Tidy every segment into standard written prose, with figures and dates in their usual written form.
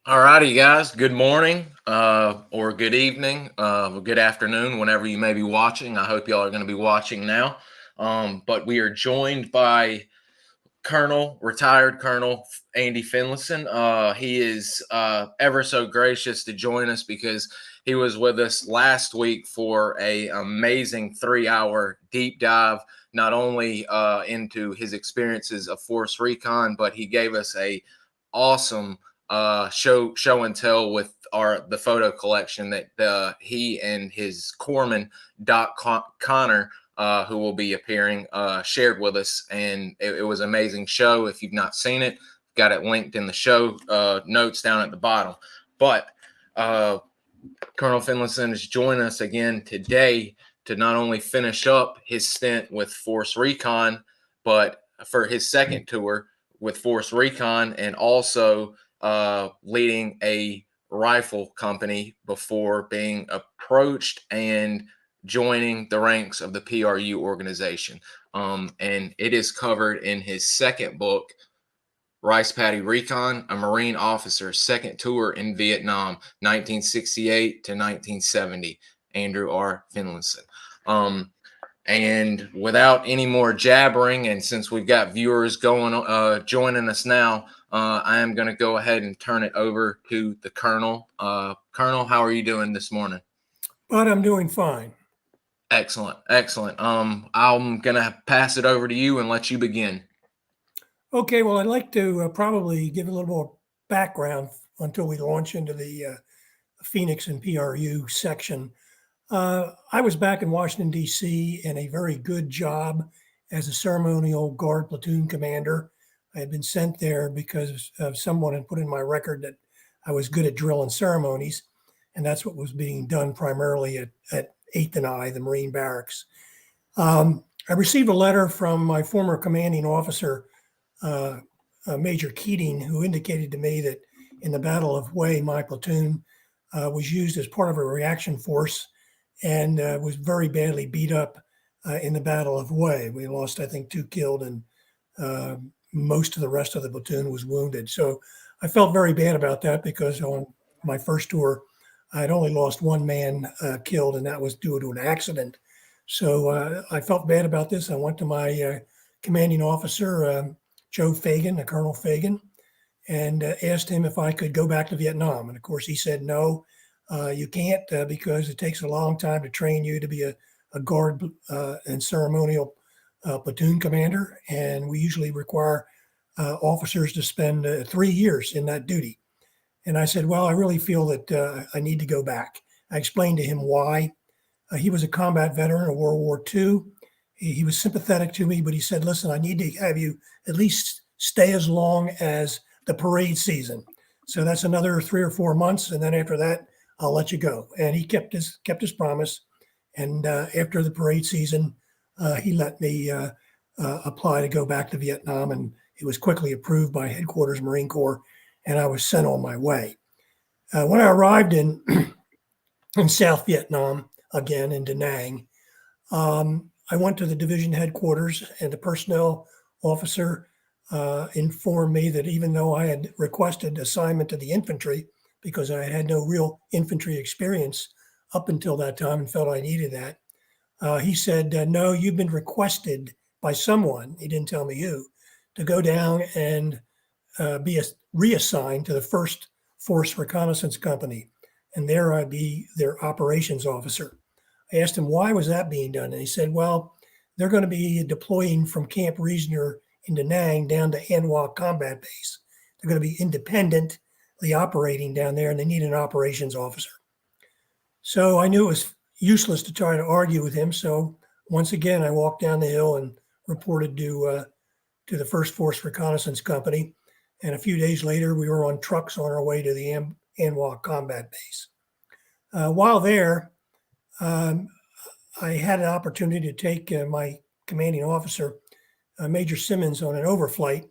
All righty, guys. Good morning, or good evening, or good afternoon, whenever you may be watching. I hope y'all are going to be watching now. But we are joined by retired Colonel Andy Finlayson. He is ever so gracious to join us because he was with us last week for a amazing 3 hour deep dive, not only into his experiences of Force Recon, but he gave us a awesome show and tell with the photo collection that he and his corpsman Connor, who will be appearing, shared with us, and it was an amazing show. If you've not seen it, got it linked in the show notes down at the bottom. But uh, Colonel Finlayson is joining us again today to not only finish up his stint with Force Recon, but for his second tour with Force Recon, and also leading a rifle company before being approached and joining the ranks of the PRU organization. And it is covered in his second book, Rice Paddy Recon, a Marine officer's second tour in Vietnam, 1968 to 1970, Andrew R. Finlayson. And without any more jabbering, and since we've got viewers joining us now, I am going to go ahead and turn it over to the Colonel. Colonel, how are you doing this morning? But I'm doing fine. Excellent, excellent. I'm going to pass it over to you and let you begin. Okay, well, I'd like to probably give a little more background until we launch into the Phoenix and PRU section. I was back in Washington, D.C., in a very good job as a ceremonial guard platoon commander. I had been sent there because someone had put in my record that I was good at drill and ceremonies, and that's what was being done primarily at 8th and I, the Marine Barracks. I received a letter from my former commanding officer, Major Keating, who indicated to me that in the Battle of Hue, my platoon was used as part of a reaction force and was very badly beat up in the Battle of Hue. We lost, I think, 2 killed, and most of the rest of the platoon was wounded. So I felt very bad about that because on my first tour, I had only lost 1 man killed, and that was due to an accident. So I felt bad about this. I went to my commanding officer, Joe Fagan, Colonel Fagan, and asked him if I could go back to Vietnam. And of course, he said, no, you can't because it takes a long time to train you to be a guard and ceremonial platoon commander. And we usually require officers to spend 3 years in that duty. And I said, well, I really feel that I need to go back. I explained to him why. He was a combat veteran of World War II. He was sympathetic to me, but he said, listen, I need to have you at least stay as long as the parade season. So that's another 3 or 4 months. And then after that, I'll let you go. And he kept his promise. And after the parade season, he let me apply to go back to Vietnam. And it was quickly approved by Headquarters Marine Corps. And I was sent on my way. When I arrived in South Vietnam, again in Da Nang, I went to the division headquarters, and the personnel officer informed me that even though I had requested assignment to the infantry because I had no real infantry experience up until that time and felt I needed that, he said, no, you've been requested by someone, he didn't tell me who, to go down and be reassigned to the 1st Force Reconnaissance Company. And there I'd be their operations officer. I asked him, why was that being done? And he said, well, they're going to be deploying from Camp Reasoner in Da Nang down to An Hoa Combat Base. They're going to be independently operating down there, and they need an operations officer. So I knew it was useless to try to argue with him. So once again, I walked down the hill and reported to the 1st Force Reconnaissance Company. And a few days later, we were on trucks on our way to the An Hoa Combat Base. While there, I had an opportunity to take my commanding officer, Major Simmons, on an overflight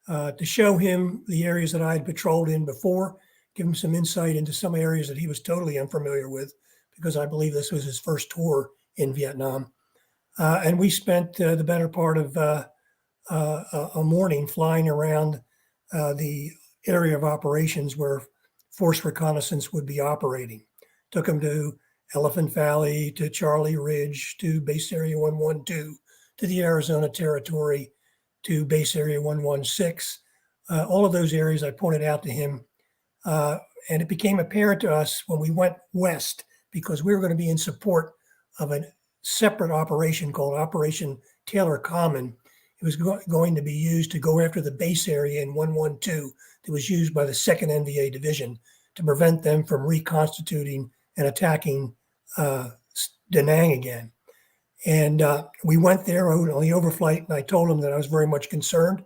to show him the areas that I had patrolled in before, give him some insight into some areas that he was totally unfamiliar with, because I believe this was his first tour in Vietnam. And we spent the better part of a morning flying around the area of operations where Force Reconnaissance would be operating. Took them to Elephant Valley, to Charlie Ridge, to Base Area 112, to the Arizona Territory, to Base Area 116. All of those areas I pointed out to him. And it became apparent to us when we went west, because we were going to be in support of a separate operation called Operation Taylor Common. It was going to be used to go after the base area in 112 that was used by the 2nd NVA Division to prevent them from reconstituting and attacking Da Nang again. And we went there on the overflight, and I told him that I was very much concerned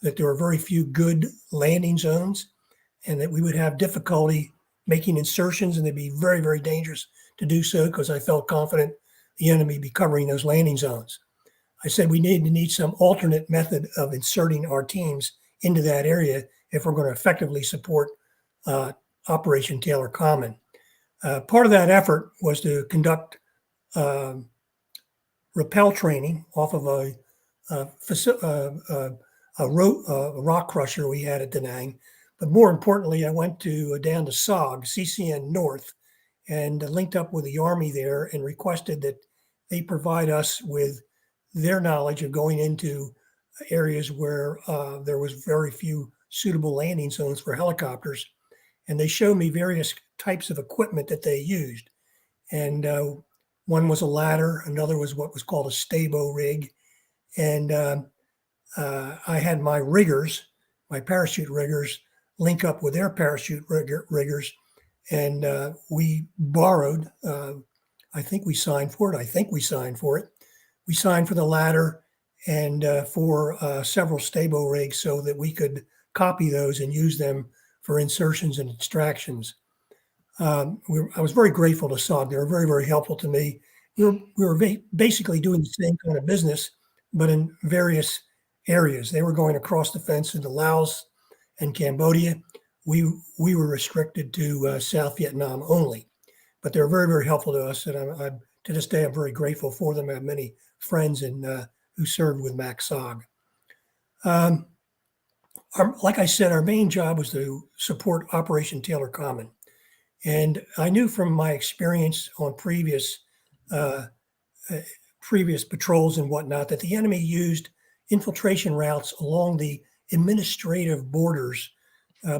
that there were very few good landing zones and that we would have difficulty making insertions, and they'd be very, very dangerous to do so, because I felt confident the enemy would be covering those landing zones. I said we need some alternate method of inserting our teams into that area if we're going to effectively support Operation Taylor Common. Part of that effort was to conduct rappel training off of a rock crusher we had at Da Nang. But more importantly, I went down to SOG, CCN North, and linked up with the Army there and requested that they provide us with their knowledge of going into areas where there was very few suitable landing zones for helicopters. And they showed me various types of equipment that they used. And one was a ladder, another was what was called a stabo rig. And I had my riggers, my parachute riggers, link up with their parachute riggers. And we borrowed, I think we signed for it. We signed for the ladder and for several stabo rigs so that we could copy those and use them for insertions and extractions. I was very grateful to SOG. They were very, very helpful to me. We were basically doing the same kind of business, but in various areas. They were going across the fence into Laos and Cambodia. We were restricted to South Vietnam only, but they were very, very helpful to us. And to this day, I'm very grateful for them. I have many friends who served with MACSOG. Like I said, our main job was to support Operation Taylor Common. And I knew from my experience on previous patrols and whatnot that the enemy used infiltration routes along the administrative borders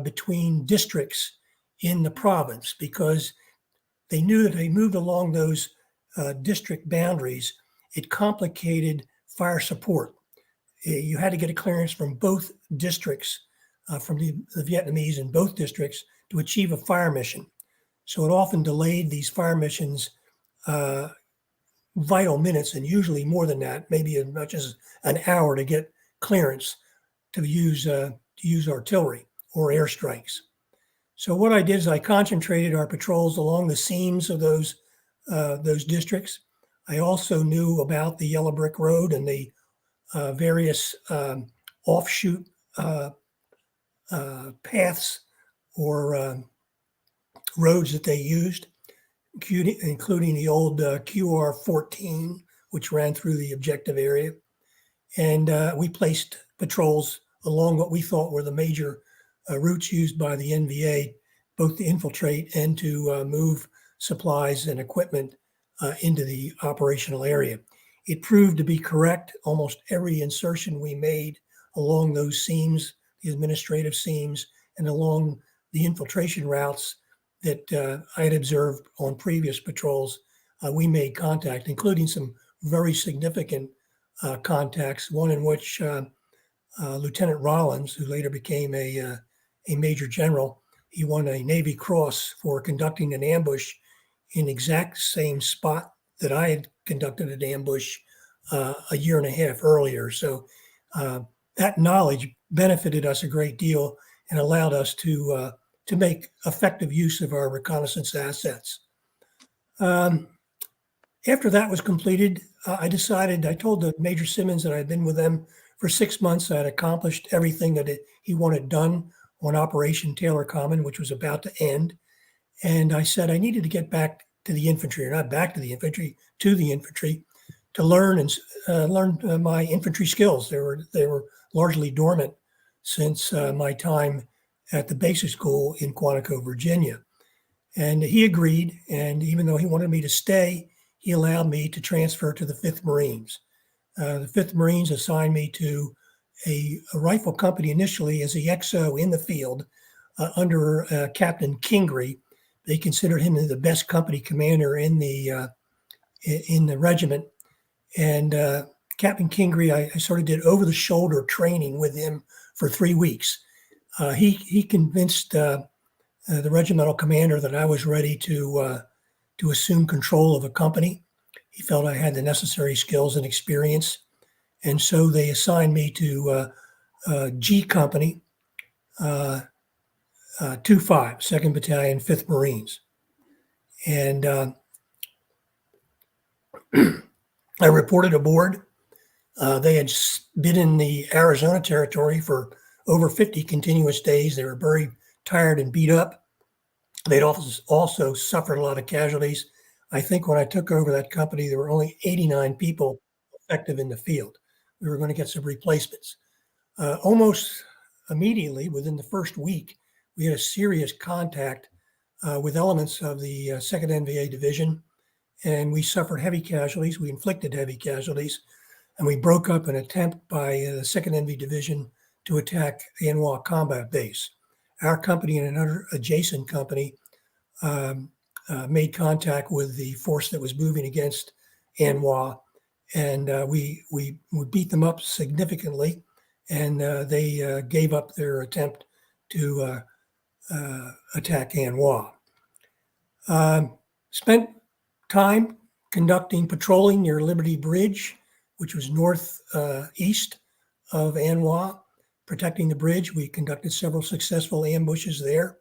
between districts in the province, because they knew that they moved along those district boundaries. It complicated fire support. You had to get a clearance from both districts, from the Vietnamese in both districts, to achieve a fire mission. So it often delayed these fire missions vital minutes, and usually more than that, maybe as much as an hour to get clearance to use artillery or airstrikes. So what I did is I concentrated our patrols along the seams of those districts. I also knew about the Yellow Brick Road and the various offshoot paths or roads that they used, including the old QR-14, which ran through the objective area. And we placed patrols along what we thought were the major routes used by the NVA, both to infiltrate and to move supplies and equipment into the operational area. It proved to be correct. Almost every insertion we made along those seams, the administrative seams, and along the infiltration routes that I had observed on previous patrols, we made contact, including some very significant contacts, one in which Lieutenant Rollins, who later became a major general, he won a Navy Cross for conducting an ambush in the exact same spot that I had conducted an ambush a year and a half earlier. So that knowledge benefited us a great deal and allowed us to make effective use of our reconnaissance assets. After that was completed, I told the Major Simmons that I'd been with them for 6 months. I had accomplished everything that he wanted done on Operation Taylor Common, which was about to end. And I said I needed to get back to the infantry, or not back to the infantry, to the infantry, to learn my infantry skills. They were largely dormant since my time at the basic school in Quantico, Virginia. And he agreed. And even though he wanted me to stay, he allowed me to transfer to the 5th Marines. The 5th Marines assigned me to a rifle company initially as a XO in the field under Captain Kingery. They considered him the best company commander in the regiment. And Captain Kingery, I sort of did over-the-shoulder training with him for 3 weeks. He convinced the regimental commander that I was ready to assume control of a company. He felt I had the necessary skills and experience. And so they assigned me to G Company, 2-5, 2nd Battalion, 5th Marines. And I reported aboard. They had been in the Arizona territory for over 50 continuous days. They were very tired and beat up. They'd also suffered a lot of casualties. I think when I took over that company, there were only 89 people effective in the field. We were going to get some replacements. Almost immediately, within the first week, we had a serious contact with elements of the 2nd NVA Division, and we suffered heavy casualties. We inflicted heavy casualties, and we broke up an attempt by the 2nd NV Division to attack Anwa Combat Base. Our company and another adjacent company made contact with the force that was moving against Anwa, and we beat them up significantly, and they gave up their attempt to attack Anwa. Spent time conducting patrolling near Liberty Bridge, which was northeast of Anwa, protecting the bridge. We conducted several successful ambushes there.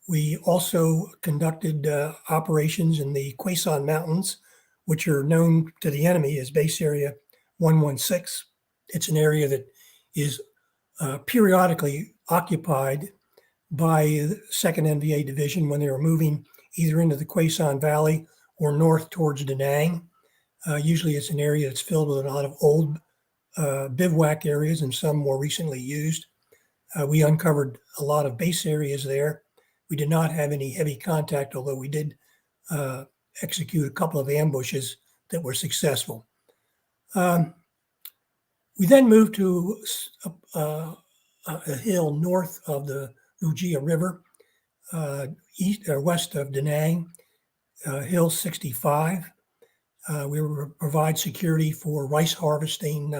We also conducted operations in the Quezon Mountains, which are known to the enemy as Base Area 116. It's an area that is periodically occupied by the 2nd NVA Division when they were moving either into the Quezon Valley or north towards Da Nang. Usually it's an area that's filled with a lot of old bivouac areas and some more recently used. We uncovered a lot of base areas there. We did not have any heavy contact, although we did execute a couple of ambushes that were successful. We then moved to a hill north of the Ujia River, east or west of Da Nang, Hill 65. We will provide security for rice harvesting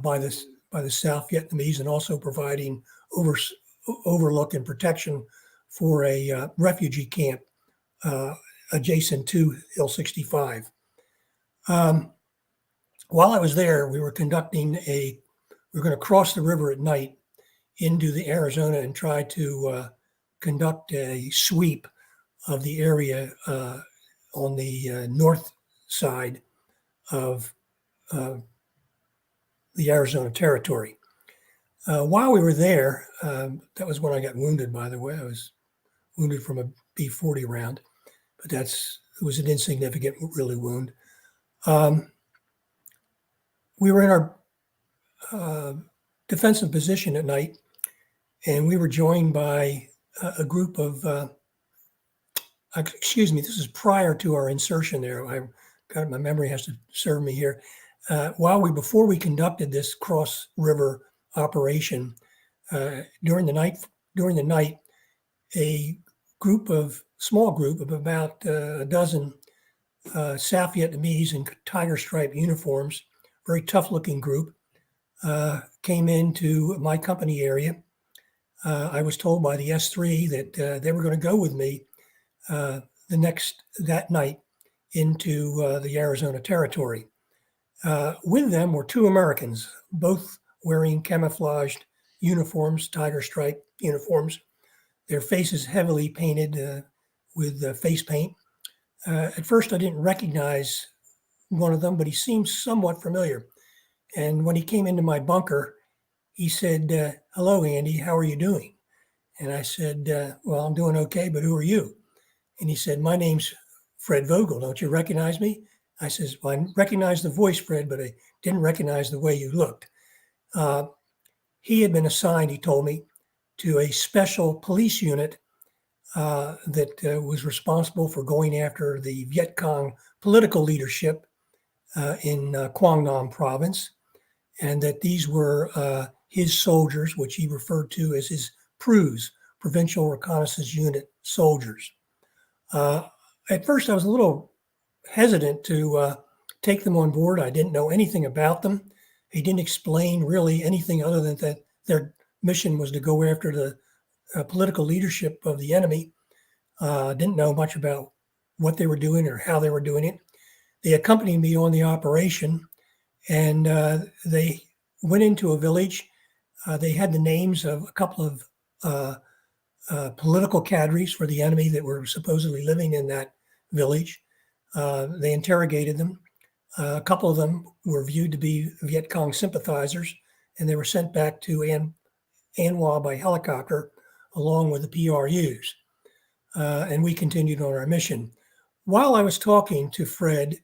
by the South Vietnamese, and also providing overlook and protection for a refugee camp adjacent to Hill 65. While I was there, we were going to cross the river at night into the Arizona and try to conduct a sweep of the area on the north side of the Arizona territory. While we were there, that was when I got wounded, by the way. I was wounded from a B-40 round, but it was an insignificant, really wound. We were in our defensive position at night, and we were joined by a group of, this is prior to our insertion there. My memory has to serve me here. Before we conducted this cross river operation, during the night, a small group of about a dozen South Vietnamese in tiger stripe uniforms, very tough looking group, came into my company area. I was told by the S3 that they were going to go with me that night into the Arizona territory. With them were 2 Americans, both wearing camouflaged uniforms, tiger stripe uniforms, their faces heavily painted with face paint. At first, I didn't recognize one of them, but he seemed somewhat familiar. And when he came into my bunker, he said, "Hello, Andy, how are you doing?" And I said, "Well, I'm doing okay, but who are you?" And he said, "My name's Fred Vogel. Don't you recognize me?" I says, "Well, I recognize the voice, Fred, but I didn't recognize the way you looked." he had been assigned, he told me, to a special police unit that was responsible for going after the Viet Cong political leadership in Quang Nam Province, and that these were his soldiers, which he referred to as his PRUs, Provincial Reconnaissance Unit soldiers. At first, I was a little hesitant to take them on board. I didn't know anything about them. He didn't explain really anything other than that their mission was to go after the political leadership of the enemy. Didn't know much about what they were doing or how they were doing it. They accompanied me on the operation, and they went into a village. They had the names of a couple of political cadres for the enemy that were supposedly living in that village. They interrogated them. A couple of them were viewed to be Viet Cong sympathizers, and they were sent back to An Hoa by helicopter along with the PRUs. And we continued on our mission. While I was talking to Fred,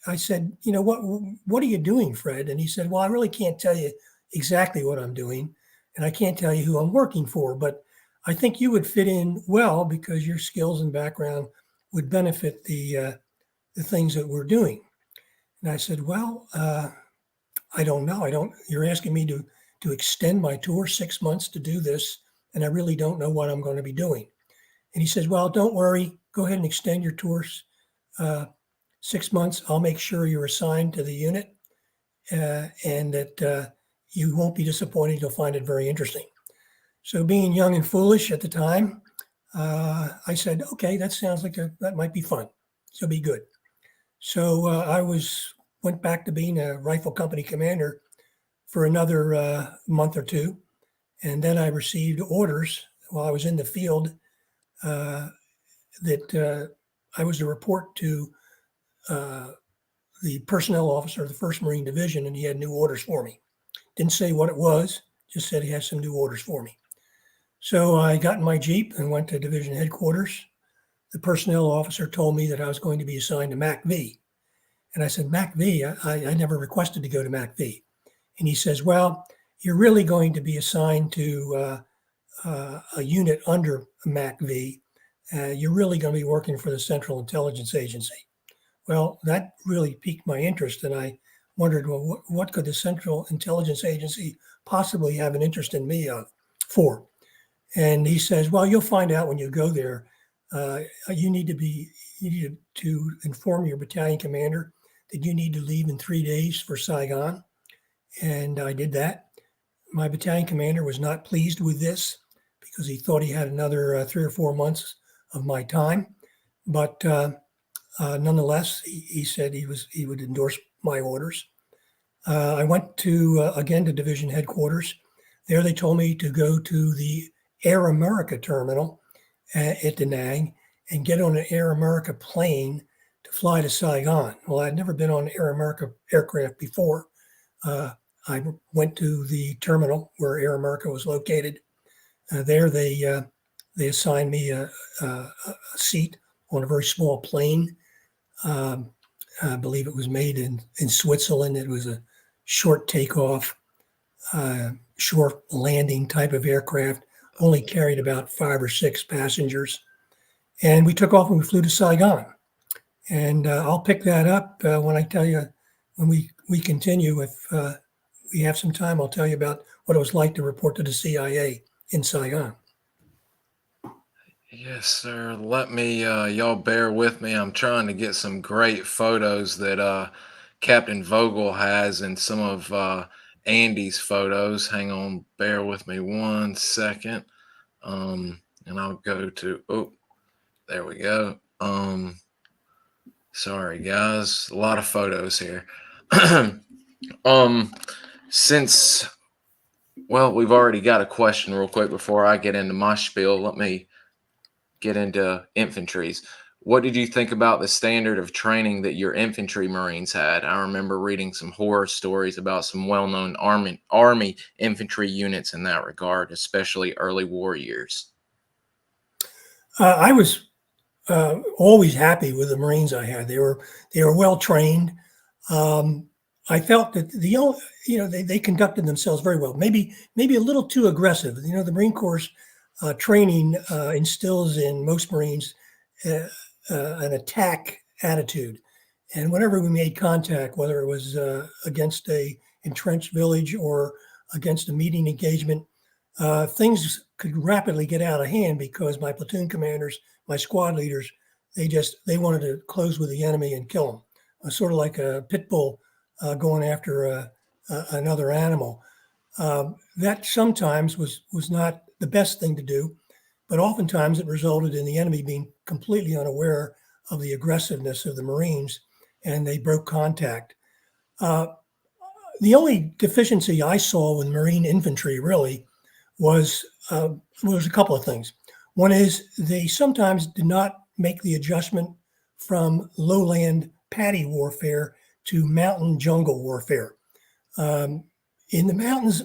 I said, what are you doing, Fred? And he said, well, I really can't tell you exactly what I'm doing, and I can't tell you who I'm working for, but I think you would fit in well because your skills and background would benefit the things that we're doing. And I said, well, I don't know. You're asking me to extend my tour 6 months to do this, and I really don't know what I'm going to be doing. And he says, well, don't worry. Go ahead and extend your tours 6 months. I'll make sure you're assigned to the unit and that you won't be disappointed. You'll find it very interesting. So being young and foolish at the time, I said, okay, that sounds like that might be fun. So be good. So I went back to being a rifle company commander for another month or two. And then I received orders while I was in the field that I was to report to the personnel officer of the 1st Marine Division, and he had new orders for me. Didn't say what it was, just said he had some new orders for me. So I got in my Jeep and went to division headquarters. The personnel officer told me that I was going to be assigned to MAC-V. And I said, MAC-V? I never requested to go to MAC-V. And he says, well, you're really going to be assigned to a unit under MAC-V. You're really going to be working for the Central Intelligence Agency. Well, that really piqued my interest, and I wondered, well, what could the Central Intelligence Agency possibly have an interest in me for? And he says, well, you'll find out when you go there. You need to inform your battalion commander that you need to leave in 3 days for Saigon. And I did that. My battalion commander was not pleased with this because he thought he had another 3 or 4 months of my time. But nonetheless, he said he would endorse my orders. I went again to division headquarters. There they told me to go to the Air America terminal at Da Nang and get on an Air America plane to fly to Saigon. Well, I'd never been on an Air America aircraft before. I went to the terminal where Air America was located. There they assigned me a seat on a very small plane. I believe it was made in Switzerland. It was a short takeoff, short landing type of aircraft, only carried about 5 or 6 passengers. And we took off and we flew to Saigon. And I'll pick that up when I tell you, when we continue. If we have some time, I'll tell you about what it was like to report to the CIA in Saigon. Yes, sir. Let me, y'all bear with me. I'm trying to get some great photos that Captain Vogel has and some of Andy's photos. Hang on, bear with me 1 second. And I'll go to, oh, there we go. Sorry, guys. A lot of photos here. Since, well, we've already got a question real quick before I get into my spiel. Let me get into infantries. What did you think about the standard of training that your infantry Marines had? I remember reading some horror stories about some well-known army infantry units in that regard, especially early war years. I was always happy with the Marines I had. They were well trained. I felt that they conducted themselves very well. Maybe a little too aggressive. The Marine Corps training instills in most Marines an attack attitude. And whenever we made contact, whether it was against a entrenched village or against a meeting engagement, things could rapidly get out of hand because my platoon commanders, my squad leaders, they wanted to close with the enemy and kill them. Sort of like a pit bull going after another animal. That sometimes was not the best thing to do, but oftentimes it resulted in the enemy being completely unaware of the aggressiveness of the Marines, and they broke contact. The only deficiency I saw with Marine infantry really was a couple of things. One is they sometimes did not make the adjustment from lowland paddy warfare to mountain jungle warfare. In the mountains,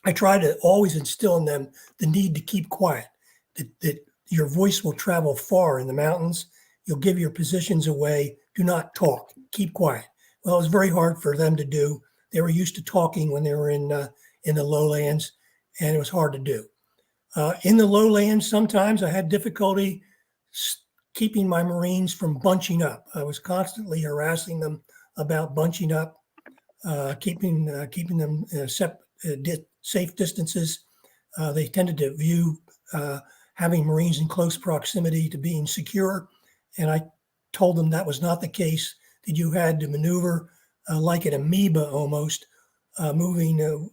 I try to always instill in them the need to keep quiet, that your voice will travel far in the mountains. You'll give your positions away. Do not talk. Keep quiet. Well, it was very hard for them to do. They were used to talking when they were in the lowlands, and it was hard to do. In the lowlands, sometimes I had difficulty keeping my Marines from bunching up. I was constantly harassing them about bunching up, keeping them safe distances. They tended to view having Marines in close proximity to being secure, and I told them that was not the case, that you had to maneuver like an amoeba almost, moving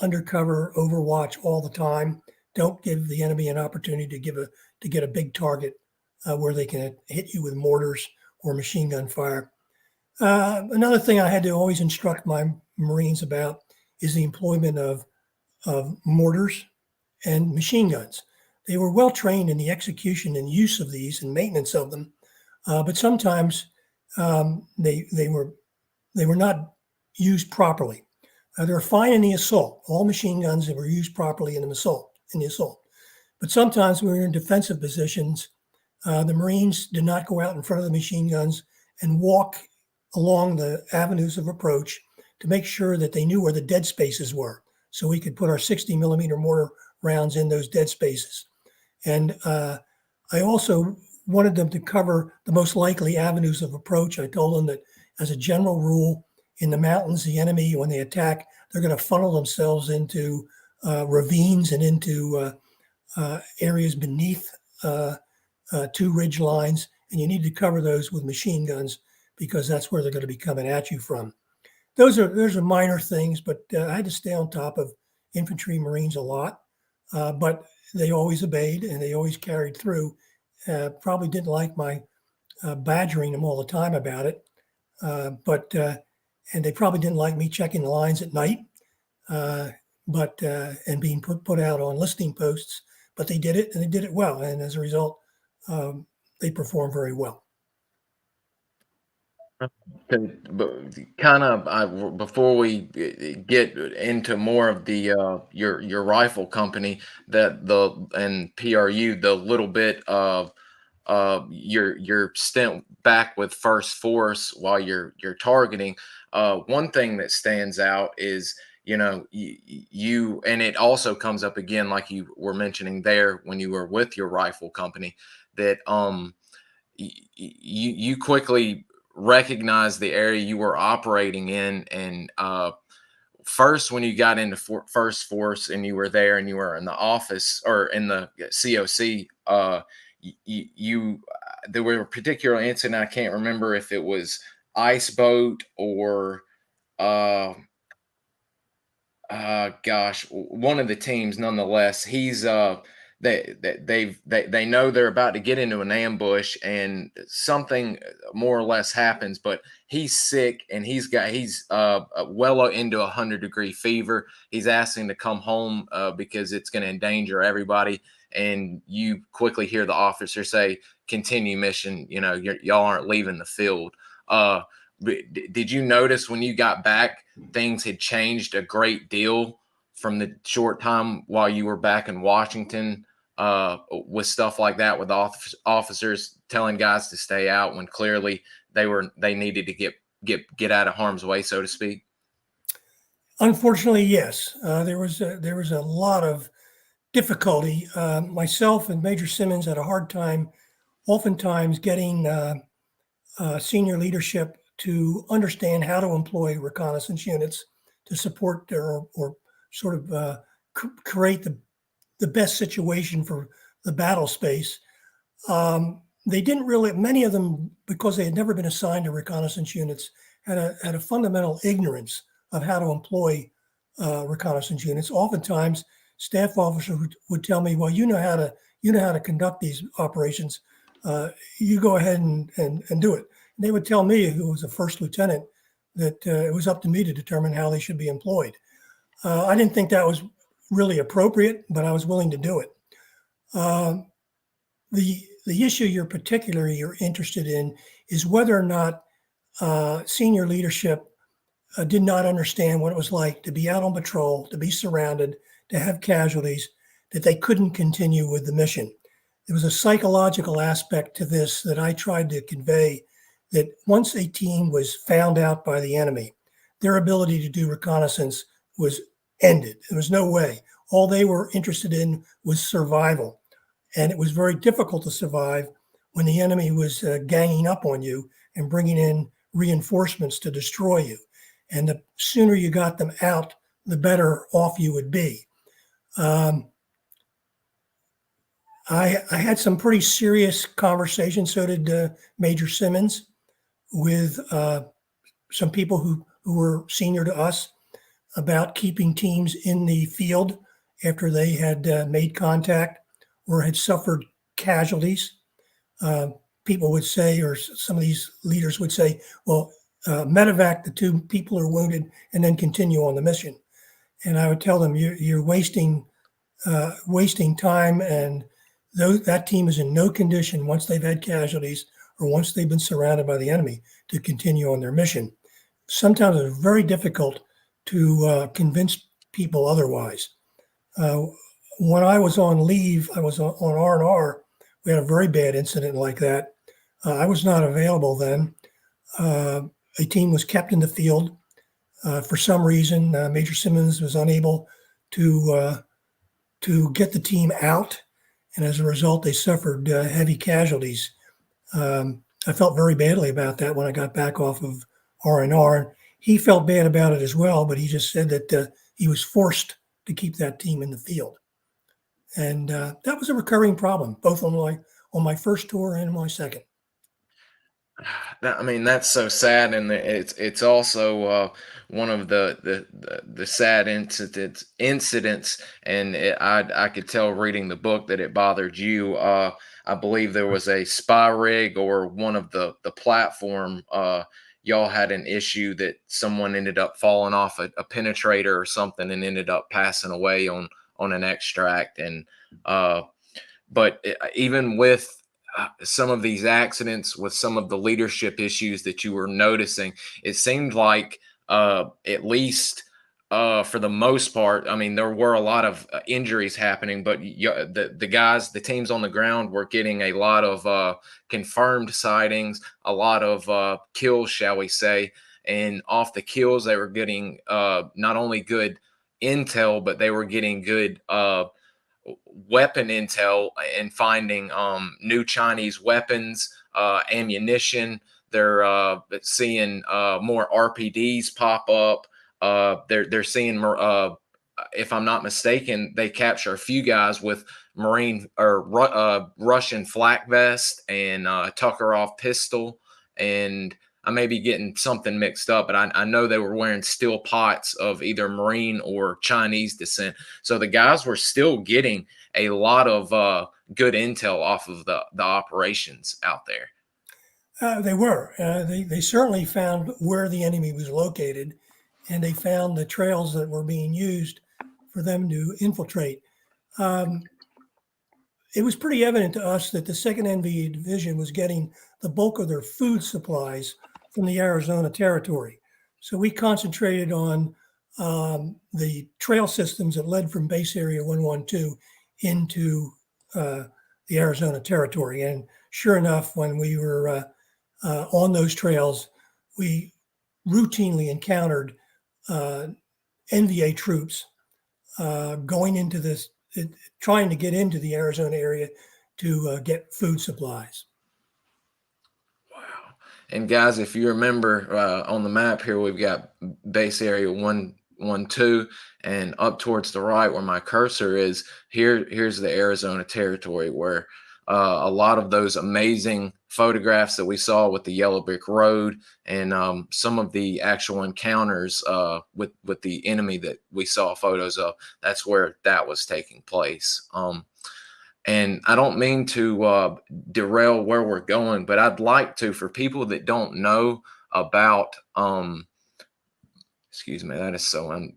undercover, overwatch all the time. Don't give the enemy an opportunity to get a big target where they can hit you with mortars or machine gun fire. Another thing I had to always instruct my Marines about is the employment of mortars and machine guns. They were well trained in the execution and use of these and maintenance of them, but sometimes they were not used properly. They're fine in the assault. All machine guns that were used properly in the assault. But sometimes when we were in defensive positions, the Marines did not go out in front of the machine guns and walk along the avenues of approach to make sure that they knew where the dead spaces were, so we could put our 60 millimeter mortar rounds in those dead spaces. And I also wanted them to cover the most likely avenues of approach. I told them that as a general rule, in the mountains, the enemy, when they attack, they're going to funnel themselves into ravines and into areas beneath two ridge lines, and you need to cover those with machine guns because that's where they're going to be coming at you from. Those are minor things, but I had to stay on top of infantry Marines a lot, but they always obeyed and they always carried through. Probably didn't like my badgering them all the time about it, but and they probably didn't like me checking the lines at night, and being put out on listening posts. But they did it, and they did it well, and as a result, they performed very well. Kind of before we get into more of the your rifle company, and PRU, the little bit of your stint back with First Force while you're targeting, one thing that stands out is you, and it also comes up again like you were mentioning there when you were with your rifle company, that you quickly recognize the area you were operating in, and first when you got into First Force and you were there and you were in the office or in the COC, there were a particular incident. I can't remember if it was ice boat or gosh, one of the teams. Nonetheless, he's they know they're about to get into an ambush and something more or less happens, but he's sick and he's well into 100-degree fever. He's asking to come home because it's going to endanger everybody. And you quickly hear the officer say, "Continue mission. Y'all aren't leaving the field." Did you notice when you got back things had changed a great deal from the short time while you were back in Washington, with stuff like that, with officers telling guys to stay out when clearly they needed to get get out of harm's way, so to speak? Unfortunately, yes. There was a lot of difficulty. Myself and Major Simmons had a hard time, oftentimes, getting senior leadership to understand how to employ reconnaissance units to support or sort of create the best situation for the battle space. They didn't really, many of them, because they had never been assigned to reconnaissance units, had a fundamental ignorance of how to employ reconnaissance units. Oftentimes, staff officers would tell me, "Well, you know how to conduct these operations. You go ahead and do it." And they would tell me, who was a first lieutenant, that it was up to me to determine how they should be employed. I didn't think that was really appropriate, but I was willing to do it. The issue you're interested in is whether or not senior leadership did not understand what it was like to be out on patrol, to be surrounded, to have casualties, that they couldn't continue with the mission. There was a psychological aspect to this that I tried to convey, that once a team was found out by the enemy, their ability to do reconnaissance was ended. There was no way. All they were interested in was survival. And it was very difficult to survive when the enemy was ganging up on you and bringing in reinforcements to destroy you. And the sooner you got them out, the better off you would be. I had some pretty serious conversations, so did Major Simmons, with some people who were senior to us, about keeping teams in the field after they had made contact or had suffered casualties. People would say, or some of these leaders would say, well, medevac the two people who are wounded and then continue on the mission. And I would tell them, you're wasting time, and that team is in no condition, once they've had casualties or once they've been surrounded by the enemy, to continue on their mission. Sometimes it's very difficult to convince people otherwise. When I was on leave, I was on R&R. We had a very bad incident like that. I was not available then. A team was kept in the field. For some reason, Major Simmons was unable to get the team out, and as a result, they suffered heavy casualties. I felt very badly about that when I got back off of R&R. He felt bad about it as well, but he just said that he was forced to keep that team in the field. And that was a recurring problem, both on my first tour and my second. I mean, that's so sad, and it's also one of the sad incidents, and I could tell reading the book that it bothered you. I believe there was a spy rig or one of the platform. Y'all had an issue that someone ended up falling off a penetrator or something and ended up passing away on an extract, and but even with some of these accidents, with some of the leadership issues that you were noticing, it seemed like at least for the most part, I mean, there were a lot of injuries happening, but the guys, the teams on the ground were getting a lot of confirmed sightings, a lot of kills, shall we say. And off the kills, they were getting not only good intel, but they were getting good weapon intel and finding new Chinese weapons, ammunition. They're seeing more RPDs pop up. They're seeing more. If I'm not mistaken, they capture a few guys with Marine or Russian flak vest and Tuckerov pistol, and I may be getting something mixed up, but I know they were wearing steel pots of either Marine or Chinese descent. So the guys were still getting a lot of good intel off of the operations out there. They were. They certainly found where the enemy was located, and they found the trails that were being used for them to infiltrate. It was pretty evident to us that the 2nd NVA Division was getting the bulk of their food supplies from the Arizona Territory. So we concentrated on the trail systems that led from Base Area 112 into the Arizona Territory. And sure enough, when we were on those trails, we routinely encountered NVA troops going into this, trying to get into the Arizona area to get food supplies. Wow. And guys, if you remember on the map here, we've got base area 112, and up towards the right where my cursor is, here's the Arizona territory where a lot of those amazing photographs that we saw with the yellow brick road and some of the actual encounters with the enemy that we saw photos of, that's where that was taking place. And I don't mean to derail where we're going, but I'd like to, for people that don't know about, excuse me, that is so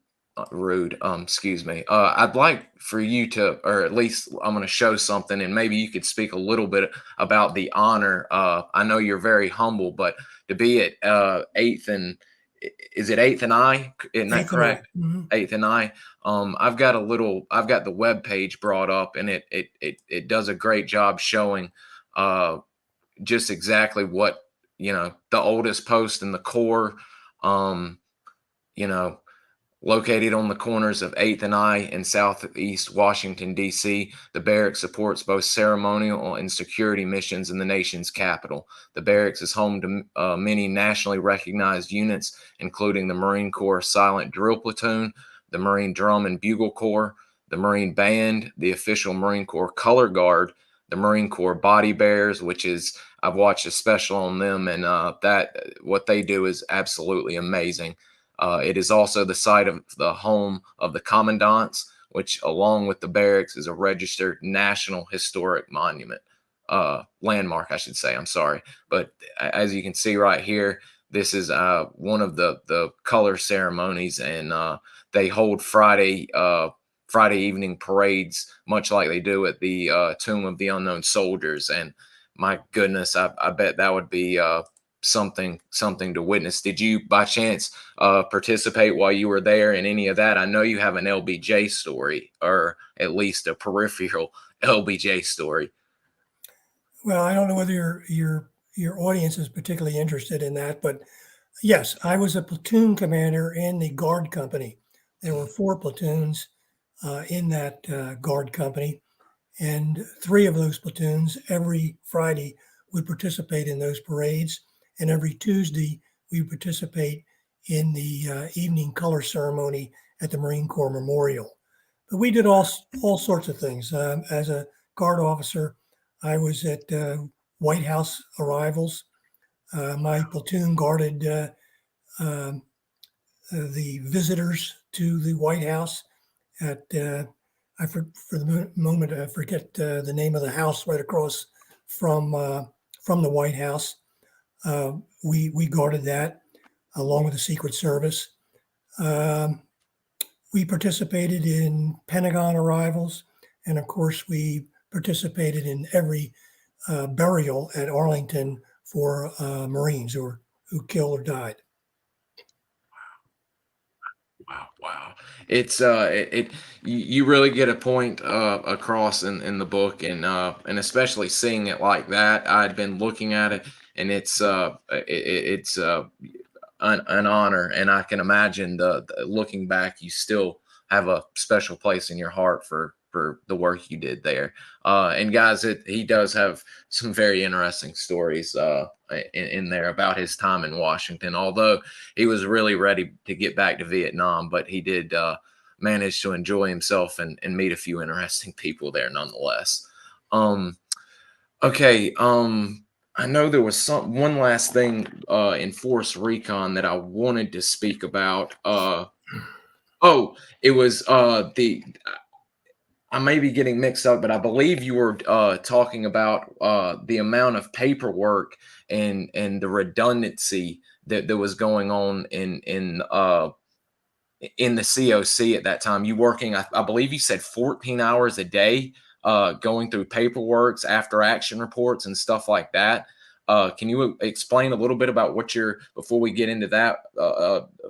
rude. Excuse me. I'd like for you to, or at least I'm going to show something, and maybe you could speak a little bit about the honor. I know you're very humble, but to be at 8th and, is it 8th and I? Isn't that correct? Mm-hmm. 8th and I. I've got the web page brought up, and it does a great job showing just exactly what, the oldest post in the Corps, you know, located on the corners of 8th and I in Southeast Washington, D.C., the barracks supports both ceremonial and security missions in the nation's capital. The barracks is home to many nationally recognized units, including the Marine Corps Silent Drill Platoon, the Marine Drum and Bugle Corps, the Marine Band, the official Marine Corps Color Guard, the Marine Corps Body Bears, which is, I've watched a special on them, and that what they do is absolutely amazing. It is also the site of the home of the commandants, which, along with the barracks, is a registered National Historic Monument, landmark, I should say. I'm sorry. But as you can see right here, this is one of the color ceremonies, and they hold Friday evening parades, much like they do at the Tomb of the Unknown Soldiers. And my goodness, I bet that would be something to witness. Did you by chance participate while you were there in any of that? I know you have an LBJ story, or at least a peripheral LBJ story. Well, I don't know whether your audience is particularly interested in that, but yes, I was a platoon commander in the guard company. There were 4 platoons in that guard company, and 3 of those platoons every Friday would participate in those parades, and every Tuesday we participate in the evening color ceremony at the Marine Corps Memorial. But we did all sorts of things. As a guard officer, I was at White House arrivals. My platoon guarded the visitors to the White House at for the moment, I forget the name of the house right across from the White House. We guarded that along with the Secret Service. We participated in Pentagon arrivals, and of course, we participated in every burial at Arlington for Marines who killed or died. Wow. It's you really get a point across in the book, and especially seeing it like that. I'd been looking at it, and it's an honor, and I can imagine the looking back, you still have a special place in your heart for the work you did there. And guys, he does have some very interesting stories in there about his time in Washington. Although he was really ready to get back to Vietnam, but he did manage to enjoy himself and meet a few interesting people there nonetheless. Okay. I know there was one last thing in Force Recon that I wanted to speak about. It was I may be getting mixed up, but I believe you were talking about the amount of paperwork and the redundancy that was going on in the COC at that time. You working, I believe you said 14 hours a day, going through paperworks, after action reports, and stuff like that. Can you explain a little bit about before we get into that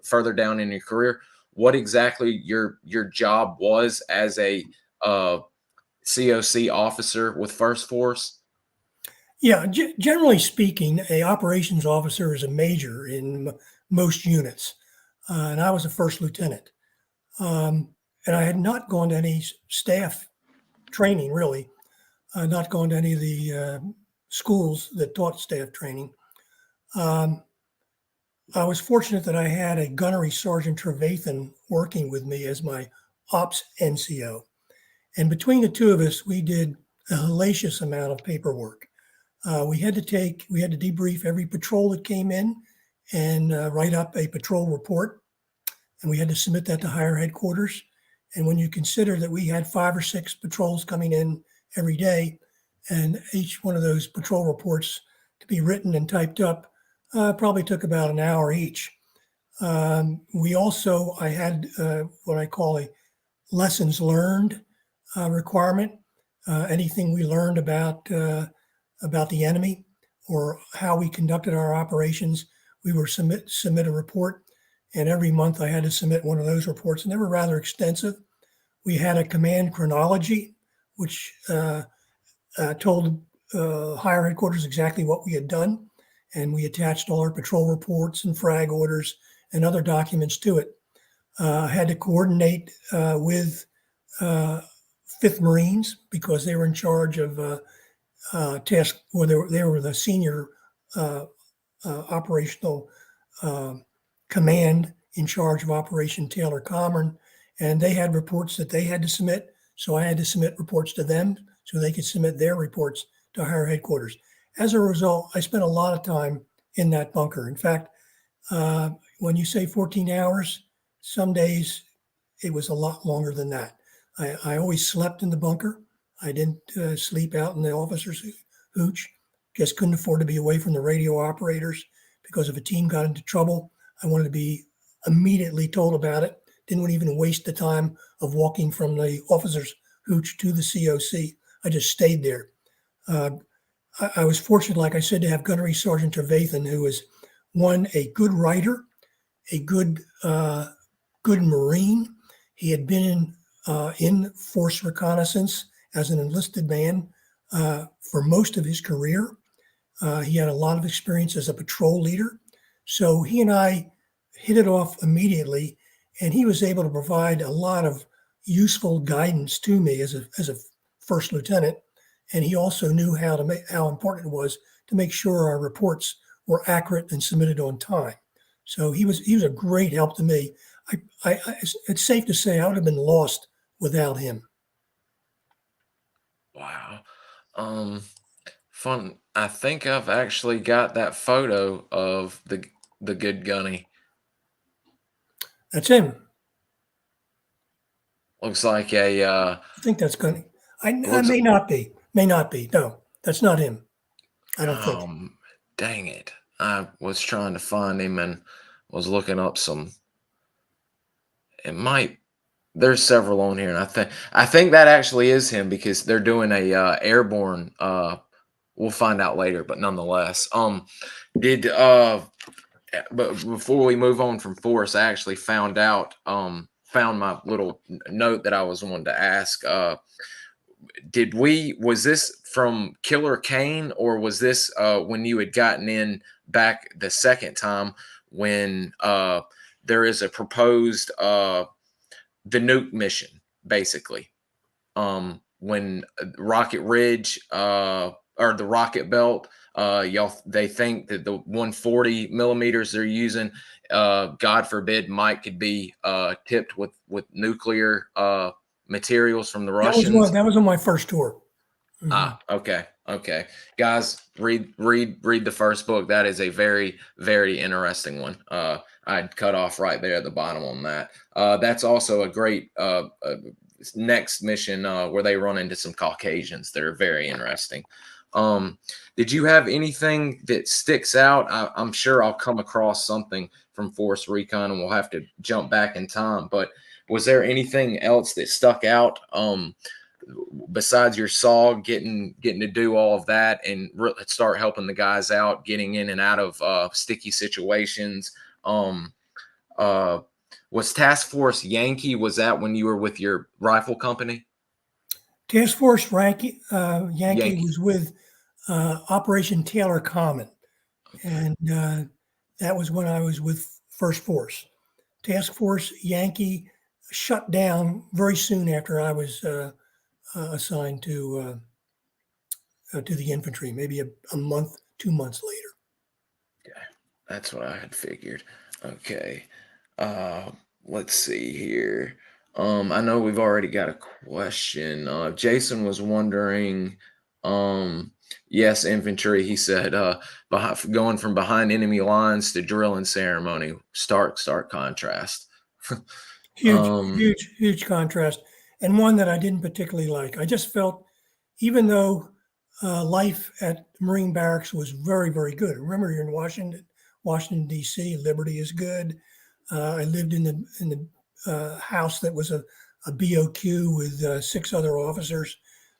further down in your career, what exactly your job was as a COC officer with First Force? Yeah, generally speaking, a operations officer is a major in most units. And I was a first lieutenant. And I had not gone to any staff training, really, not gone to any of the schools that taught staff training. I was fortunate that I had a gunnery Sergeant Trevathan working with me as my ops NCO. And between the two of us, we did a hellacious amount of paperwork. We had to debrief every patrol that came in and write up a patrol report. And we had to submit that to higher headquarters. And when you consider that we had 5 or 6 patrols coming in every day, and each one of those patrol reports to be written and typed up probably took about an hour each. I had what I call a lessons learned requirement. Anything we learned about the enemy or how we conducted our operations, we were submit a report. And every month I had to submit one of those reports, and they were rather extensive. We had a command chronology, which told higher headquarters exactly what we had done. And we attached all our patrol reports and frag orders and other documents to it. I had to coordinate with 5th Marines because they were in charge of task, or they were the senior operational command in charge of Operation Taylor Common, and they had reports that they had to submit. So I had to submit reports to them so they could submit their reports to higher headquarters. As a result, I spent a lot of time in that bunker. In fact, when you say 14 hours, some days it was a lot longer than that. I always slept in the bunker. I didn't sleep out in the officers' hooch. Just couldn't afford to be away from the radio operators because if a team got into trouble, I wanted to be immediately told about it. Didn't even waste the time of walking from the officers' hooch to the COC. I just stayed there. I was fortunate, like I said, to have Gunnery Sergeant Trevathan, who was a good writer, a good Marine. He had been in Force Reconnaissance as an enlisted man for most of his career. He had a lot of experience as a patrol leader. So he and I hit it off immediately, and he was able to provide a lot of useful guidance to me as a first lieutenant. And he also knew how important it was to make sure our reports were accurate and submitted on time. So he was a great help to me. It's safe to say I would have been lost without him. Wow. Fun. I think I've actually got that photo of the good Gunny. That's him. Looks like I think that's Gunny. I may not be. May not be. No, that's not him. I don't think. Dang it. I was trying to find him and was looking up some. There's several on here, and I think that actually is him because they're doing a airborne. We'll find out later, but nonetheless, but before we move on from Force, I actually found my little note that I was wanting to ask. Was this from Killer Kane, or was this when you had gotten in back the second time when there is a proposed the nuke mission, basically, when Rocket Ridge or the Rocket Belt, they think that the 140 millimeters they're using, God forbid, could be tipped with nuclear materials from the Russians. That was on my first tour. Mm-hmm. Okay, guys, read the first book. That is a very, very interesting one. I'd cut off right there at the bottom on that. That's also a great next mission where they run into some Caucasians that are very interesting. Did you have anything that sticks out? I'm sure I'll come across something from Force Recon and we'll have to jump back in time, but was there anything else that stuck out besides your saw getting to do all of that and start helping the guys out, getting in and out of sticky situations? Was Task Force Yankee, was that when you were with your rifle company? Task Force Yankee was with Operation Taylor Common. And that was when I was with First Force. Task Force Yankee shut down very soon after I was assigned to the infantry, maybe a month, 2 months later. Okay, that's what I had figured. Okay, let's see here. I know we've already got a question. Jason was wondering. Yes, infantry. He said, going from behind enemy lines to drilling ceremony. Stark contrast. Huge contrast, and one that I didn't particularly like. I just felt, even though life at Marine Barracks was very, very good. Remember, you're in Washington D.C. Liberty is good. I lived in the house that was a BOQ with 6 other officers.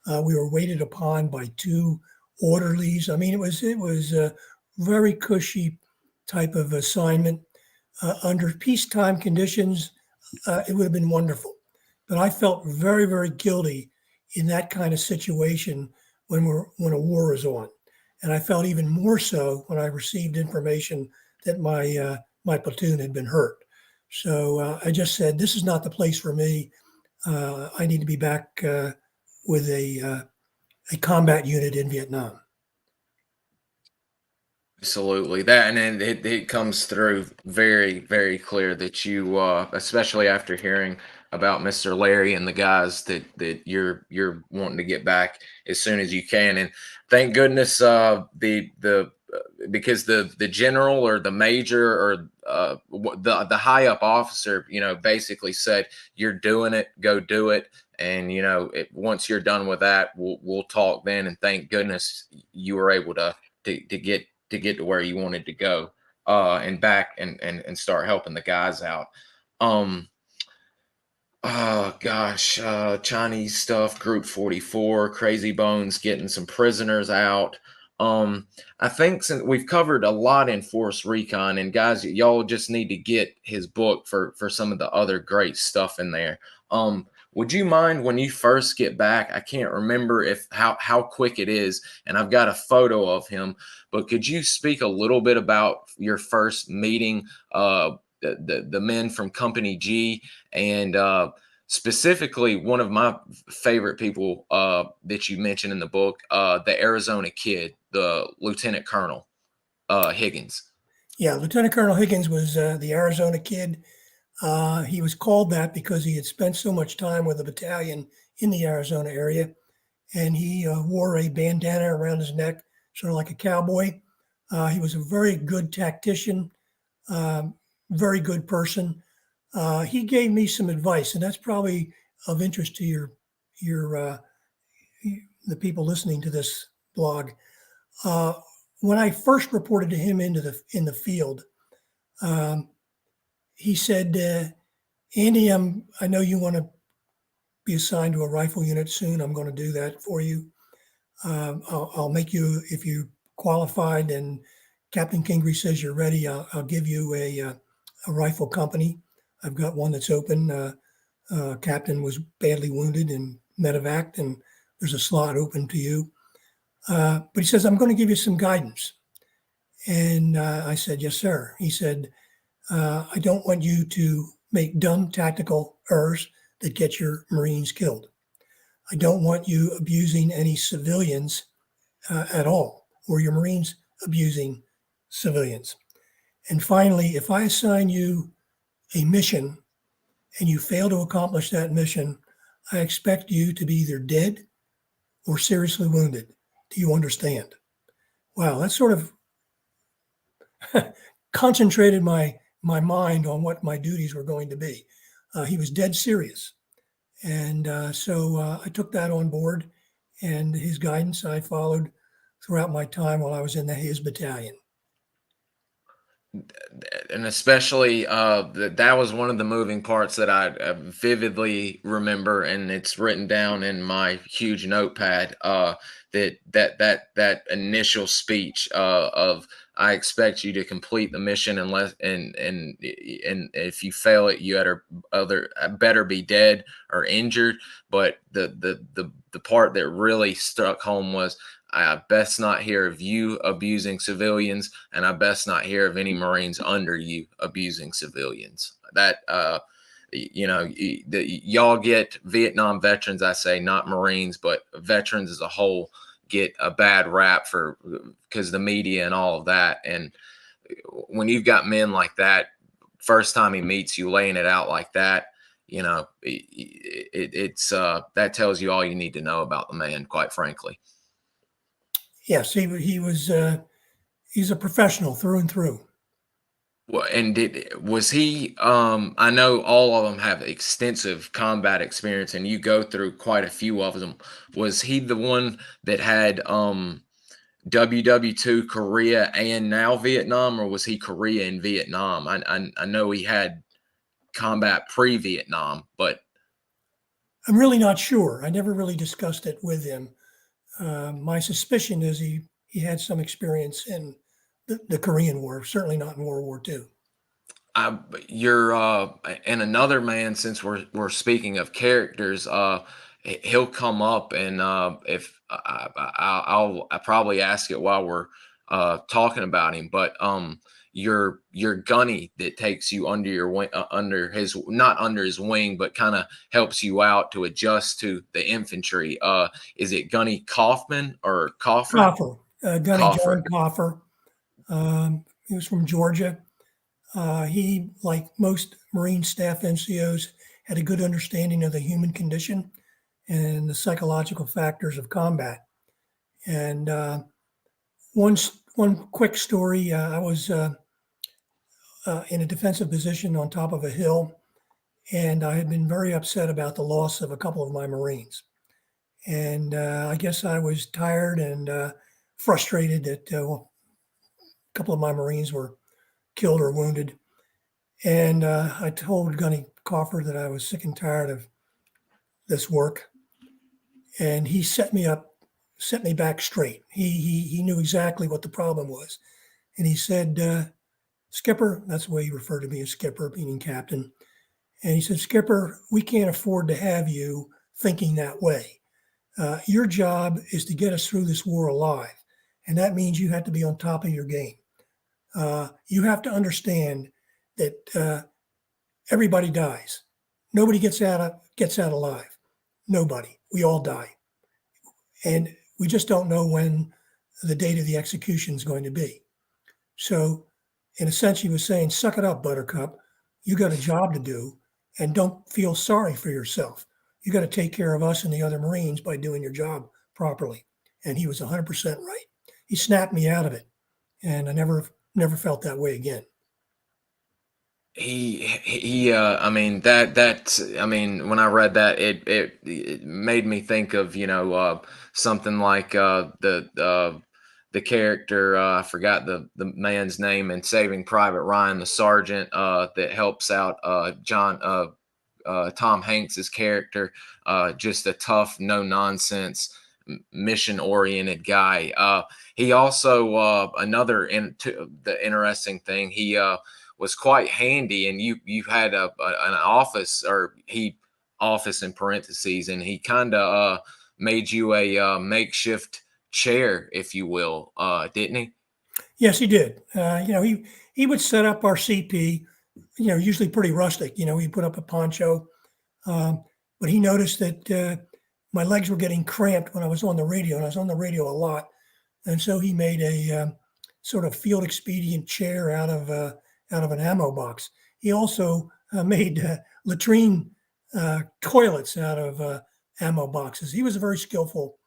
We were waited upon by 2 orderlies. I mean, it was a very cushy type of assignment. Under peacetime conditions, it would have been wonderful. But I felt very, very guilty in that kind of situation when a war is on, and I felt even more so when I received information that my platoon had been hurt. So I just said, this is not the place for me. I need to be back with a combat unit in Vietnam. Absolutely. That, and it comes through very, very clear that you, especially after hearing about Mr. Larry and the guys, that you're wanting to get back as soon as you can. And thank goodness, because the general or the major or the high up officer, basically said, you're doing it, go do it. And once you're done with that, we'll talk then. And thank goodness you were able to get to where you wanted to go, and back and start helping the guys out. Oh gosh, Chinese stuff, Group 44, Crazy Bones getting some prisoners out. I think since we've covered a lot in Force Recon, and guys, y'all just need to get his book for some of the other great stuff in there. Would you mind, when you first get back? I can't remember how quick it is, and I've got a photo of him, but could you speak a little bit about your first meeting, the men from Company G, and specifically one of my favorite people that you mentioned in the book, the Arizona Kid, the Lieutenant Colonel Higgins. Yeah, Lieutenant Colonel Higgins was the Arizona Kid. He was called that because he had spent so much time with the battalion in the Arizona area, and he wore a bandana around his neck, sort of like a cowboy. He was a very good tactician, very good person. He gave me some advice, and that's probably of interest to the people listening to this blog. When I first reported to him in the field, he said, Andy, I know you want to be assigned to a rifle unit soon. I'm going to do that for you. I'll make you, if you qualified and Captain Kingery says you're ready, I'll give you a rifle company. I've got one that's open. Captain was badly wounded and medevaced, and there's a slot open to you. But he says, I'm going to give you some guidance. And I said, yes, sir. He said, I don't want you to make dumb tactical errors that get your Marines killed. I don't want you abusing any civilians at all, or your Marines abusing civilians. And finally, if I assign you a mission and you fail to accomplish that mission, I expect you to be either dead or seriously wounded. Do you understand? Wow, that sort of concentrated my mind on what my duties were going to be. He was dead serious. And so I took that on board, and his guidance I followed throughout my time while I was in his battalion. And especially that was one of the moving parts that I vividly remember, and it's written down in my huge notepad. That initial speech of, I expect you to complete the mission unless and if you fail it, you better be dead or injured. But the part that really struck home was, I best not hear of you abusing civilians, and I best not hear of any Marines under you abusing civilians. That y'all get Vietnam veterans, I say, not Marines, but veterans as a whole get a bad rap for because the media and all of that. And when you've got men like that, first time he meets you laying it out like that, it's that tells you all you need to know about the man, quite frankly. Yes, he's a professional through and through. Well, and was he? I know all of them have extensive combat experience, and you go through quite a few of them. Was he the one that had WW2 Korea and now Vietnam, or was he Korea and Vietnam? I know he had combat pre-Vietnam, but I'm really not sure. I never really discussed it with him. My suspicion is he had some experience in the Korean War, certainly not in World War II. You're and another man, since we're speaking of characters, he'll come up, and if I'll probably ask it while we're talking about him, but your Gunny that takes you under your wing, under his, not under his wing, but kind of helps you out to adjust to the infantry. Is it Gunny Kaufman or Coffer? Coffer, Gunny Coffer. John Coffer. He was from Georgia. He, like most Marine staff NCOs, had a good understanding of the human condition and the psychological factors of combat. And one quick story: I was in a defensive position on top of a hill, and I had been very upset about the loss of a couple of my Marines. And I guess I was tired and frustrated that a couple of my Marines were killed or wounded. And I told Gunny Coffer that I was sick and tired of this work. And he set me back straight. He knew exactly what the problem was. And he said, Skipper, that's the way he referred to me as Skipper, meaning captain. And he said, Skipper, we can't afford to have you thinking that way. Your job is to get us through this war alive. And that means you have to be on top of your game. You have to understand that everybody dies. Nobody gets out alive. Nobody. We all die. And we just don't know when the date of the execution is going to be. So, in a sense, he was saying, suck it up, Buttercup. You got a job to do, and don't feel sorry for yourself. You got to take care of us and the other Marines by doing your job properly. And he was 100% right. He snapped me out of it, and I never felt that way again. I mean, I mean, when I read that, it made me think of, something like the character, I forgot the man's name in Saving Private Ryan, the sergeant that helps out Tom Hanks's character, just a tough, no nonsense, mission oriented guy. He also the interesting thing, he was quite handy, and you had an office, or office in parentheses, and he kind of made you a makeshift chair, if you will, didn't he? Yes, he did. He would set up our CP, usually pretty rustic. He put up a poncho, but he noticed that my legs were getting cramped when I was on the radio, and I was on the radio a lot. And so he made a sort of field expedient chair out of an ammo box. He also made latrine toilets out of ammo boxes. He was a very skillful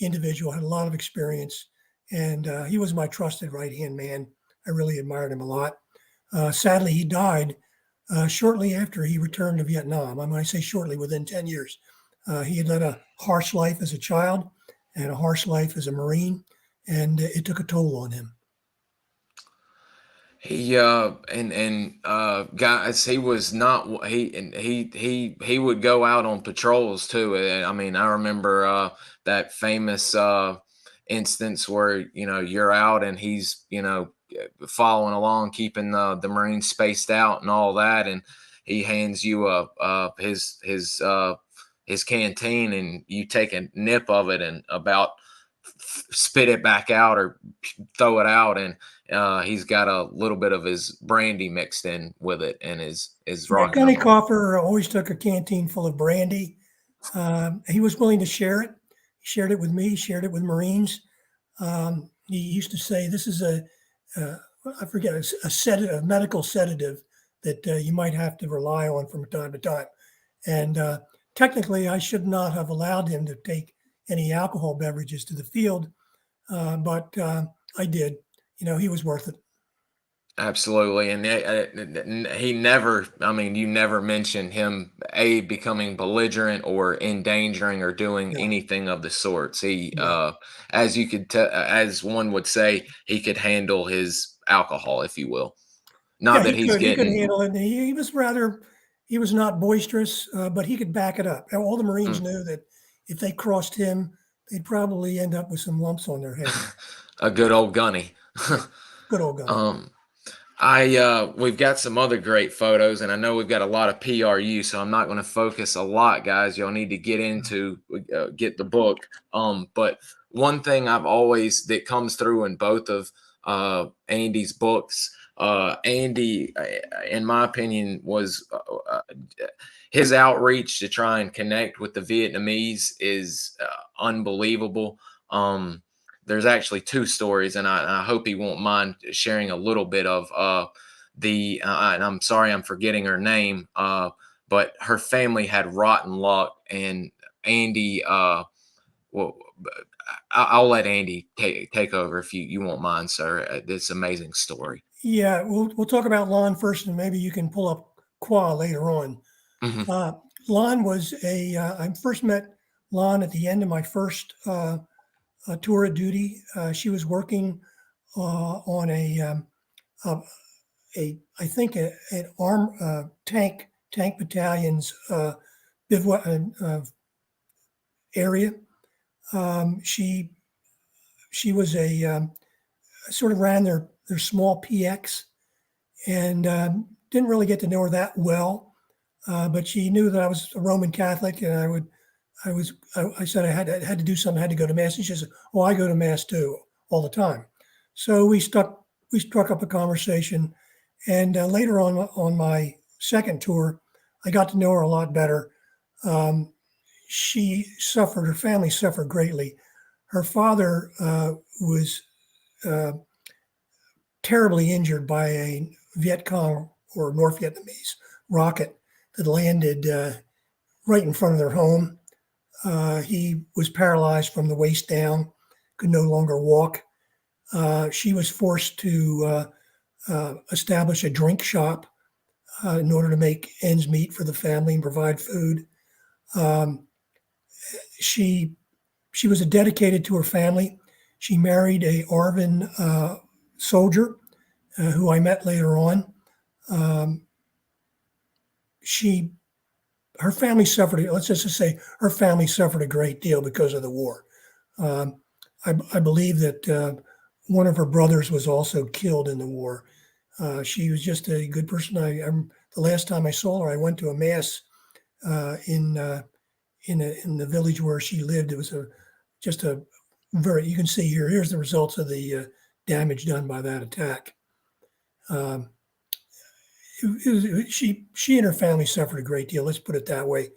individual, had a lot of experience, and he was my trusted right-hand man. I really admired him a lot. Sadly, he died shortly after he returned to Vietnam. I mean, I say shortly, within 10 years. He had led a harsh life as a child and a harsh life as a Marine, and it took a toll on him. He guys, he was not he would go out on patrols too. I mean, I remember that famous instance where you're out and he's following along, keeping the Marines spaced out and all that, and he hands you his canteen, and you take a nip of it, and about spit it back out or throw it out, and he's got a little bit of his brandy mixed in with it, and is Yeah, rocking Gunny them on. always took a canteen full of brandy. He was willing to share it. He shared it with me. He shared it with Marines. He used to say, "This is I forget, a sedative, a medical sedative that you might have to rely on from time to time." And technically, I should not have allowed him to take any alcohol beverages to the field, but I did. He was worth it. Absolutely, and he never. I mean, you never mentioned him becoming belligerent or endangering or doing No. anything of the sorts. He, No. as you could, as one would say, he could handle his alcohol, if you will. Not Yeah, that he he's could. He could getting. handle it. He was not boisterous, but he could back it up. All the Marines Mm. knew that if they crossed him, they'd probably end up with some lumps on their head. A good old Gunny. Good old Gunny. um, we've got some other great photos, and I know we've got a lot of PRU, so I'm not going to focus a lot, guys. Y'all need to get the book. But one thing I've always that comes through in both of Andy's books, Andy, in my opinion, was his outreach to try and connect with the Vietnamese is unbelievable. There's actually two stories, and I hope he won't mind sharing a little bit of and I'm sorry I'm forgetting her name, but her family had rotten luck, and Andy, well, I'll let Andy take over if you won't mind, sir. This amazing story. Yeah, we'll talk about Lon first, and maybe you can pull up Qua later on. Mhm. Lon was I first met Lon at the end of my first tour of duty. She was working on I think an tank battalion's bivouac area. She was sort of ran their small PX, and didn't really get to know her that well. But she knew that I was a Roman Catholic, and I said I had to do something. I had to go to mass, and she said, "Oh, I go to mass too, all the time." So we struck up a conversation, and later on my second tour, I got to know her a lot better. Um, her family suffered greatly. Her father was terribly injured by a Viet Cong or North Vietnamese rocket that landed right in front of their home. He was paralyzed from the waist down, could no longer walk. She was forced to establish a drink shop in order to make ends meet for the family and provide food. Um, she was dedicated to her family. She married a Arvin soldier who I met later on. Um, she her family suffered. Let's just say her family suffered a great deal because of the war. Um, I believe that one of her brothers was also killed in the war. She was just a good person. The last time I saw her, I went to a mass in the village where she lived. It was just a very. You can see here. Here's the results of the damage done by that attack. Um, she and her family suffered a great deal. Let's put it that way,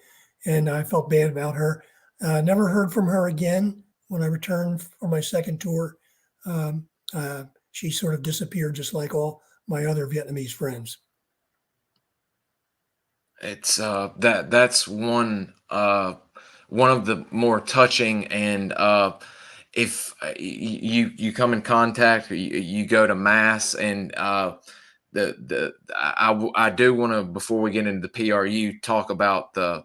and I felt bad about her. Never heard from her again when I returned for my second tour. Um, she sort of disappeared, just like all my other Vietnamese friends. It's that's one of the more touching, and if you come in contact, or you go to mass, and I do want to, before we get into the PRU, talk about the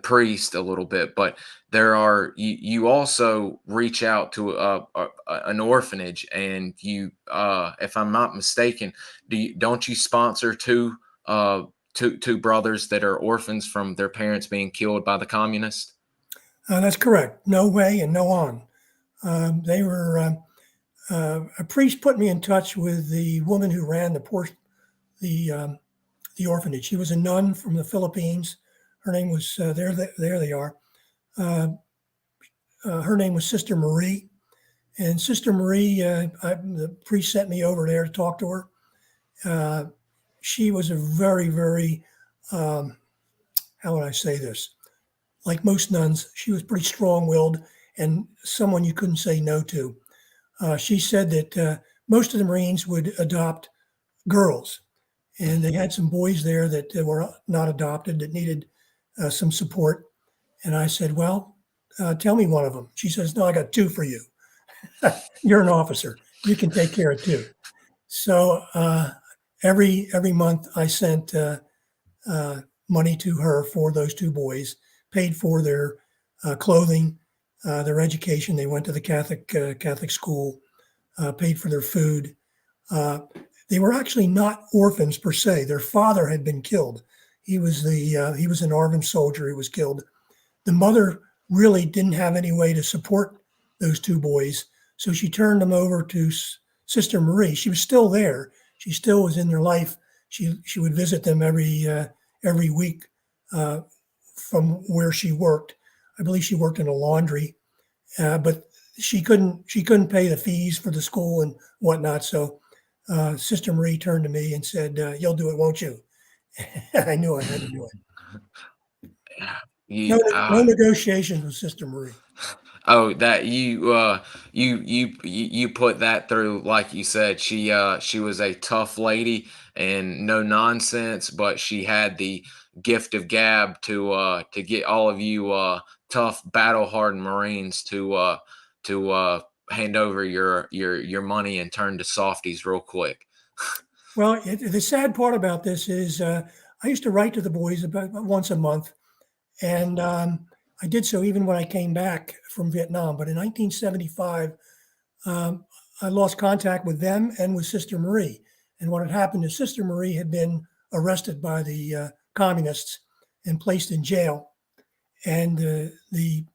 priest a little bit, but you also reach out to an orphanage, and you, if I'm not mistaken, don't you sponsor two brothers that are orphans from their parents being killed by the communists? That's correct. No way and no on. They were a priest put me in touch with the woman who ran the the orphanage. She was a nun from the Philippines. Her name was there. There they are. Uh, her name was Sister Marie. And Sister Marie, the priest sent me over there to talk to her. She was a very, very, how would I say this? Like most nuns, she was pretty strong-willed and someone you couldn't say no to. She said that most of the Marines would adopt girls, and they had some boys there that were not adopted that needed some support. And I said, well, tell me one of them. She says, no, I got two for you. You're an officer. You can take care of two. So every month I sent money to her for those two boys, paid for their clothing, their education. They went to the Catholic school, paid for their food. They were actually not orphans per se. Their father had been killed. He was an Arvin soldier who was killed. The mother really didn't have any way to support those two boys, so she turned them over to Sister Marie. She was still there. She still was in their life. She would visit them every week from where she worked. I believe she worked in a laundry, but she couldn't pay the fees for the school and whatnot. So Sister Marie turned to me and said, "You'll do it, won't you?" I knew I had to do it. You, No negotiations with Sister Marie. Oh, that you put that through, like you said. She was a tough lady and no nonsense, but she had the gift of gab to get all of you tough, battle hardened Marines to hand over your money and turn to softies real quick. Well, the sad part about this is I used to write to the boys about once a month, and I did so even when I came back from Vietnam. But in 1975, I lost contact with them and with Sister Marie. And what had happened is Sister Marie had been arrested by the communists and placed in jail. And the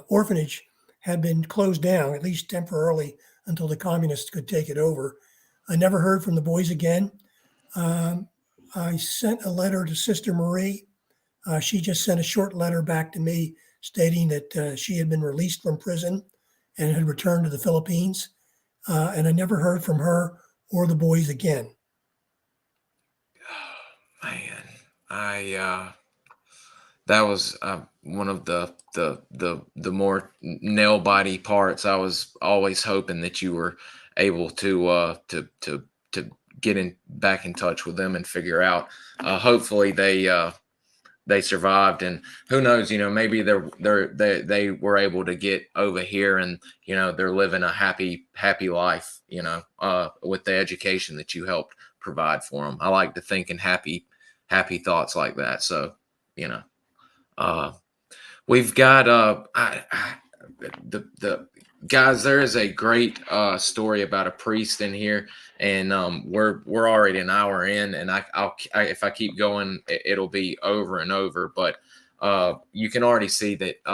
orphanage had been closed down, at least temporarily, until the communists could take it over. I never heard from the boys again. I sent a letter to Sister Marie. She just sent a short letter back to me stating that she had been released from prison and had returned to the Philippines. And I never heard from her or the boys again. Man, that was one of the more nail body parts. I was always hoping that you were able to get back in touch with them and figure out. Hopefully they survived, and who knows, maybe they were able to get over here, and they're living a happy life, with the education that you helped provide for them. I like to think in happy thoughts like that. So we've got the guys. There is a great story about a priest in here, and we're already an hour in, and I'll if I keep going, it'll be over and over. But you can already see that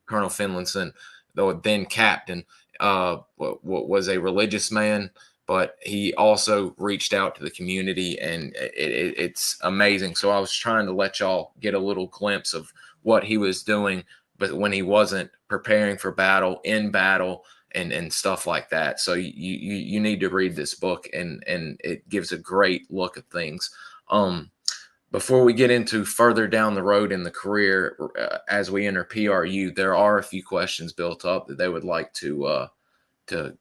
Colonel Finlayson, though then captain, was a religious man, but he also reached out to the community, and it's amazing. So I was trying to let y'all get a little glimpse of what he was doing, but when he wasn't preparing for battle, in battle, and stuff like that. So you need to read this book, and it gives a great look at things. Before we get into further down the road in the career, as we enter PRU, there are a few questions built up that they would like to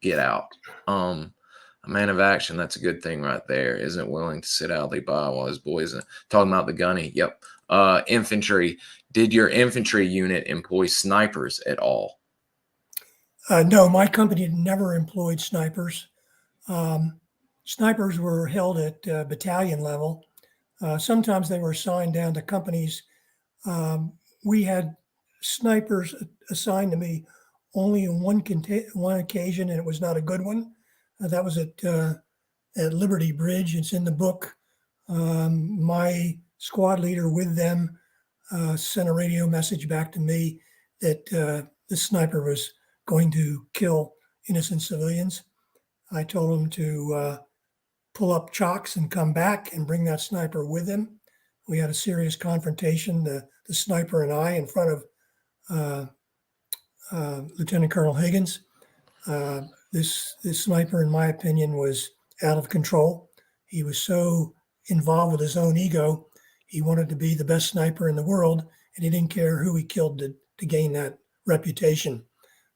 get out. A man of action, that's a good thing right there. Isn't willing to sit idly by while his boys talking about the gunny. Yep. Infantry. Did your infantry unit employ snipers at all? No, my company never employed snipers. Snipers were held at battalion level. Sometimes they were assigned down to companies. We had snipers assigned to me only on one occasion, and it was not a good one. That was at Liberty Bridge. It's in the book. My squad leader with them sent a radio message back to me that the sniper was going to kill innocent civilians. I told him to pull up chocks and come back and bring that sniper with him. We had a serious confrontation, the sniper and I, in front of Lieutenant Colonel Higgins. This sniper, in my opinion, was out of control. He was so involved with his own ego. He wanted to be the best sniper in the world, and he didn't care who he killed to gain that reputation.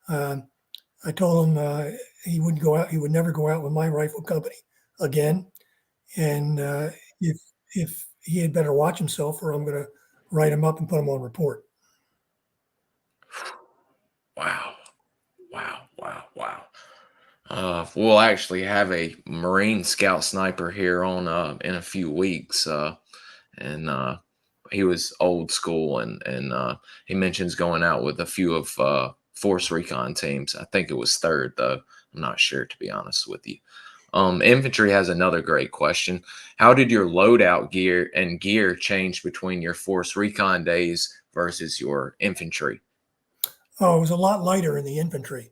I told him he wouldn't go out. He would never go out with my rifle company again. And if he had better watch himself, or I'm going to write him up and put him on report. Wow. Wow. Wow. Wow. We'll actually have a Marine Scout sniper here on in a few weeks. And he was old school, and he mentions going out with a few of Force Recon teams. I think it was third, though. I'm not sure, to be honest with you. Infantry has another great question. How did your loadout gear change between your Force Recon days versus your infantry? Oh, it was a lot lighter in the infantry.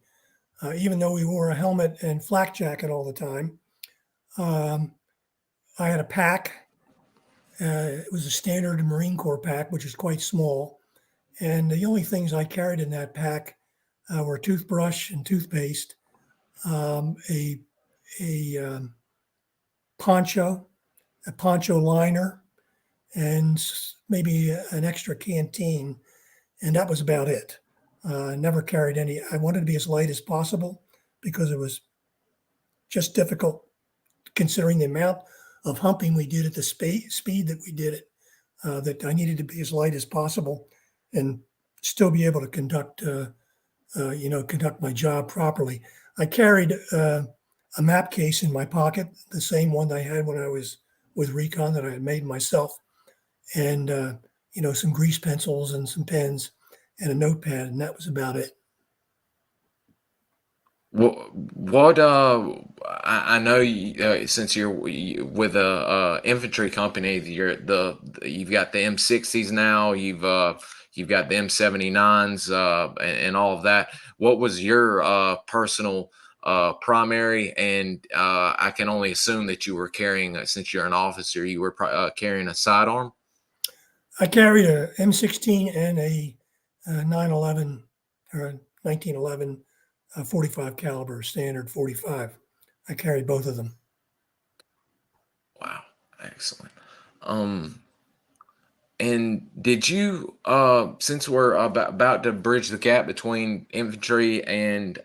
Even though we wore a helmet and flak jacket all the time, I had a pack. It was a standard Marine Corps pack, which is quite small. And the only things I carried in that pack were toothbrush and toothpaste, a poncho, a poncho liner, and maybe an extra canteen. And that was about it. Never carried any. I wanted to be as light as possible because it was just difficult considering the amount of humping we did at the speed that we did it, that I needed to be as light as possible and still be able to conduct my job properly. I carried a map case in my pocket, the same one I had when I was with Recon that I had made myself, and some grease pencils and some pens and a notepad, and that was about it. What I know since you're with a infantry company, you've got the M60s now, you've got the M79s and all of that. What was your personal primary? And I can only assume that you were carrying, since you're an officer, you were carrying a sidearm. I carried a M16 and a 911 or 1911 45 caliber standard 45. I carried both of them. Wow, excellent. And did you, since we're about to bridge the gap between infantry and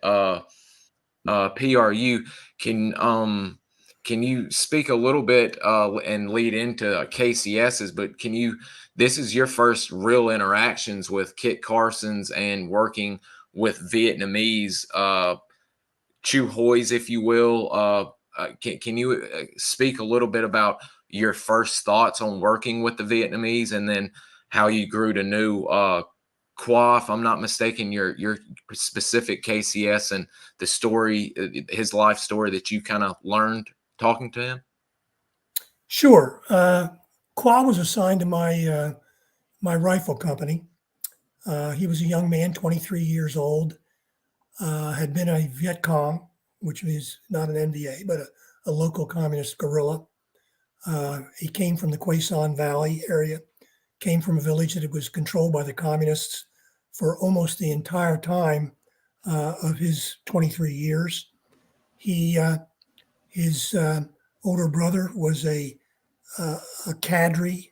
PRU, can you speak a little bit and lead into KCSs? But this is your first real interactions with Kit Carsons and working with Vietnamese Chu Hois, if you will. Can you speak a little bit about your first thoughts on working with the Vietnamese, and then how you grew to know Qua, if I'm not mistaken, your specific KCS, and the story, his life story that you kind of learned talking to him? Sure. Qua was assigned to my rifle company. He was a young man, 23 years old, had been a Viet Cong, which is not an NVA, but a local communist guerrilla. He came from the Quay Son Valley area, came from a village that was controlled by the communists for almost the entire time of his 23 years. His older brother was a cadre,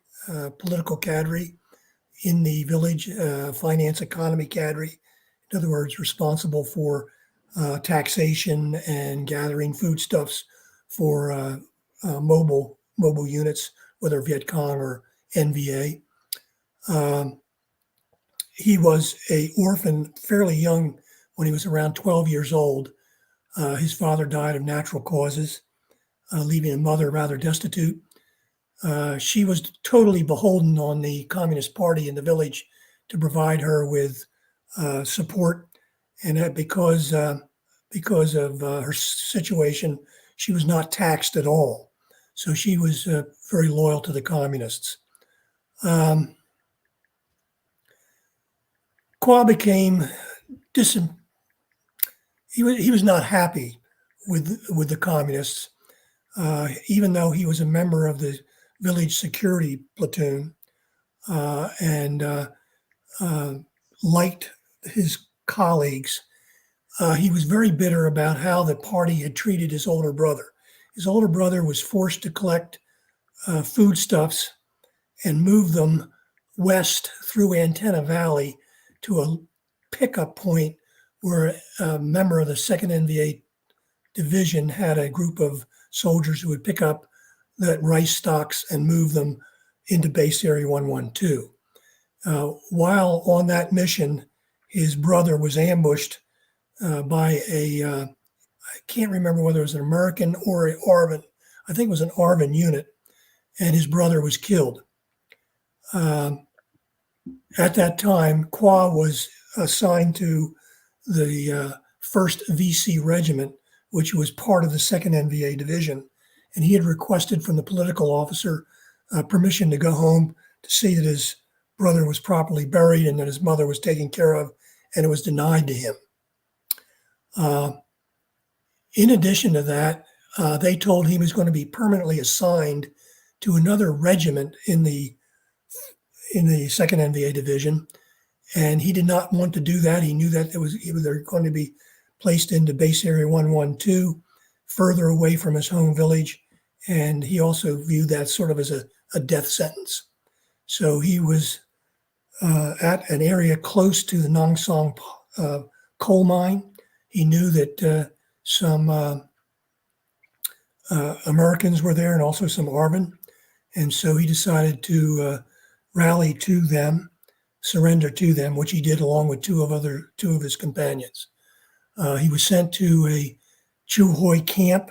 political cadre in the village, finance economy cadre. In other words, responsible for taxation and gathering foodstuffs for mobile units, whether Viet Cong or NVA. He was an orphan fairly young when he was around 12 years old. His father died of natural causes, leaving a mother rather destitute. She was totally beholden on the Communist Party in the village to provide her with support, and that because of her situation, she was not taxed at all. So she was very loyal to the communists. Qua became he was not happy with the communists, even though he was a member of the village security platoon and liked his colleagues, he was very bitter about how the party had treated his older brother. His older brother was forced to collect foodstuffs and move them west through Antenna Valley to a pickup point where a member of the 2nd NVA division had a group of soldiers who would pick up the rice stocks and move them into Base Area 112. While on that mission, his brother was ambushed by I can't remember whether it was an American or an ARVN. I think it was an ARVN unit, and his brother was killed. At that time, Quang was assigned to the 1st VC Regiment, which was part of the 2nd NVA Division, and he had requested from the political officer permission to go home to see that his brother was properly buried and that his mother was taken care of, and it was denied to him. In addition to that, they told him he was going to be permanently assigned to another regiment in the 2nd NVA Division, and he did not want to do that. He knew that they were going to be placed into Base Area 112, further away from his home village, and he also viewed that sort of as a death sentence. So he was at an area close to the Nong Song coal mine. He knew that some Americans were there and also some ARVN, and so he decided to rally to them, surrender to them, which he did along with two of his companions. He was sent to a Chu Hoi camp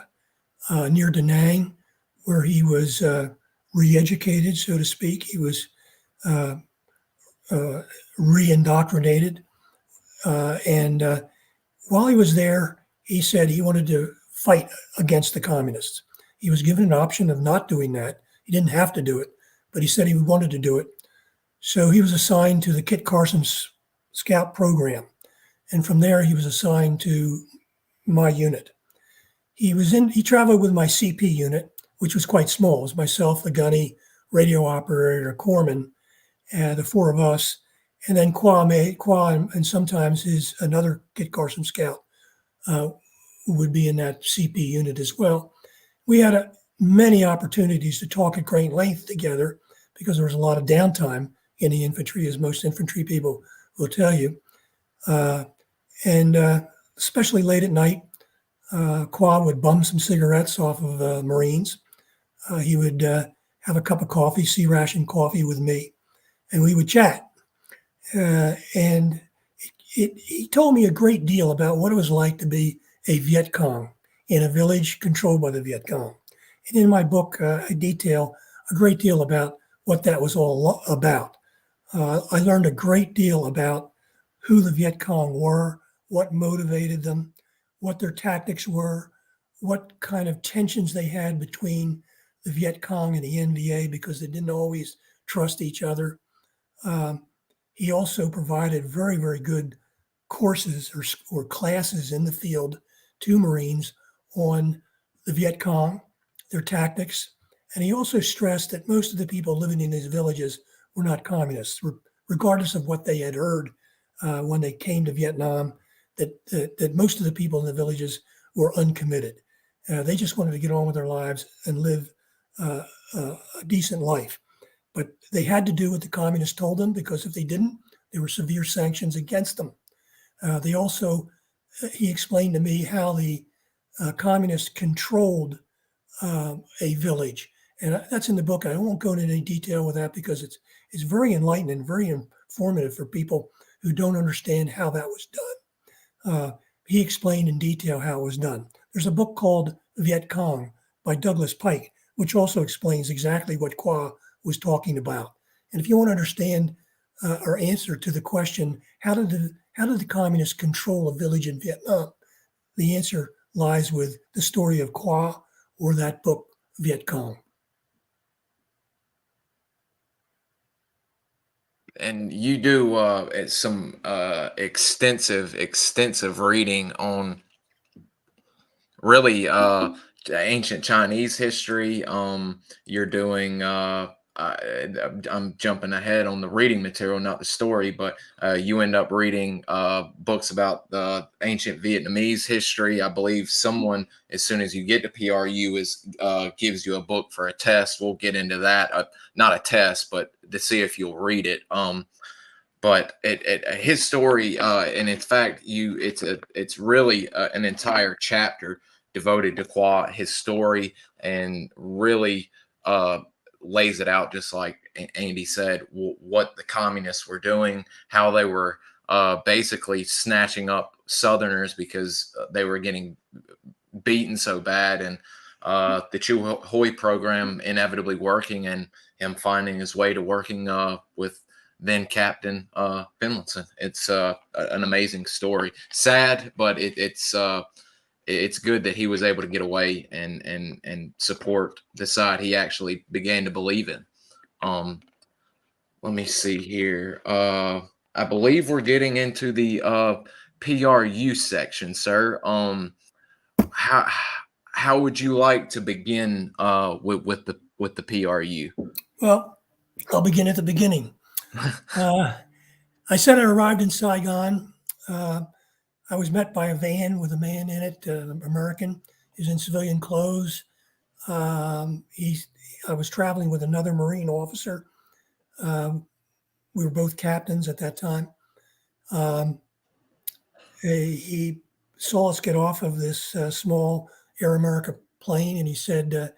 near Da Nang, where he was re-educated, so to speak. He was re-indoctrinated. And while he was there, he said he wanted to fight against the communists. He was given an option of not doing that. He didn't have to do it, but he said he wanted to do it. So he was assigned to the Kit Carson Scout program. And from there, he was assigned to my unit. He traveled with my CP unit, which was quite small. It was myself, the Gunny, radio operator, corpsman, the 4 of us. And then Quang and sometimes another Kit Carson scout would be in that CP unit as well. We had many opportunities to talk at great length together because there was a lot of downtime in the infantry, as most infantry people will tell you. And especially late at night, Quang would bum some cigarettes off of Marines. He would have a cup of coffee, C-ration coffee with me, and we would chat. And he told me a great deal about what it was like to be a Viet Cong in a village controlled by the Viet Cong. And in my book, I detail a great deal about what that was all about. I learned a great deal about who the Viet Cong were, what motivated them, what their tactics were, what kind of tensions they had between the Viet Cong and the NVA because they didn't always trust each other. He also provided very, very good courses or classes in the field to Marines on the Viet Cong, their tactics. And he also stressed that most of the people living in these villages were not communists, regardless of what they had heard when they came to Vietnam, that most of the people in the villages were uncommitted. They just wanted to get on with their lives and live a decent life. But they had to do what the communists told them, because if they didn't, there were severe sanctions against them. He explained to me how the communists controlled a village. And that's in the book. I won't go into any detail with that because it's very enlightening, very informative for people who don't understand how that was done. He explained in detail how it was done. There's a book called Viet Cong by Douglas Pike, which also explains exactly what Quang was talking about. And if you want to understand or answer to the question, how did the communists control a village in Vietnam? The answer lies with the story of Quang or that book, Viet Cong. And you do some extensive reading on really ancient Chinese history. You're doing I'm jumping ahead on the reading material, not the story, but you end up reading books about the ancient Vietnamese history. I believe someone, as soon as you get to PRU, gives you a book for a test. We'll get into that. Not a test, but to see if you'll read it. But his story, and in fact, it's really an entire chapter devoted to his story, and really lays it out, just like Andy said, what the communists were doing, how they were basically snatching up Southerners because they were getting beaten so bad, and the Chu Hoi program inevitably working, and him finding his way to working with then Captain Finlayson. It's an amazing story. Sad, but it's good that he was able to get away and support the side he actually began to believe in. Let me see here. I believe we're getting into the PRU section, sir. How would you like to begin with the PRU? Well, I'll begin at the beginning. I said I arrived in Saigon. I was met by a van with a man in it, American. He's in civilian clothes. I was traveling with another Marine officer. We were both captains at that time. He saw us get off of this small Air America plane, and he said,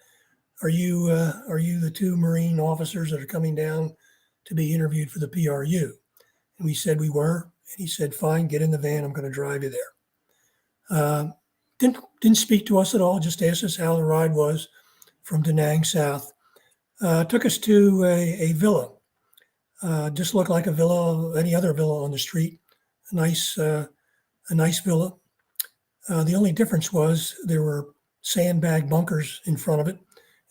"Are you the two Marine officers that are coming down to be interviewed for the PRU?" And we said we were. And he said, "Fine, get in the van. I'm going to drive you there." Didn't speak to us at all. Just asked us how the ride was from Da Nang south. Took us to a villa. Just looked like a villa, any other villa on the street. A nice villa. The only difference was there were sandbag bunkers in front of it,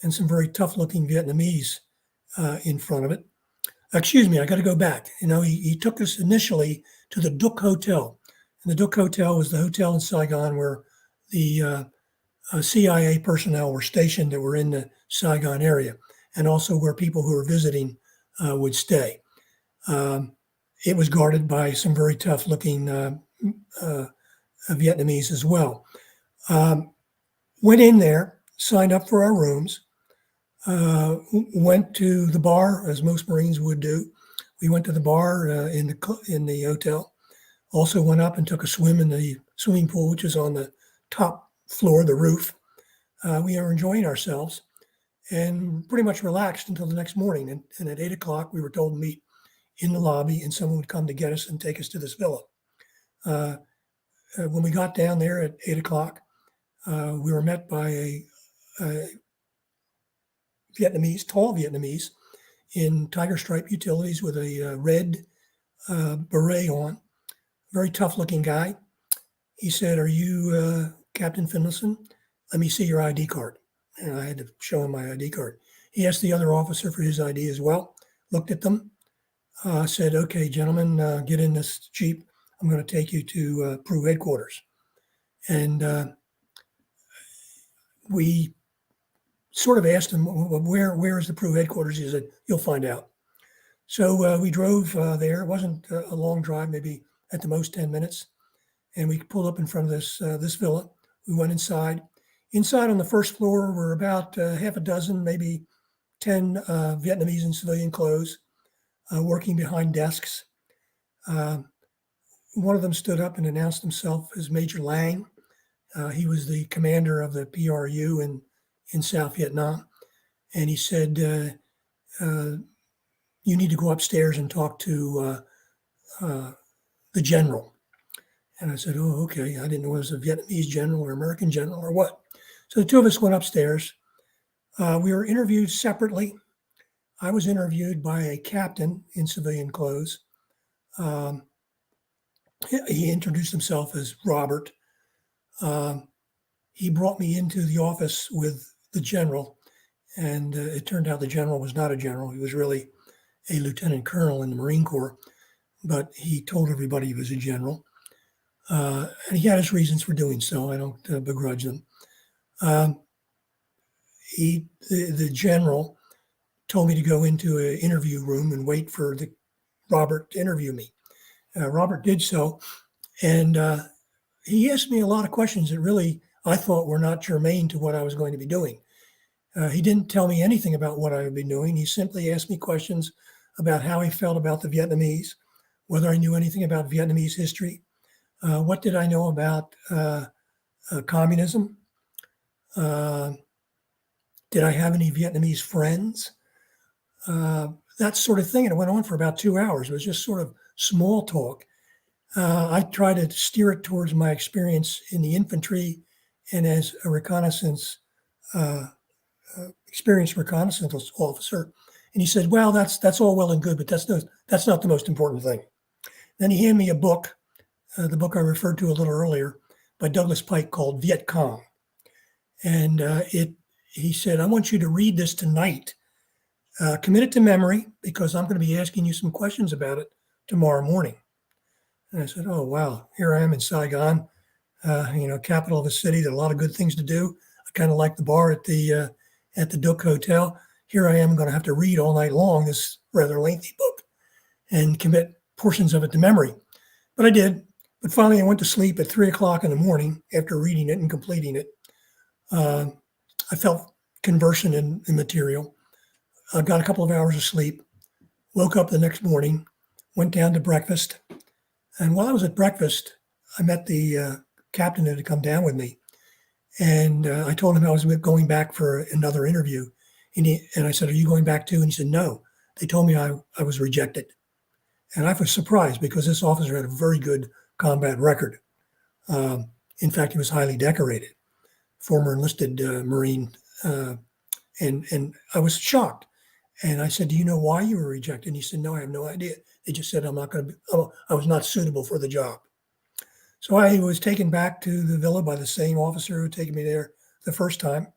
and some very tough-looking Vietnamese in front of it. Excuse me, I got to go back. He took us initially to the Duc Hotel. And the Duc Hotel was the hotel in Saigon where the CIA personnel were stationed that were in the Saigon area, and also where people who were visiting would stay. It was guarded by some very tough-looking Vietnamese as well. Went in there, signed up for our rooms, went to the bar, as most Marines would do. We went to the bar in the hotel. Also went up and took a swim in the swimming pool, which is on the top floor, the roof. We were enjoying ourselves and pretty much relaxed until the next morning. And at 8 o'clock, we were told to meet in the lobby, and someone would come to get us and take us to this villa. When we got down there at 8 o'clock, we were met by a tall Vietnamese in tiger stripe utilities with a red beret on. Very tough looking guy. He said, "Are you Captain Finlayson? Let me see your ID card." And I had to show him my ID card. He asked the other officer for his ID as well, looked at them, said, "Okay, gentlemen, get in this Jeep. I'm going to take you to PRU headquarters." And we sort of asked him, where is the PRU headquarters? He said, "You'll find out." So we drove there. It wasn't a long drive, maybe at the most 10 minutes. And we pulled up in front of this villa. We went inside. Inside on the first floor were about half a dozen, maybe 10 Vietnamese in civilian clothes working behind desks. One of them stood up and announced himself as Major Lang. He was the commander of the PRU in South Vietnam. And he said, "You need to go upstairs and talk to the general." And I said, "Oh, okay." I didn't know it was a Vietnamese general or American general or what. So the two of us went upstairs. We were interviewed separately. I was interviewed by a captain in civilian clothes. He introduced himself as Robert. He brought me into the office with the general, and it turned out the general was not a general. He was really a lieutenant colonel in the Marine Corps, but he told everybody he was a general. And he had his reasons for doing so. I don't begrudge them. The general told me to go into an interview room and wait for Robert to interview me. Robert did so, and he asked me a lot of questions that really I thought were not germane to what I was going to be doing. He didn't tell me anything about what I would be doing. He simply asked me questions about how he felt about the Vietnamese, whether I knew anything about Vietnamese history, what did I know about communism, did I have any Vietnamese friends, that sort of thing. And it went on for about 2 hours. It was just sort of small talk. I tried to steer it towards my experience in the infantry and as a reconnaissance, experienced reconnaissance officer. And he said, well, that's all well and good, but that's not the most important thing. Then he handed me a book, the book I referred to a little earlier, by Douglas Pike called Viet Cong. And he said, I want you to read this tonight. Commit it to memory because I'm going to be asking you some questions about it tomorrow morning. And I said, oh, wow, here I am in Saigon, capital of a city. There are a lot of good things to do. I kind of like the bar at the Duke Hotel. Here I am going to have to read all night long this rather lengthy book and commit portions of it to memory. But I did. But finally, I went to sleep at 3 o'clock in the morning after reading it and completing it. I felt conversant in material. I got a couple of hours of sleep, woke up the next morning, went down to breakfast. And while I was at breakfast, I met the captain that had come down with me. And I told him I was going back for another interview. And I said, are you going back too? And he said, no. They told me I was rejected. And I was surprised because this officer had a very good combat record. In fact, he was highly decorated, former enlisted Marine. And I was shocked. And I said, do you know why you were rejected? And he said, no, I have no idea. They just said I was not suitable for the job. So I was taken back to the villa by the same officer who had taken me there the first time,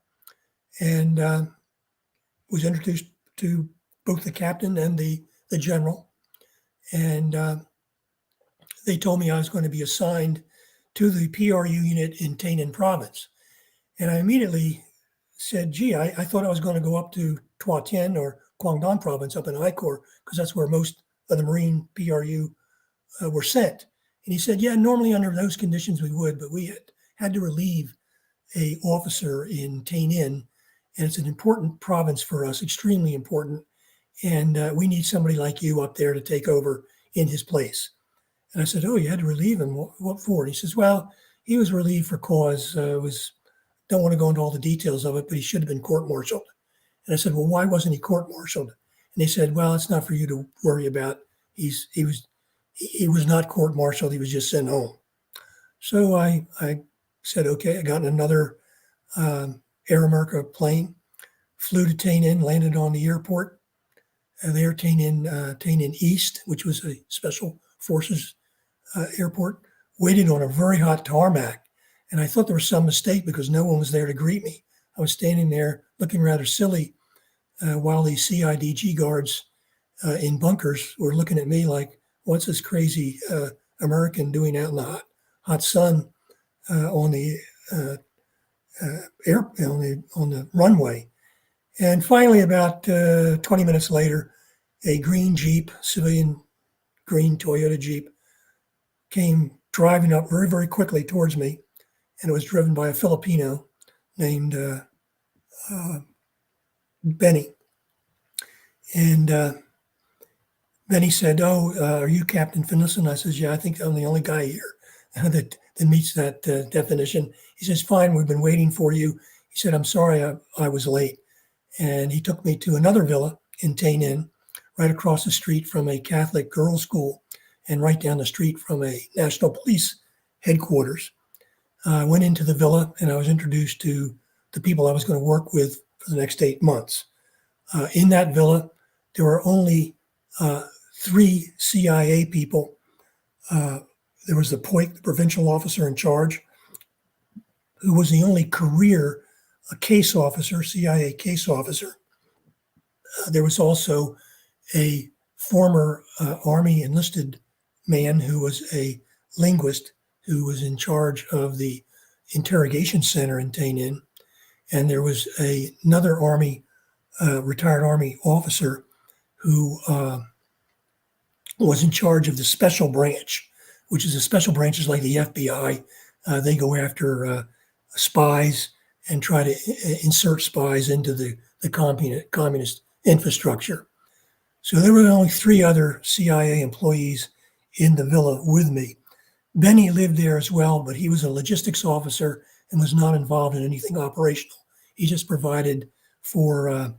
and was introduced to both the captain and the general. And they told me I was going to be assigned to the PRU unit in Tay Ninh Province. And I immediately said, gee, I thought I was going to go up to Pt.2 Tien or Quang Nam Province up in I Corps, because that's where most of the Marine PRU were sent. And he said, yeah, normally under those conditions we would, but we had to relieve a officer in Tay Ninh, and it's an important province for us, extremely important. And we need somebody like you up there to take over in his place. And I said, oh, you had to relieve him? What for? And he says, well, he was relieved for cause. Don't want to go into all the details of it, but he should have been court-martialed. And I said, well, why wasn't he court-martialed? And they said, well, it's not for you to worry about. He was not court-martialed. He was just sent home. So I said, okay. I got in another Air America plane, flew to Tay Ninh, landed on the airport. There, Tay Ninh East, which was a special forces airport, waited on a very hot tarmac. And I thought there was some mistake because no one was there to greet me. I was standing there looking rather silly while these CIDG guards in bunkers were looking at me like, what's this crazy American doing out in the hot sun on the on the runway? And finally, about 20 minutes later, a green Jeep, civilian green Toyota Jeep, came driving up very, very quickly towards me, and it was driven by a Filipino named Benny. And Benny said, oh, are you Captain Finlayson? I says, yeah, I think I'm the only guy here that meets that definition. He says, fine, we've been waiting for you. He said, I'm sorry I was late. And he took me to another villa in Tay Ninh, right across the street from a Catholic girls' school and right down the street from a National Police headquarters. I went into the villa and I was introduced to the people I was going to work with for the next 8 months. In that villa, there were only 3 CIA people. There was the POIC, the provincial officer in charge, who was the only career case officer, CIA case officer. There was also a former Army enlisted man who was a linguist who was in charge of the interrogation center in Tay Ninh. And there was another Army retired Army officer who was in charge of the special branch, which is a special branch is like the FBI. They go after spies and try to insert spies into the communist infrastructure. So there were only 3 other CIA employees in the villa with me. Benny lived there as well, but he was a logistics officer and was not involved in anything operational. He just provided for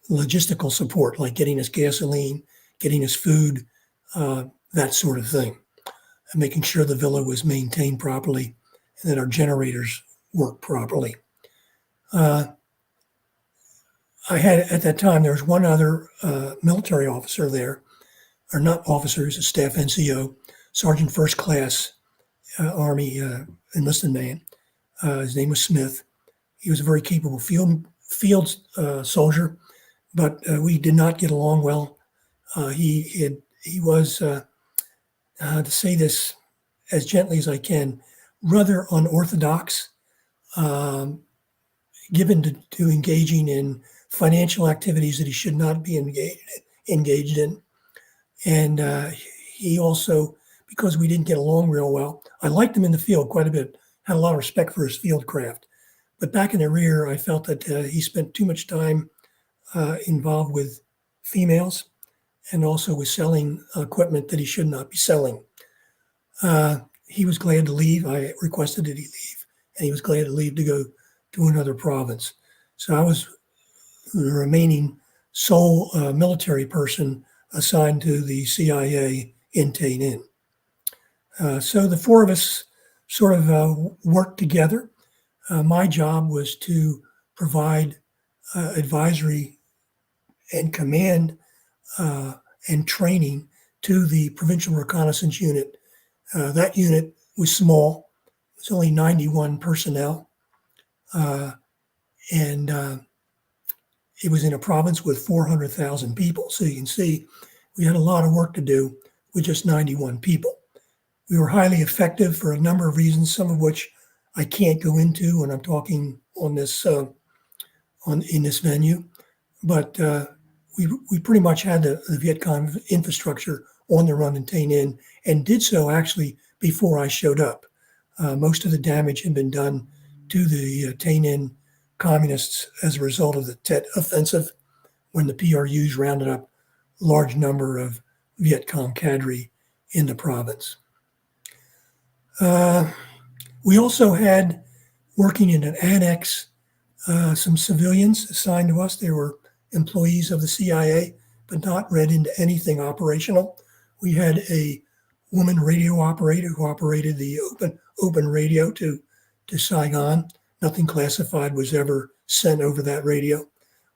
logistical support, like getting us gasoline, getting us food, that sort of thing, and making sure the villa was maintained properly and that our generators worked properly. I had, at that time, there was one other military officer there, or not officer, he's a staff NCO, Sergeant First Class Army enlisted man. His name was Smith. He was a very capable field soldier, but we did not get along well. He was, to say this as gently as I can, rather unorthodox, given to engaging in financial activities that he should not be engaged in. And he also, because we didn't get along real well, I liked him in the field quite a bit, had a lot of respect for his field craft. But back in the rear, I felt that he spent too much time involved with females and also with selling equipment that he should not be selling. He was glad to leave. I requested that he leave, and he was glad to leave to go to another province. So I was the remaining sole military person assigned to the CIA in Tay Ninh. So the 4 of us sort of worked together. My job was to provide advisory and command and training to the Provincial Reconnaissance Unit. That unit was small. It was only 91 personnel. And it was in a province with 400,000 people. So you can see we had a lot of work to do with just 91 people. We were highly effective for a number of reasons, some of which I can't go into when I'm talking on this in this venue. But we pretty much had the Viet Cong infrastructure on the run in Tay Ninh, and did so actually before I showed up. Most of the damage had been done to the Tay Ninh communists as a result of the Tet offensive, when the PRUs rounded up a large number of Viet Cong cadre in the province. We also had, working in an annex, some civilians assigned to us. They were employees of the CIA, but not read into anything operational. We had a woman radio operator who operated the open radio to Saigon. Nothing classified was ever sent over that radio.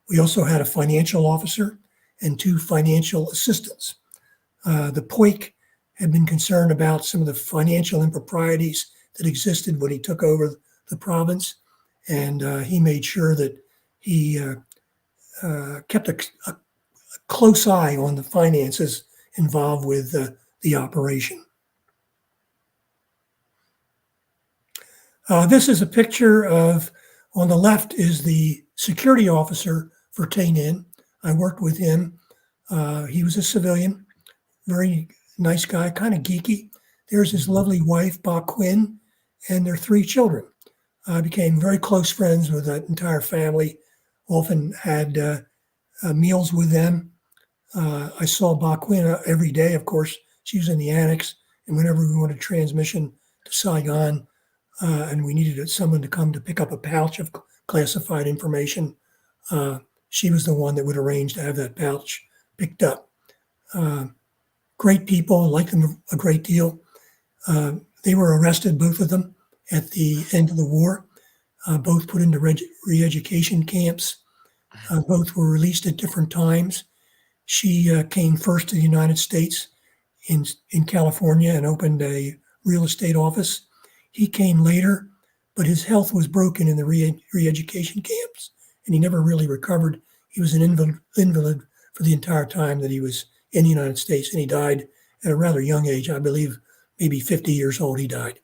We also had a financial officer and 2 financial assistants. The POIC had been concerned about some of the financial improprieties that existed when he took over the province, and he made sure that he kept a close eye on the finances involved with the operation. This is a picture of, on the left is the security officer for Tay Ninh. I worked with him. He was a civilian, very nice guy, kind of geeky. There's his lovely wife, Ba Quinn, and their 3 children. I became very close friends with that entire family, often had meals with them. I saw Ba Quinn every day, of course. She was in the annex, and whenever we wanted transmission to Saigon, and we needed someone to come to pick up a pouch of classified information, she was the one that would arrange to have that pouch picked up. Great people, liked them a great deal. They were arrested, both of them, at the end of the war, both put into re-education camps. Both were released at different times. She came first to the United States in California and opened a real estate office. He came later, but his health was broken in the re-education camps, and he never really recovered. He was an invalid for the entire time that he was in the United States, and he died at a rather young age. I believe maybe 50 years old he died.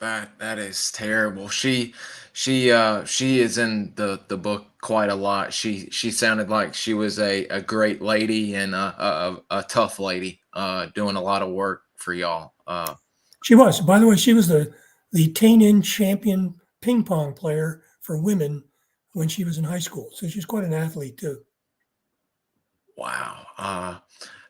That is terrible. She is in the book quite a lot. She sounded like she was a great lady and a tough lady, doing a lot of work for y'all. She was. By the way, she was the Tay Ninh champion ping pong player for women when she was in high school. So she's quite an athlete too. Wow.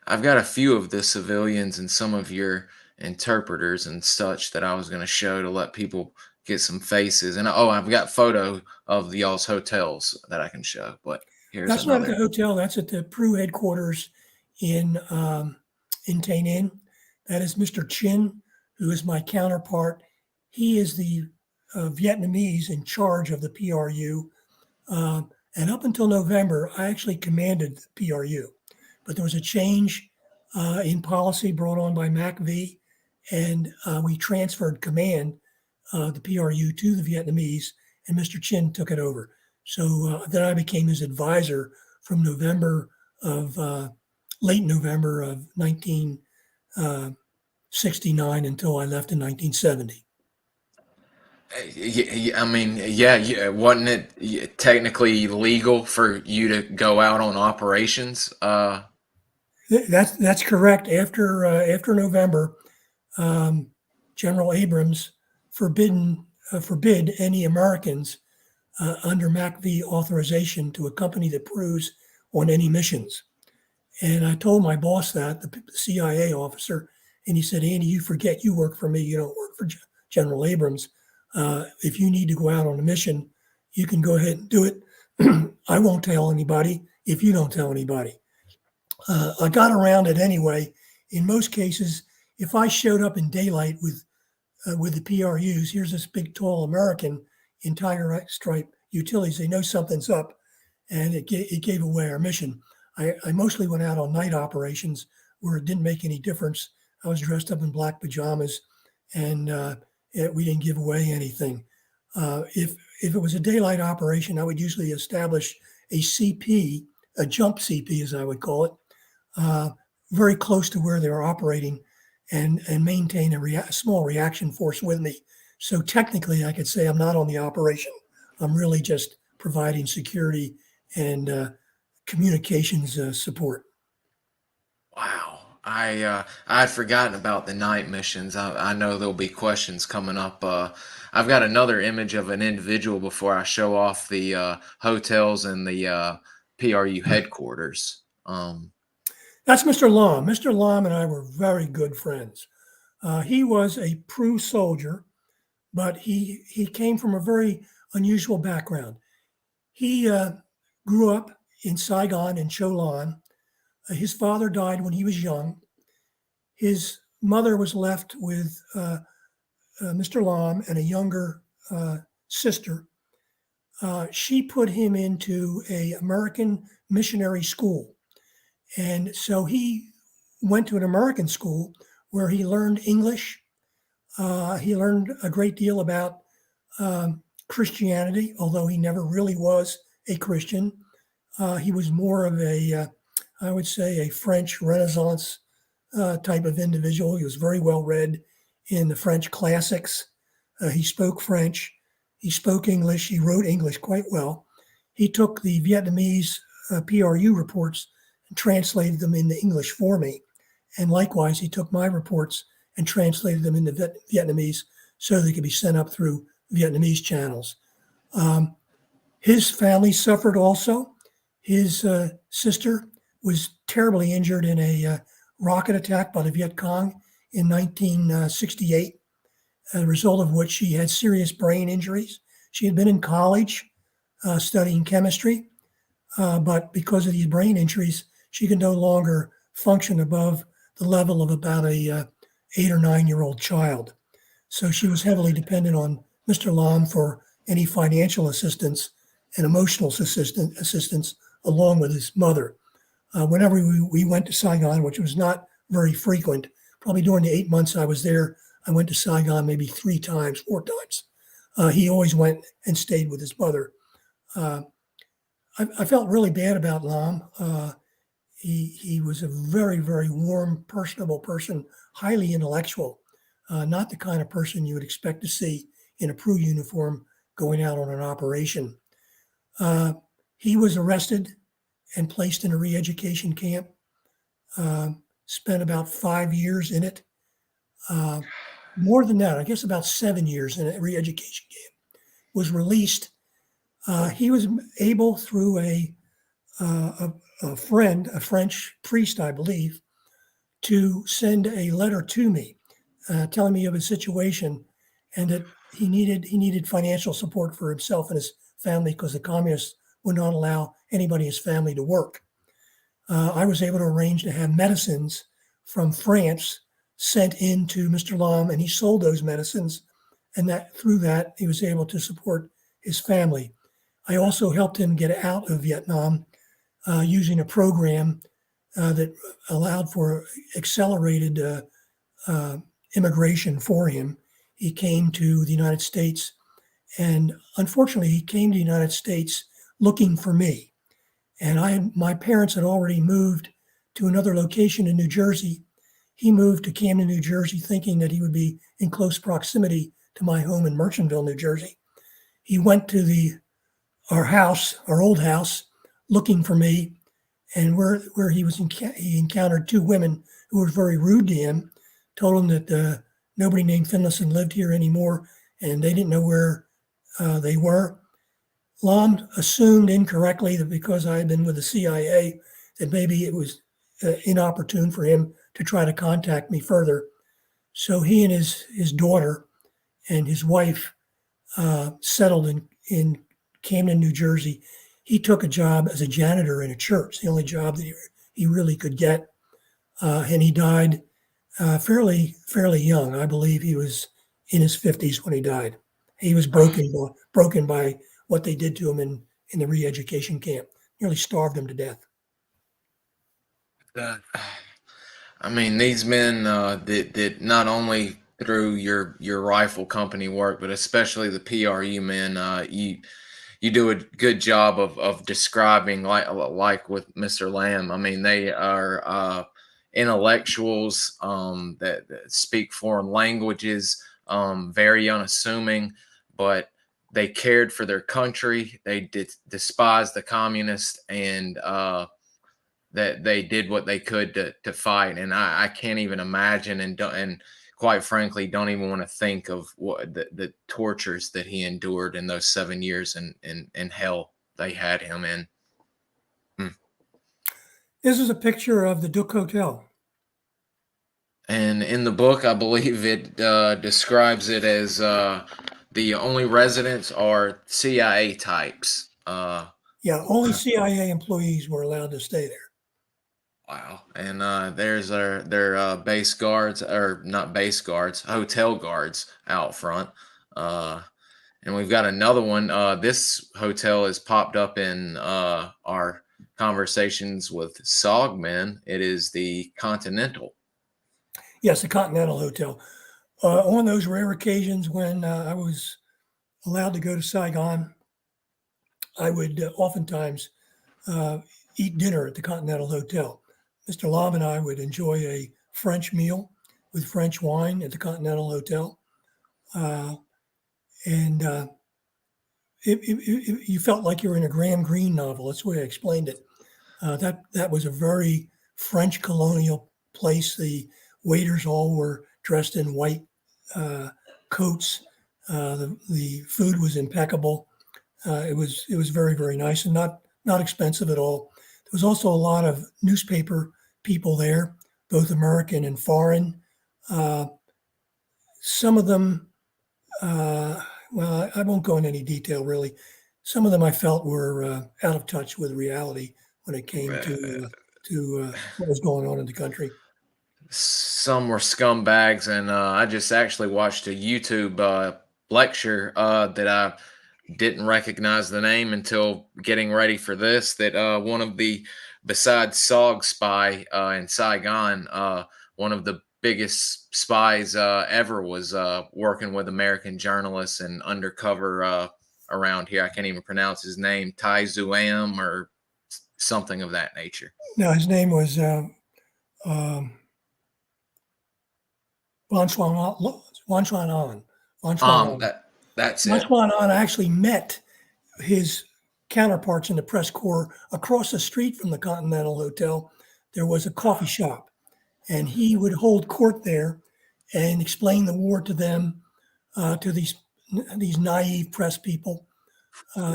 I've got a few of the civilians and some of your interpreters and such that I was going to show to let people get some faces. And oh, I've got photo of y'all's hotels that I can show. But here's That's not at the another. hotel. That's at the PRU headquarters in Tay Ninh. That is Mr. Chin, who is my counterpart. He is the Vietnamese in charge of the PRU. And up until November, I actually commanded the PRU. But there was a change in policy brought on by MACV, and we transferred command the PRU to the Vietnamese, and Mr. Chin took it over. So then I became his advisor from late November of 1969 until I left in 1970. I mean, yeah, wasn't it technically legal for you to go out on operations? That's correct. After November, General Abrams forbid any Americans under MACV authorization to accompany the PRUs on any missions. And I told my boss that, the CIA officer, and he said, Andy, you forget you work for me. You don't work for General Abrams. If you need to go out on a mission, you can go ahead and do it. I won't tell anybody if you don't tell anybody. I got around it anyway. In most cases, if I showed up in daylight with the PRUs, here's this big, tall American in tiger stripe utilities, they know something's up, and it gave away our mission. I mostly went out on night operations where it didn't make any difference. I was dressed up in black pajamas, and we didn't give away anything. If it was a daylight operation, I would usually establish a CP, a jump CP as I would call it, very close to where they were operating, and maintain a small reaction force with me. So technically, I could say I'm not on the operation. I'm really just providing security and communications support. Wow. I'd forgotten about the night missions. I know there'll be questions coming up. I've got another image of an individual before I show off the hotels and the PRU headquarters. That's Mr. Lam. Mr. Lam and I were very good friends. He was a PRU soldier, but he came from a very unusual background. He grew up in Saigon and Cholan. His father died when he was young. His mother was left with Mr. Lam and a younger sister. She put him into an American missionary school. And so he went to an American school where he learned English. He learned a great deal about Christianity, although he never really was a Christian. He was more of I would say, a French Renaissance type of individual. He was very well read in the French classics. He spoke French. He spoke English. He wrote English quite well. He took the Vietnamese PRU reports and translated them into English for me. And likewise, he took my reports and translated them into Vietnamese so they could be sent up through Vietnamese channels. His family suffered also. His sister was terribly injured in a rocket attack by the Viet Cong in 1968, as a result of which she had serious brain injuries. She had been in college studying chemistry, but because of these brain injuries, she could no longer function above the level of about a 8 or 9-year-old child. So she was heavily dependent on Mr. Lam for any financial assistance and emotional assistance along with his mother. Whenever we went to Saigon, which was not very frequent, probably during the 8 months I was there, I went to Saigon maybe 3 times, 4 times. He always went and stayed with his mother. I felt really bad about Lam. He was a very, very warm, personable person, highly intellectual. not the kind of person you would expect to see in a PRU uniform going out on an operation. He was arrested and placed in a re-education camp, spent about 5 years in it. More than that, I guess about 7 years in a re-education camp. Was released. He was able, through a friend, a French priest, I believe, to send a letter to me, telling me of his situation and that he needed financial support for himself and his family because the communists would not allow anybody in his family to work. I was able to arrange to have medicines from France sent in to Mr. Lam, and he sold those medicines, and that through that he was able to support his family. I also helped him get out of Vietnam using a program that allowed for accelerated immigration for him. He came to the United States, and unfortunately, he came to the United States looking for me. And my parents had already moved to another location in New Jersey. He moved to Camden, New Jersey, thinking that he would be in close proximity to my home in Merchantville, New Jersey. He went to our old house, looking for me, and where he encountered two women who were very rude to him, told him that nobody named Finlayson lived here anymore, and they didn't know where they were. Lam assumed incorrectly that because I had been with the CIA, that maybe it was inopportune for him to try to contact me further. So he and his daughter and his wife settled in Camden, New Jersey. He took a job as a janitor in a church, the only job that he really could get. And he died fairly young. I believe he was in his 50s when he died. He was broken by what they did to him in the re-education camp. Nearly starved him to death. I mean, these men that not only through your rifle company work, but especially the PRU men, you do a good job of describing, like with Mr. Lamb. I mean, they are intellectuals that speak foreign languages, very unassuming, but they cared for their country. They despised the communists, and that they did what they could to fight. And I can't even imagine, and quite frankly, don't even want to think of what the tortures that he endured in those 7 years in hell they had him in. This is a picture of the Duke Hotel. And in the book, I believe it describes it as the only residents are CIA types. Yeah, only CIA employees were allowed to stay there. Wow. And there's their base guards, or not base guards, hotel guards out front. And we've got another one. This hotel has popped up in our conversations with SOG men. It is the Continental. Yes, the Continental Hotel. On those rare occasions when I was allowed to go to Saigon, I would oftentimes eat dinner at the Continental Hotel. Mr. Lam and I would enjoy a French meal with French wine at the Continental Hotel. And you felt like you were in a Graham Greene novel. That's the way I explained it. That was a very French colonial place. The waiters all were dressed in white coats. The food was impeccable. It was very, very nice and not expensive at all. There was also a lot of newspaper people there, both American and foreign. Some of them, well, I won't go into any detail really. Some of them I felt were out of touch with reality when it came to what was going on in the country. Some were scumbags, and I just actually watched a YouTube lecture that I didn't recognize the name until getting ready for this. That one of the, besides SOG spy in Saigon, one of the biggest spies ever was working with American journalists and undercover around here. I can't even pronounce his name, Tai Zuam or something of that nature. Now his name was Von Swan Von Swan On. That's Von it. Swan On actually met his counterparts in the press corps across the street from the Continental Hotel. There was a coffee shop, and he would hold court there and explain the war to them, to these naive press people.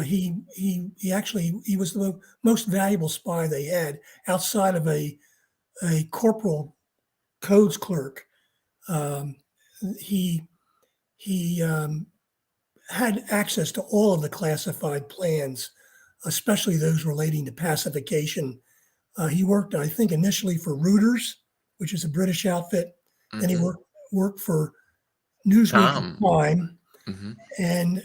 He was the most valuable spy they had outside of a corporal codes clerk. Um, he he had access to all of the classified plans, especially those relating to pacification. He worked, I think, initially for Reuters, which is a British outfit. Then he worked for Newsweek and Time, and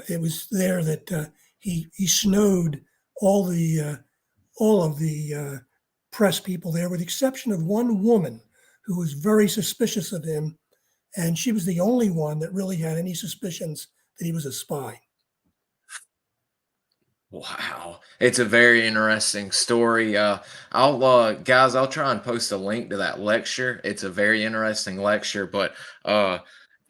it was there that he snowed all of the press people there, with the exception of one woman who was very suspicious of him, and she was the only one that really had any suspicions that he was a spy. Wow, it's a very interesting story. I'll try and post a link to that lecture. It's a very interesting lecture, but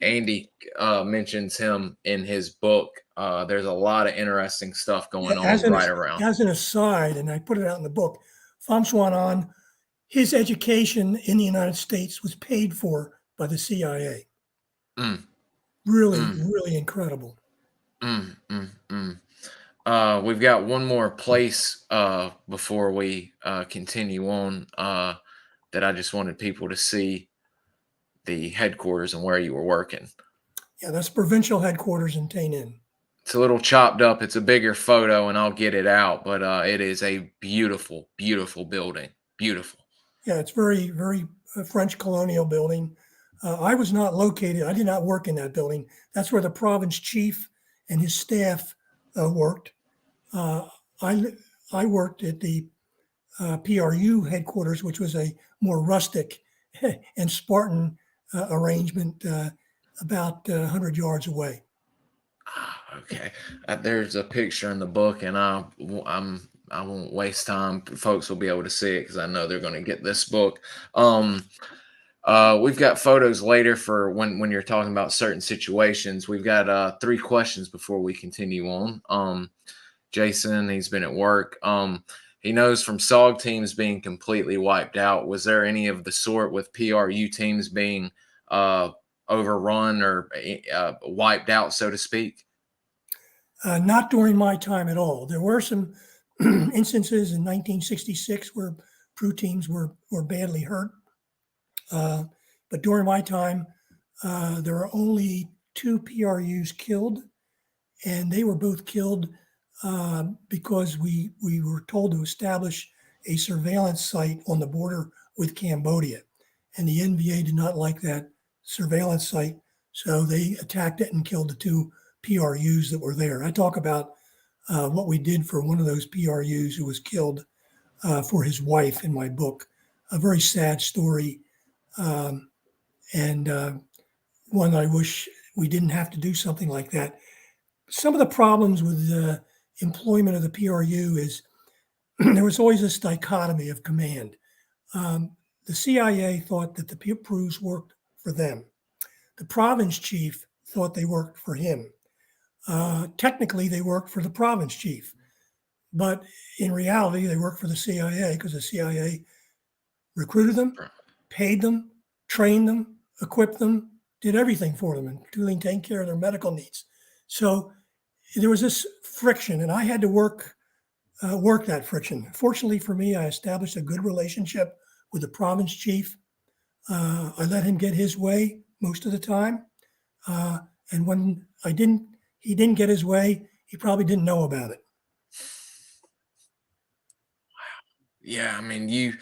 Andy mentions him in his book. There's a lot of interesting stuff going on right around. As an aside, and I put it out in the book, Pham Swan On, his education in the United States was paid for by the CIA. Mm, Really, mm, really incredible. mm, mm, mm. We've got one more place before we continue on that I just wanted people to see the headquarters and where you were working. Yeah, that's provincial headquarters in Tay Ninh. It's a little chopped up. It's a bigger photo, and I'll get it out. But it is a beautiful, beautiful building. Beautiful. Yeah, it's very, very French colonial building. I was not located. I did not work in that building. That's where the province chief and his staff worked. Uh, I worked at the PRU headquarters, which was a more rustic and Spartan arrangement, about 100 yards away. Okay. There's a picture in the book, and I won't waste time. Folks will be able to see it because I know they're going to get this book. We've got photos later for when you're talking about certain situations. We've got 3 questions before we continue on. Jason, he's been at work. He knows from SOG teams being completely wiped out. Was there any of the sort with PRU teams being overrun or wiped out, so to speak? Not during my time at all. There were some instances in 1966 where PRU teams were badly hurt. But during my time, there were only 2 PRUs killed, and they were both killed because we were told to establish a surveillance site on the border with Cambodia. And the NVA did not like that surveillance site, so they attacked it and killed the 2 PRUs that were there. I talk about what we did for one of those PRUs who was killed for his wife in my book. A very sad story, and one I wish we didn't have to do something like that. Some of the problems with the employment of the PRU is there was always this dichotomy of command. The CIA thought that the PRUs worked for them. The province chief thought they worked for him. Technically, they worked for the province chief, but in reality, they worked for the CIA because the CIA recruited them, paid them, trained them, equipped them, did everything for them, including taking care of their medical needs. So there was this friction, and I had to work that friction. Fortunately for me, I established a good relationship with the province chief. I let him get his way most of the time, and when he didn't get his way. He probably didn't know about it. Yeah, I mean,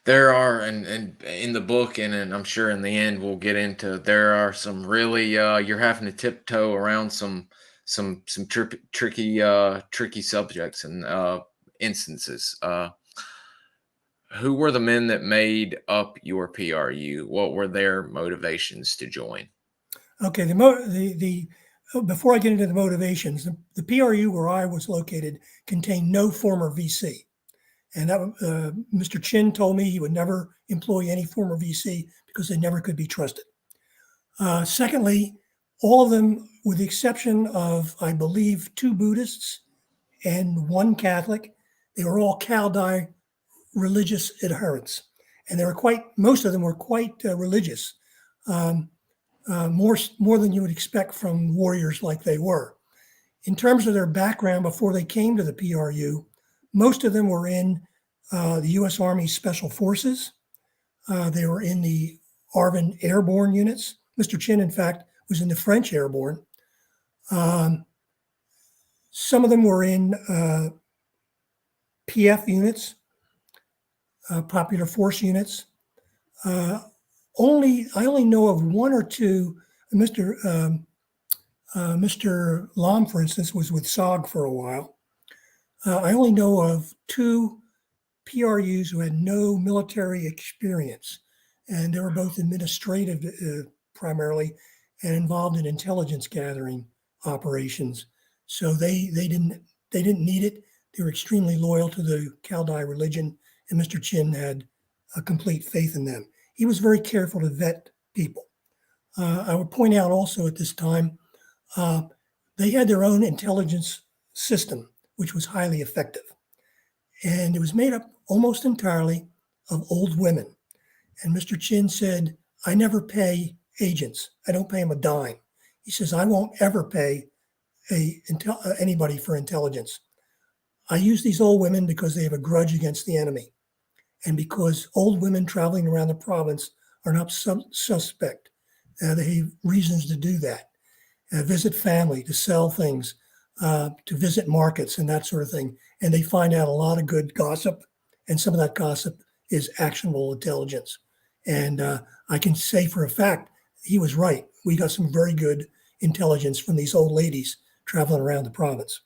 there are, and in the book, and I'm sure in the end we'll get into, there are some really, you're having to tiptoe around some tricky subjects and instances. Who were the men that made up your PRU? What were their motivations to join? Okay, before I get into the motivations, the PRU where I was located contained no former VC. And that Mr. Chin told me he would never employ any former VC because they never could be trusted. Secondly, all of them, with the exception of, I believe, 2 Buddhists and 1 Catholic, they were all Cao Dai religious adherents. And most of them were quite religious, more than you would expect from warriors like they were. In terms of their background before they came to the PRU, most of them were in the U.S. Army Special Forces. They were in the ARVN airborne units. Mr. Chin, in fact, was in the French airborne. Some of them were in PF units, popular force units. I only know of 1 or 2. Mr. Lam, for instance, was with SOG for a while. I only know of 2 PRUs who had no military experience, and they were both administrative primarily and involved in intelligence gathering operations. So they didn't need it. They were extremely loyal to the Cao Dai religion, and Mr. Chin had a complete faith in them. He was very careful to vet people. I would point out also at this time, they had their own intelligence system, which was highly effective. And it was made up almost entirely of old women. And Mr. Chin said, I never pay agents. I don't pay them a dime. He says, I won't ever pay anybody for intelligence. I use these old women because they have a grudge against the enemy, and because old women traveling around the province are not suspect. They have reasons to do that. Visit family, to sell things, to visit markets and that sort of thing. And they find out a lot of good gossip, and some of that gossip is actionable intelligence. And I can say for a fact, he was right. We got some very good intelligence from these old ladies traveling around the province.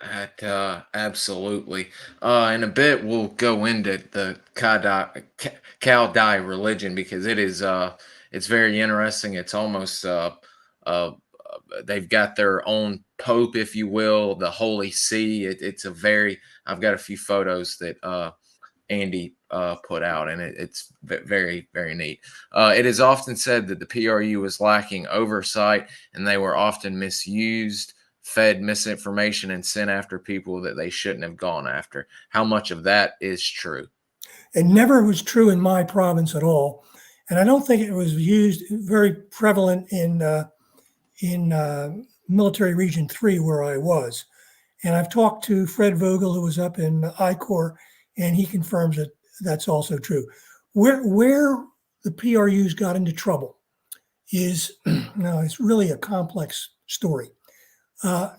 Absolutely. In a bit, we'll go into the Cao Dai religion, because it's very interesting. It's almost they've got their own pope, if you will, the Holy See. I've got a few photos that Andy put out, and it's very, very neat. It is often said that the PRU was lacking oversight, and they were often misused, fed misinformation, and sent after people that they shouldn't have gone after. How much of that is true? It never was true in my province at all. And I don't think it was used very prevalent in Military Region 3, where I was. And I've talked to Fred Vogel, who was up in I Corps, and he confirms that that's also true. Where the PRUs got into trouble is, now it's really a complex story.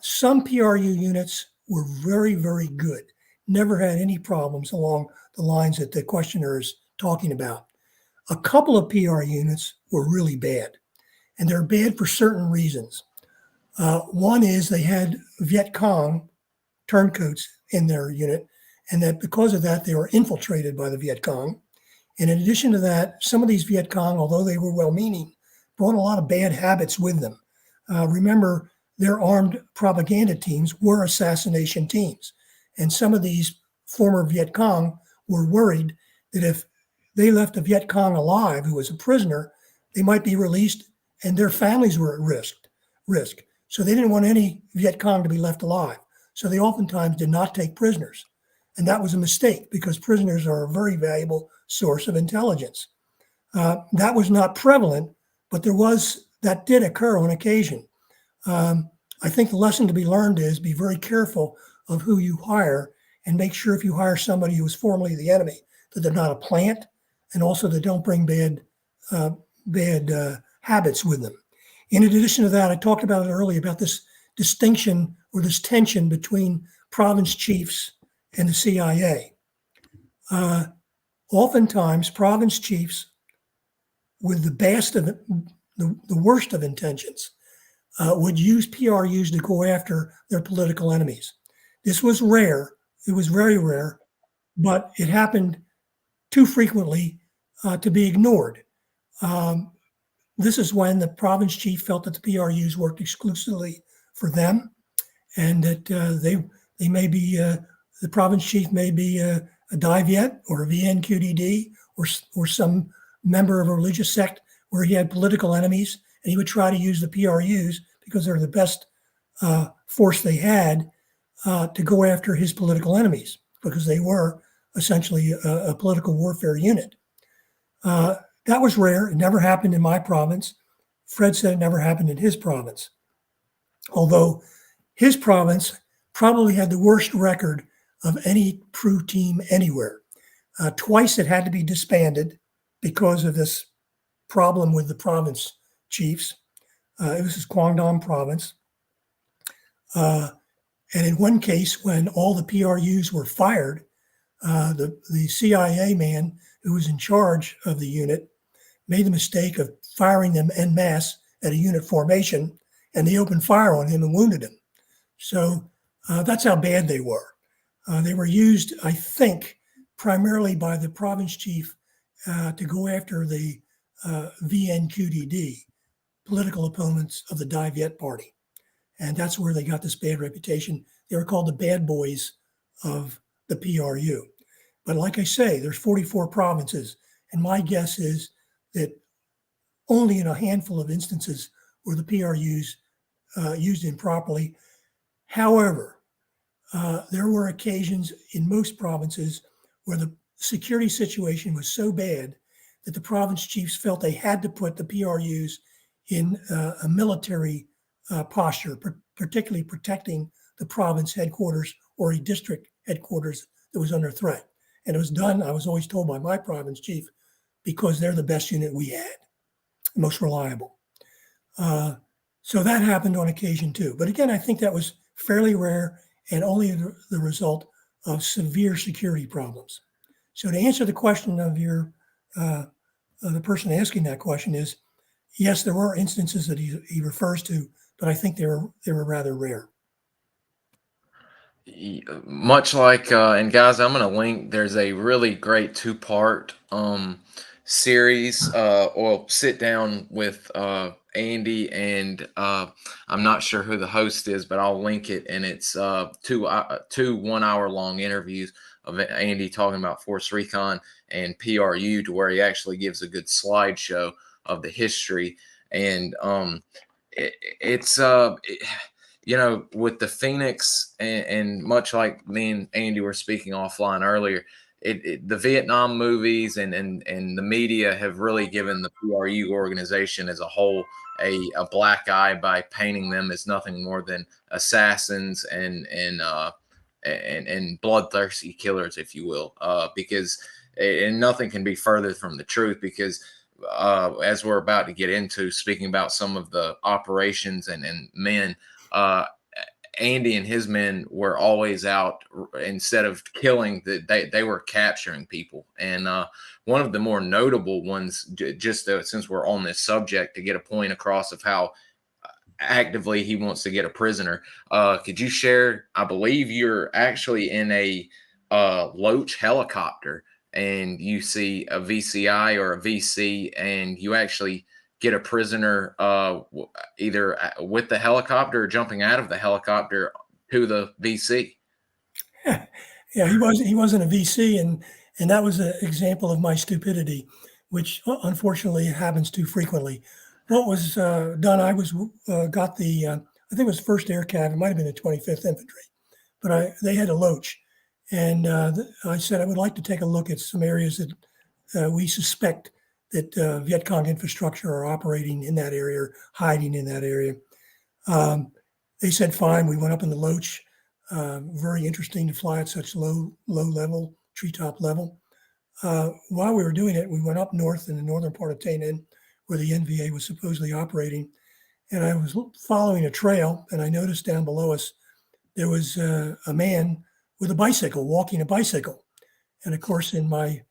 Some PRU units were very, very good, never had any problems along the lines that the questioner is talking about. A couple of PRU units were really bad, and they're bad for certain reasons. One is they had Viet Cong turncoats in their unit, and that because of that, they were infiltrated by the Viet Cong. And in addition to that, some of these Viet Cong, although they were well-meaning, brought a lot of bad habits with them. Remember, their armed propaganda teams were assassination teams. And some of these former Viet Cong were worried that if they left a Viet Cong alive who was a prisoner, they might be released and their families were at risk. So they didn't want any Viet Cong to be left alive. So they oftentimes did not take prisoners. And that was a mistake, because prisoners are a very valuable source of intelligence. That was not prevalent, but that did occur on occasion. I think the lesson to be learned is be very careful of who you hire, and make sure if you hire somebody who was formerly the enemy, that they're not a plant, and also that don't bring bad habits with them. In addition to that, I talked about it earlier, about this distinction or this tension between province chiefs and the CIA. Oftentimes, province chiefs, with the worst of intentions, would use PRUs to go after their political enemies. This was rare. It was very rare, but it happened too frequently to be ignored. This is when the province chief felt that the PRUs worked exclusively for them, and that they may be, the province chief may be a Dai Viet or a VNQDD or some member of a religious sect where he had political enemies, and he would try to use the PRUs because they're the best force they had to go after his political enemies, because they were essentially a political warfare unit. That was rare. It never happened in my province. Fred said it never happened in his province, although his province probably had the worst record of any PRU team anywhere. Twice it had to be disbanded because of this problem with the province chiefs. It was his Quang Nam Province. And in one case, when all the PRUs were fired, the CIA man who was in charge of the unit made the mistake of firing them en masse at a unit formation, and they opened fire on him and wounded him. So that's how bad they were. They were used, I think, primarily by the province chief to go after the VNQDD, political opponents of the Dai Viet Party. And that's where they got this bad reputation. They were called the bad boys of the PRU. But like I say, there's 44 provinces, and my guess is that only in a handful of instances were the PRUs used improperly. However, there were occasions in most provinces where the security situation was so bad that the province chiefs felt they had to put the PRUs in a military posture, particularly protecting the province headquarters or a district headquarters that was under threat. And it was done, I was always told by my province chief, because they're the best unit we had, most reliable. So that happened on occasion too. But again, I think that was fairly rare and only the result of severe security problems. So to answer the question of your, the person asking that question is, yes, there were instances that he refers to, but I think they were rather rare. Much like, and guys, I'm going to link, there's a really great two-part series, or sit down with Andy, and I'm not sure who the host is, but I'll link it. And it's two 1-hour long interviews of Andy talking about Force Recon and PRU, to where he actually gives a good slideshow of the history. And it's you know, with the Phoenix, and much like me and Andy were speaking offline earlier, the Vietnam movies and the media have really given the PRU organization as a whole a black eye by painting them as nothing more than assassins and bloodthirsty killers, if you will, because and nothing can be further from the truth, because as we're about to get into, speaking about some of the operations and men, Andy and his men were always out, instead of killing, they were capturing people. And one of the more notable ones, just since we're on this subject, to get a point across of how actively he wants to get a prisoner, could you share, I believe you're actually in a Loach helicopter, and you see a VCI or a VC, and you actually get a prisoner either with the helicopter or jumping out of the helicopter to the VC. Yeah, he wasn't a VC, and that was an example of my stupidity, which unfortunately happens too frequently. What was done, I was got the I think it was First Air Cav, it might have been the 25th Infantry, but they had a Loach, and I said I would like to take a look at some areas that we suspect that Viet Cong infrastructure are operating in that area, or hiding in that area. They said fine. We went up in the Loach. Very interesting to fly at such low level, treetop level. While we were doing it, we went up north in the northern part of Tay Ninh, where the NVA was supposedly operating. And I was following a trail, and I noticed down below us there was a man with a bicycle, walking a bicycle. And of course, in my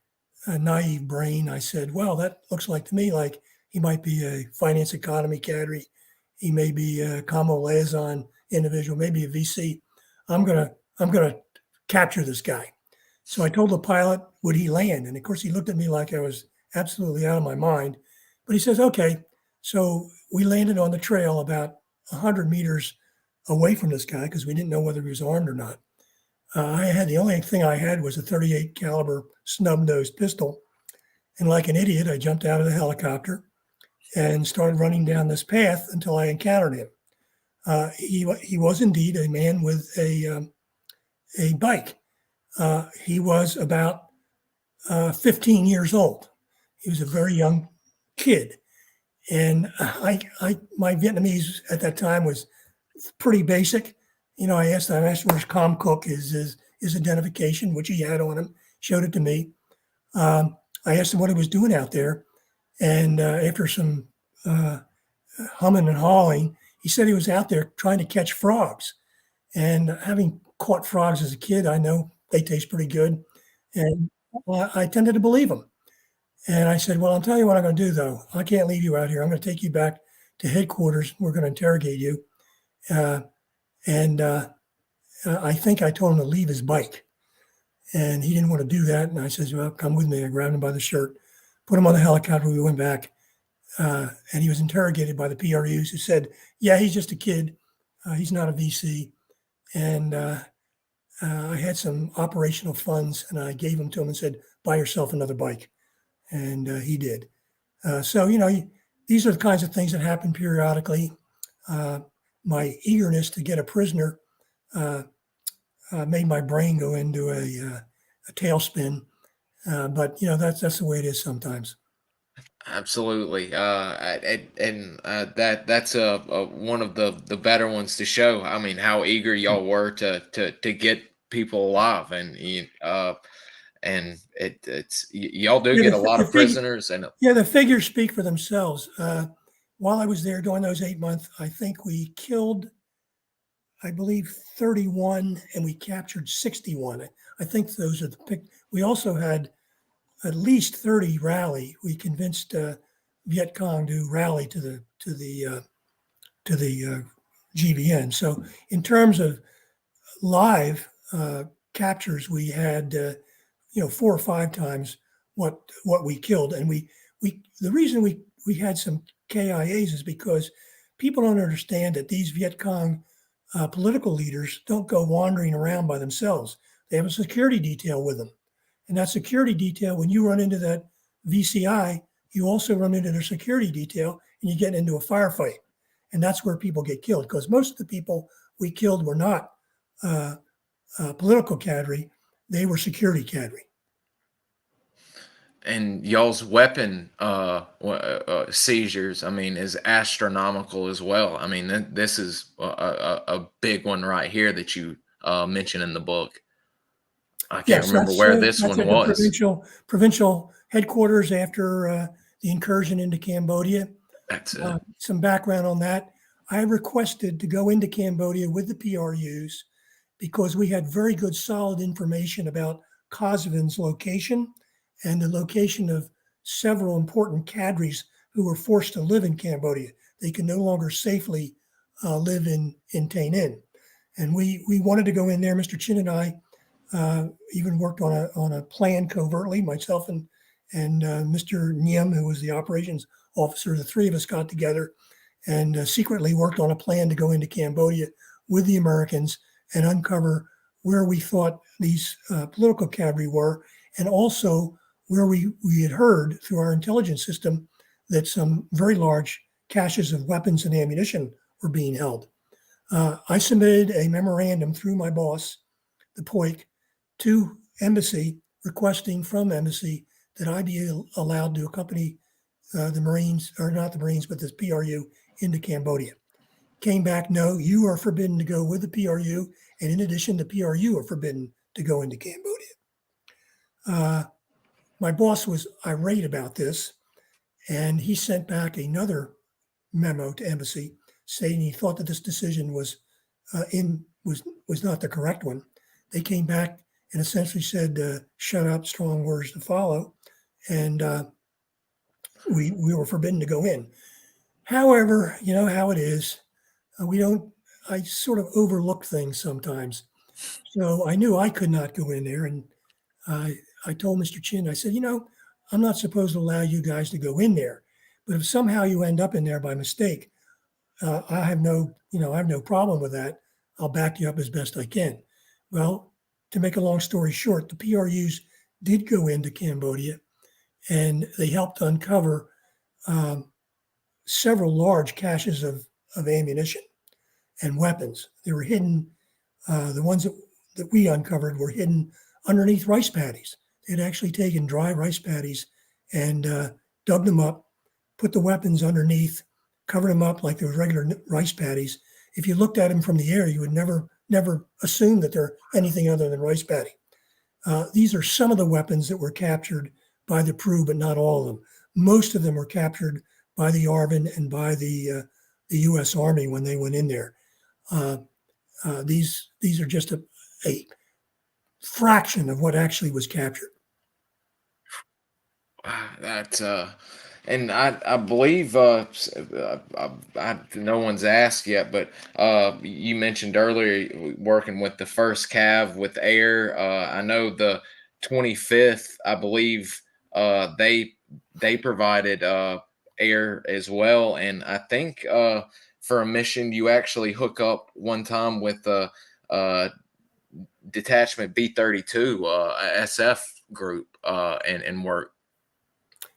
naive brain, I said, well, that looks like to me like he might be a finance economy cadre. He may be a commo liaison individual, maybe a VC. I'm gonna capture this guy. So I told the pilot, would he land? And of course, he looked at me like I was absolutely out of my mind. But he says, okay. So we landed on the trail about 100 meters away from this guy, because we didn't know whether he was armed or not. The only thing I had was a 38 caliber snub-nosed pistol. And like an idiot, I jumped out of the helicopter. and started running down this path until I encountered him. He was indeed a man with a bike. He was about 15 years old. He was a very young kid. And my Vietnamese at that time was pretty basic. I asked him where his com cook is his identification, which he had on him, showed it to me. I asked him what he was doing out there. And after some humming and hawing, he said he was out there trying to catch frogs. And having caught frogs as a kid, I know they taste pretty good. And I tended to believe him. And I said, well, I'll tell you what I'm going to do, though. I can't leave you out here. I'm going to take you back to headquarters. We're going to interrogate you. I think I told him to leave his bike. And he didn't want to do that. And I said, well, come with me. I grabbed him by the shirt, put him on the helicopter. We went back. And he was interrogated by the PRUs who said, yeah, he's just a kid. He's not a VC. And I had some operational funds, and I gave them to him and said, buy yourself another bike. And he did. So, these are the kinds of things that happen periodically. My eagerness to get a prisoner made my brain go into a tailspin. But, that's the way it is sometimes. Absolutely. That's one of the better ones to show. I mean, how eager y'all were to get people alive, and it's y'all do get a lot of prisoners. And the figures speak for themselves. While I was there during those 8 months, I think we killed, I believe, 31, and we captured 61. I think those are we also had at least 30 rally. We convinced Viet Cong to rally to the GVN. So in terms of live captures, we had 4 or 5 times what we killed. And the reason we had some KIAs is because people don't understand that these Viet Cong political leaders don't go wandering around by themselves. They have a security detail with them. And that security detail, when you run into that VCI, you also run into their security detail and you get into a firefight. And that's where people get killed, because most of the people we killed were not political cadre. They were security cadre. And y'all's weapon seizures, I mean, is astronomical as well. I mean, this is a big one right here that you mentioned in the book. I can't remember where this one was. Provincial headquarters after the incursion into Cambodia. That's it. Some background on that. I requested to go into Cambodia with the PRUs because we had very good, solid information about Kosovin's location and the location of several important cadres who were forced to live in Cambodia. They could no longer safely live in Tay Ninh. And we wanted to go in there. Mr. Chin and I even worked on a plan covertly, myself and Mr. Nguyen, who was the operations officer. The three of us got together and secretly worked on a plan to go into Cambodia with the Americans and uncover where we thought these political cadre were, and also where we had heard through our intelligence system that some very large caches of weapons and ammunition were being held. I submitted a memorandum through my boss, the POIC, to Embassy, requesting from Embassy that I be allowed to accompany the Marines, or not the Marines, but the PRU into Cambodia. Came back, no, you are forbidden to go with the PRU, and in addition, the PRU are forbidden to go into Cambodia. My boss was irate about this, and he sent back another memo to Embassy saying he thought that this decision was not the correct one. They came back and essentially said, shut up, strong words to follow. And we were forbidden to go in. However, you know how it is. I sort of overlook things sometimes. So I knew I could not go in there. And I told Mr. Chin, I said, I'm not supposed to allow you guys to go in there. But if somehow you end up in there by mistake, I have no problem with that. I'll back you up as best I can. Well, to make a long story short, the PRUs did go into Cambodia, and they helped uncover several large caches of ammunition and weapons. They were hidden. The ones that we uncovered were hidden underneath rice paddies. They'd actually taken dry rice paddies and dug them up, put the weapons underneath, covered them up like they were regular rice paddies. If you looked at them from the air, you would never assume that they're anything other than rice paddy. These are some of the weapons that were captured by the PRU, but not all of them. Most of them were captured by the ARVN and by the U.S. Army when they went in there. These are just a fraction of what actually was captured. That's and I believe no one's asked yet, but you mentioned earlier working with the first Cav with air. I know the 25th, I believe they provided air as well, and I think for a mission you actually hook up one time with the detachment B-32 SF group and work.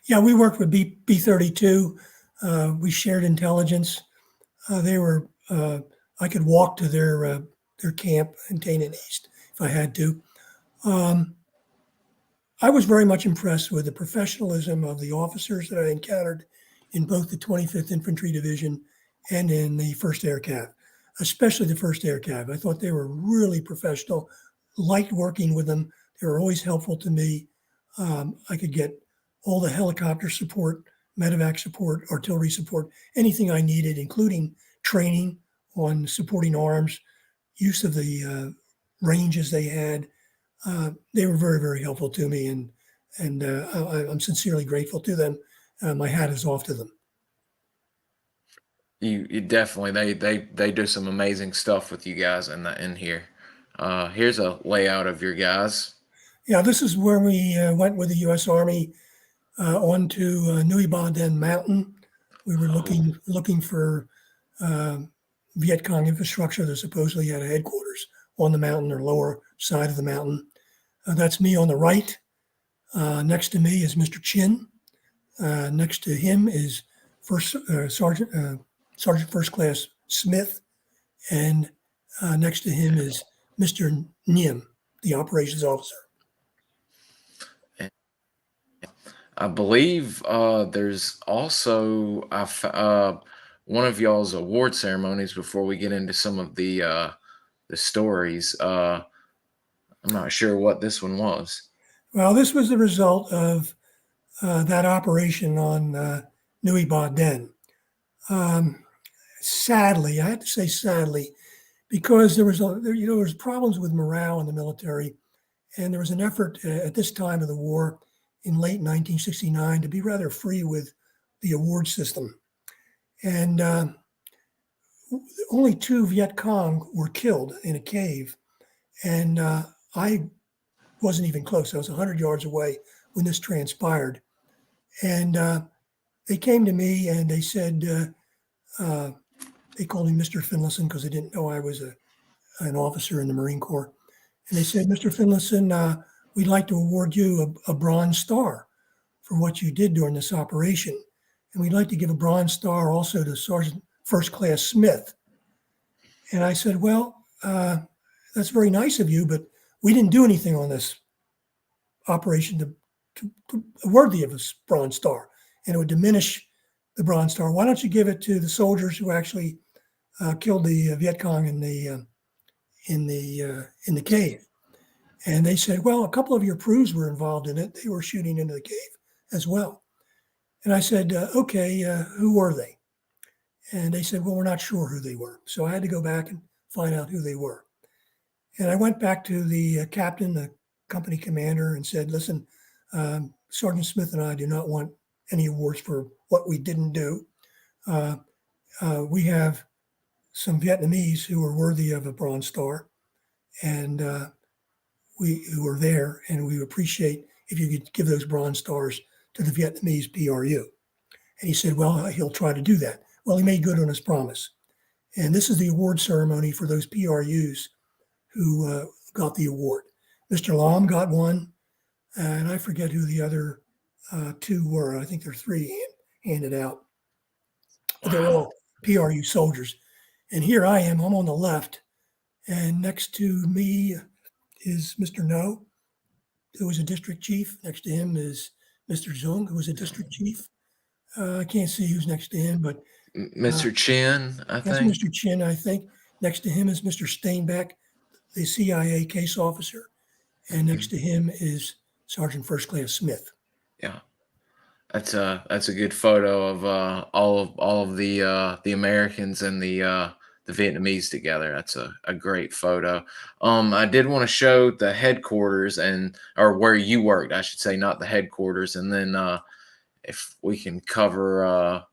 Yeah, we worked with B-32. We shared intelligence. They were. I could walk to their camp in Tay Ninh East if I had to. I was very much impressed with the professionalism of the officers that I encountered in both the 25th Infantry Division and in the 1st Air Cav, especially the 1st Air Cav. I thought they were really professional, liked working with them. They were always helpful to me. I could get all the helicopter support, medevac support, artillery support, anything I needed, including training on supporting arms, use of the ranges they had. They were very, very helpful to me, and I'm sincerely grateful to them. My hat is off to them. You definitely they do some amazing stuff with you guys in here. Here's a layout of your guys. Yeah, this is where we went with the U.S. Army onto Nui Ba Den Mountain. We were looking for Viet Cong infrastructure that supposedly had a headquarters on the mountain or lower side of the mountain. That's me on the right. Next to me is Mr. Chin. Next to him is Sergeant First Class Smith, and next to him is Mr. Nim, the operations officer. I believe there's also one of y'all's award ceremonies before we get into some of the stories. I'm not sure what this one was. Well, this was the result of that operation on Nui Ba Den. Sadly, I have to say sadly, because there was problems with morale in the military, and there was an effort at this time of the war in late 1969 to be rather free with the award system. And only 2 Viet Cong were killed in a cave, and I wasn't even close. I was 100 yards away when this transpired. And they came to me and they said, they called me Mr. Finlayson because they didn't know I was an officer in the Marine Corps. And they said, Mr. Finlayson, we'd like to award you a Bronze Star for what you did during this operation. And we'd like to give a Bronze Star also to Sergeant First Class Smith. And I said, well, that's very nice of you, but we didn't do anything on this operation to worthy of a Bronze Star, and it would diminish the Bronze Star. Why don't you give it to the soldiers who actually killed the Viet Cong in the cave? And they said, well, a couple of your PRUs were involved in it. They were shooting into the cave as well. And I said, okay, who were they? And they said, well, we're not sure who they were. So I had to go back and find out who they were. And I went back to the captain, the company commander, and said, listen, Sergeant Smith and I do not want any awards for what we didn't do. We have some Vietnamese who are worthy of a Bronze Star, and who were there, and we appreciate if you could give those Bronze Stars to the Vietnamese PRU. And he said, well, he'll try to do that. Well, he made good on his promise. And this is the award ceremony for those PRUs who got the award. Mr. Lam got one, and I forget who the other 2 were. I think there are 3 handed out. but they're Wow. all PRU soldiers. And here I am, I'm on the left, and next to me is Mr. No, who was a district chief. Next to him is Mr. Zung, who was a district chief. I can't see who's next to him, but Mr. Chin, I that's think. Mr. Chin, I think. Next to him is Mr. Steinbeck, the CIA case officer. And next to him is Sergeant First Class Smith. Yeah. That's a good photo of all of the Americans and the Vietnamese together. That's a great photo. I did want to show the headquarters or where you worked, I should say, not the headquarters, and then if we can cover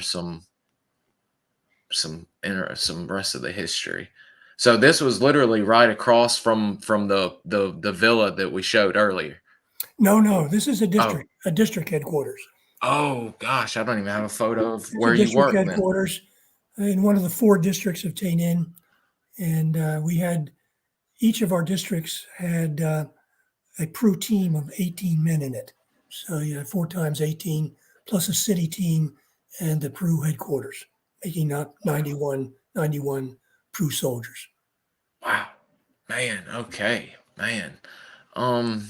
some rest of the history. So this was literally right across from the villa that we showed earlier. No, this is Oh, a district headquarters. oh gosh, I don't even have a photo of It's a where you district work then. headquarters in one of the 4 districts of Tay Ninh. And we had, each of our districts had a PRU team of 18 men in it. So you had 4 times 18 plus a city team and the PRU headquarters, making up 91 PRU soldiers. Wow, man. Okay, man. Um,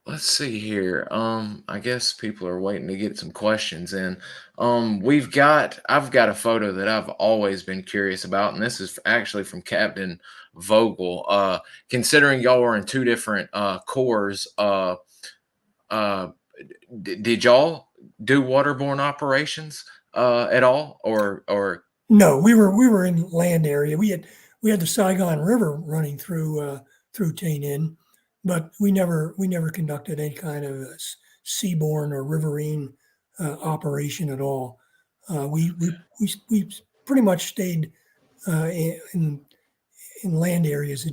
let's see here. I guess people are waiting to get some questions in. I've got a photo that I've always been curious about, and this is actually from Captain Vogel. Considering y'all were in 2 different corps, uh, did y'all do waterborne operations at all, or No, we were in land area. We had the Saigon River running through Tay Ninh, but we never conducted any kind of seaborne or riverine operation at all. We pretty much stayed in land areas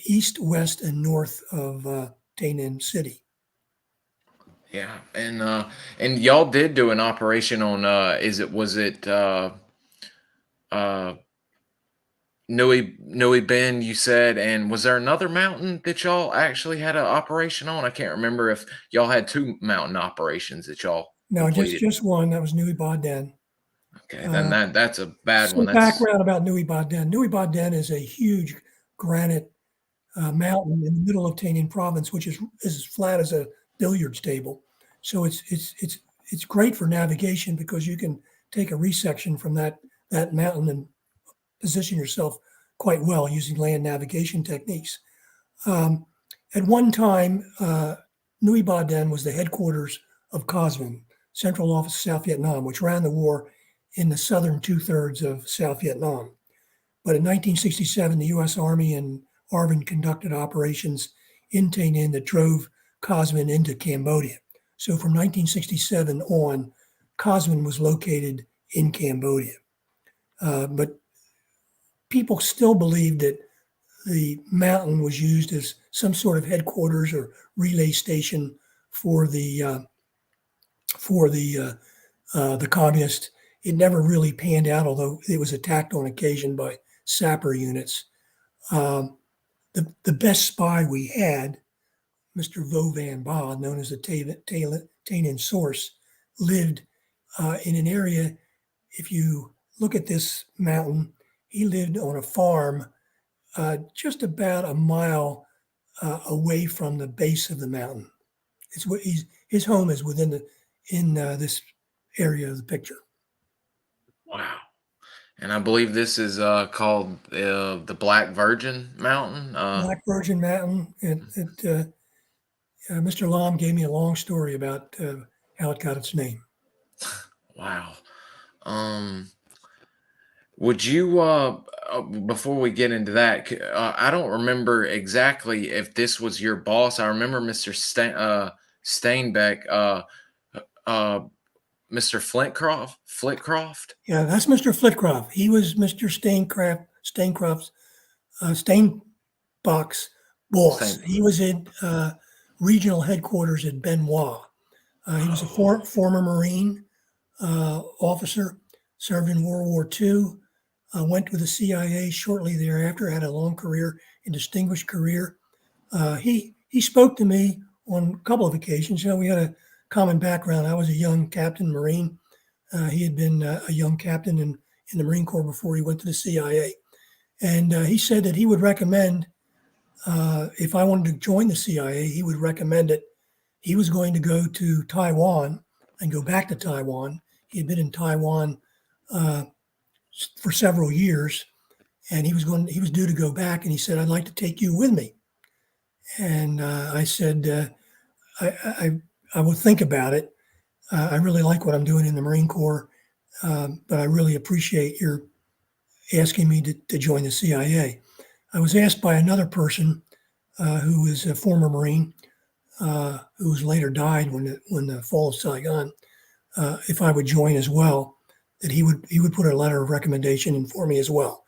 east, west, and north of Tay Ninh City. Yeah, and y'all did do an operation on was it uh Nui Ben, you said, and was there another mountain that y'all actually had an operation on? I can't remember if y'all had 2 mountain operations that y'all No, completed. just one. That was Nui Ba Den. Okay, then that's a bad one. Some That's background about Nui Ba Den. Nui Ba Den is a huge granite mountain in the middle of Tay Ninh Province, which is as flat as a billiards table. So it's great for navigation because you can take a resection from that mountain and position yourself quite well using land navigation techniques. At one time, Nui Ba Den was the headquarters of COSVIN, Central Office of South Vietnam, which ran the war in the southern 2/3 of South Vietnam. But in 1967, the U.S. Army and ARVN conducted operations in Tay Ninh that drove COSVIN into Cambodia. So from 1967 on, COSVIN was located in Cambodia. But people still believed that the mountain was used as some sort of headquarters or relay station for the communists. It never really panned out, although it was attacked on occasion by sapper units. The best spy we had, Mr. Vo Van Ba, known as the Tay Ninh Source, lived in an area. If you look at this mountain, he lived on a farm just about a mile away from the base of the mountain. His home is in this area of the picture. wow. And I believe this is called the Black Virgin Mountain. Black Virgin Mountain. Mr. Lam gave me a long story about how it got its name. Wow. Um, would you before we get into that, I don't remember exactly if this was your boss. I remember Mr. Steinbeck, uh, Mr. Flitcroft. Yeah, that's Mr. Flitcroft. He was Mr. Staincroft's Steinbach's boss. He was in regional headquarters at Benoit. He was a former Marine officer, served in World War II, went with the CIA shortly thereafter, had a long career and distinguished career. He spoke to me on a couple of occasions. You know, we had common background. I was a young Captain Marine. He had been a young captain in the Marine Corps before he went to the CIA. And he said that he would recommend, if I wanted to join the CIA, he would recommend it. He was going to go to Taiwan and go back to Taiwan. He had been in Taiwan for several years, and he was due to go back. And he said, "I'd like to take you with me." And I said, I will think about it. I really like what I'm doing in the Marine Corps, but I really appreciate your asking me to join the CIA. I was asked by another person who was a former Marine, who was later died when the fall of Saigon, if I would join as well. That he would put a letter of recommendation in for me as well.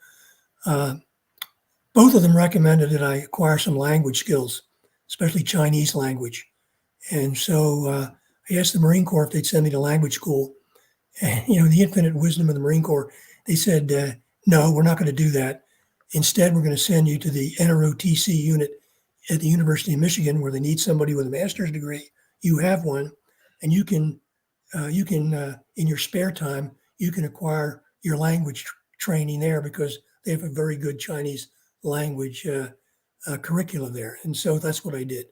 Both of them recommended that I acquire some language skills, especially Chinese language. And so I asked the Marine Corps if they'd send me to language school. And, the infinite wisdom of the Marine Corps, they said, no, we're not going to do that. Instead, we're going to send you to the NROTC unit at the University of Michigan, where they need somebody with a master's degree. You have one, and you can in your spare time, you can acquire your language training there, because they have a very good Chinese language curriculum there. And so that's what I did.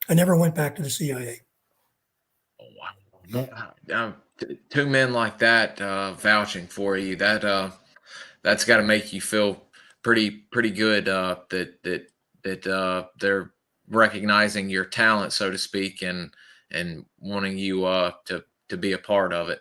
I never went back to the CIA. Oh, wow. Two men like that vouching for you, that's got to make you feel pretty good that they're recognizing your talent, so to speak, and wanting you to be a part of it.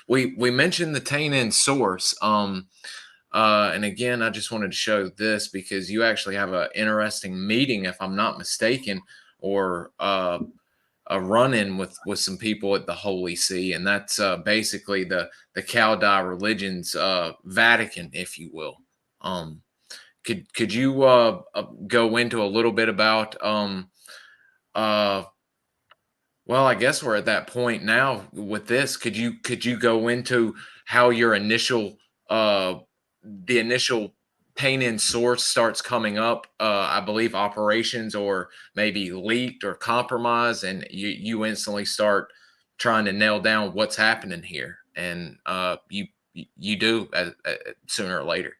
We mentioned the Tay Ninh Source. And again, I just wanted to show this because you actually have an interesting meeting, if I'm not mistaken, or a run-in with some people at the Holy See, and that's basically the Chaldai religion's Vatican, if you will. Could you go into a little bit about well, I guess we're at that point now with this. Could you go into how your initial the initial Tay Ninh source starts coming up? I believe operations or maybe leaked or compromised, and you instantly start trying to nail down what's happening here, and you do sooner or later.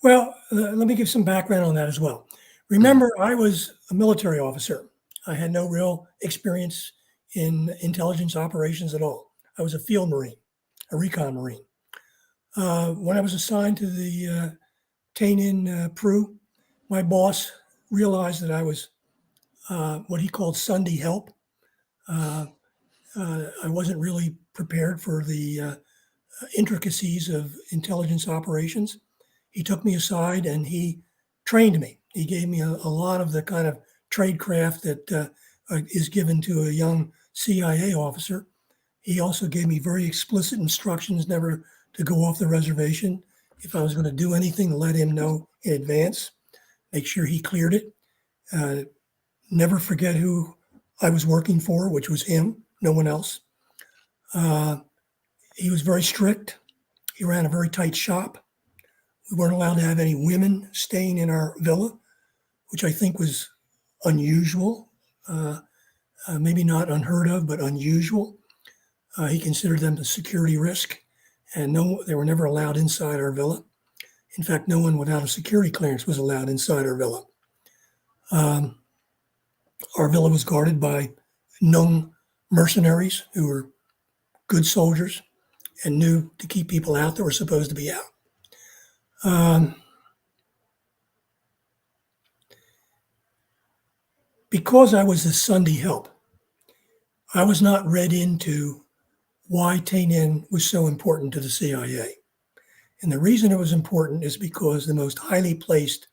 Well, let me give some background on that as well. Remember, I was a military officer. I had no real experience in intelligence operations at all. I was a field Marine, a recon Marine. When I was assigned to the Tay Ninh PRU, my boss realized that I was what he called Sunday help. I wasn't really prepared for the intricacies of intelligence operations. He took me aside and he trained me. He gave me a lot of the kind of tradecraft that is given to a young CIA officer. He also gave me very explicit instructions never to go off the reservation. If I was going to do anything, let him know in advance. Make sure he cleared it. Never forget who I was working for, which was him, no one else. He was very strict. He ran a very tight shop. We weren't allowed to have any women staying in our villa, which I think was unusual. Maybe not unheard of, but unusual. He considered them a security risk, and they were never allowed inside our villa. In fact, no one without a security clearance was allowed inside our villa. Our villa was guarded by known mercenaries who were good soldiers and knew to keep people out that were supposed to be out. Because I was a Sunday help, I was not read into why Tay Ninh was so important to the CIA. And the reason it was important is because the most highly placed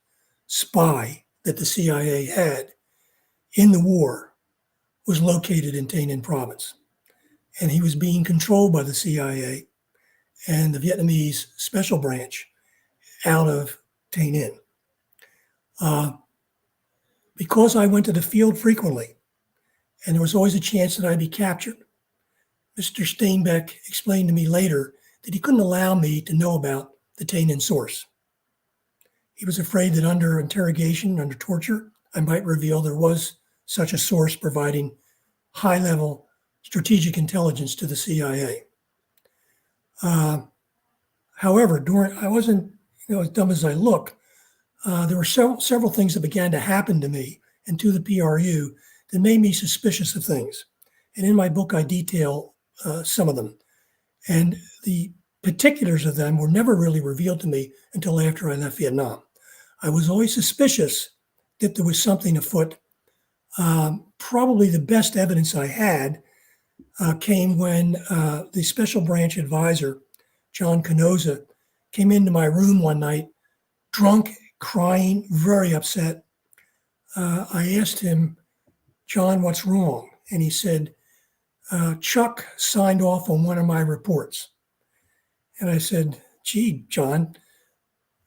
spy that the CIA had in the war was located in Tay Ninh Province. And he was being controlled by the CIA and the Vietnamese special branch out of Tay Ninh. Because I went to the field frequently, and there was always a chance that I'd be captured, Mr. Steinbeck explained to me later that he couldn't allow me to know about the Tay Ninh source. He was afraid that under interrogation, under torture, I might reveal there was such a source providing high-level strategic intelligence to the CIA. However, I wasn't, as dumb as I look. There were several things that began to happen to me and to the PRU that made me suspicious of things. And in my book, I detail some of them. And the particulars of them were never really revealed to me until after I left Vietnam. I was always suspicious that there was something afoot. Probably the best evidence I had came when the special branch advisor, John Canosa, came into my room one night, drunk, crying, very upset. I asked him, John, what's wrong? And he said, Chuck signed off on one of my reports. And I said, gee, John,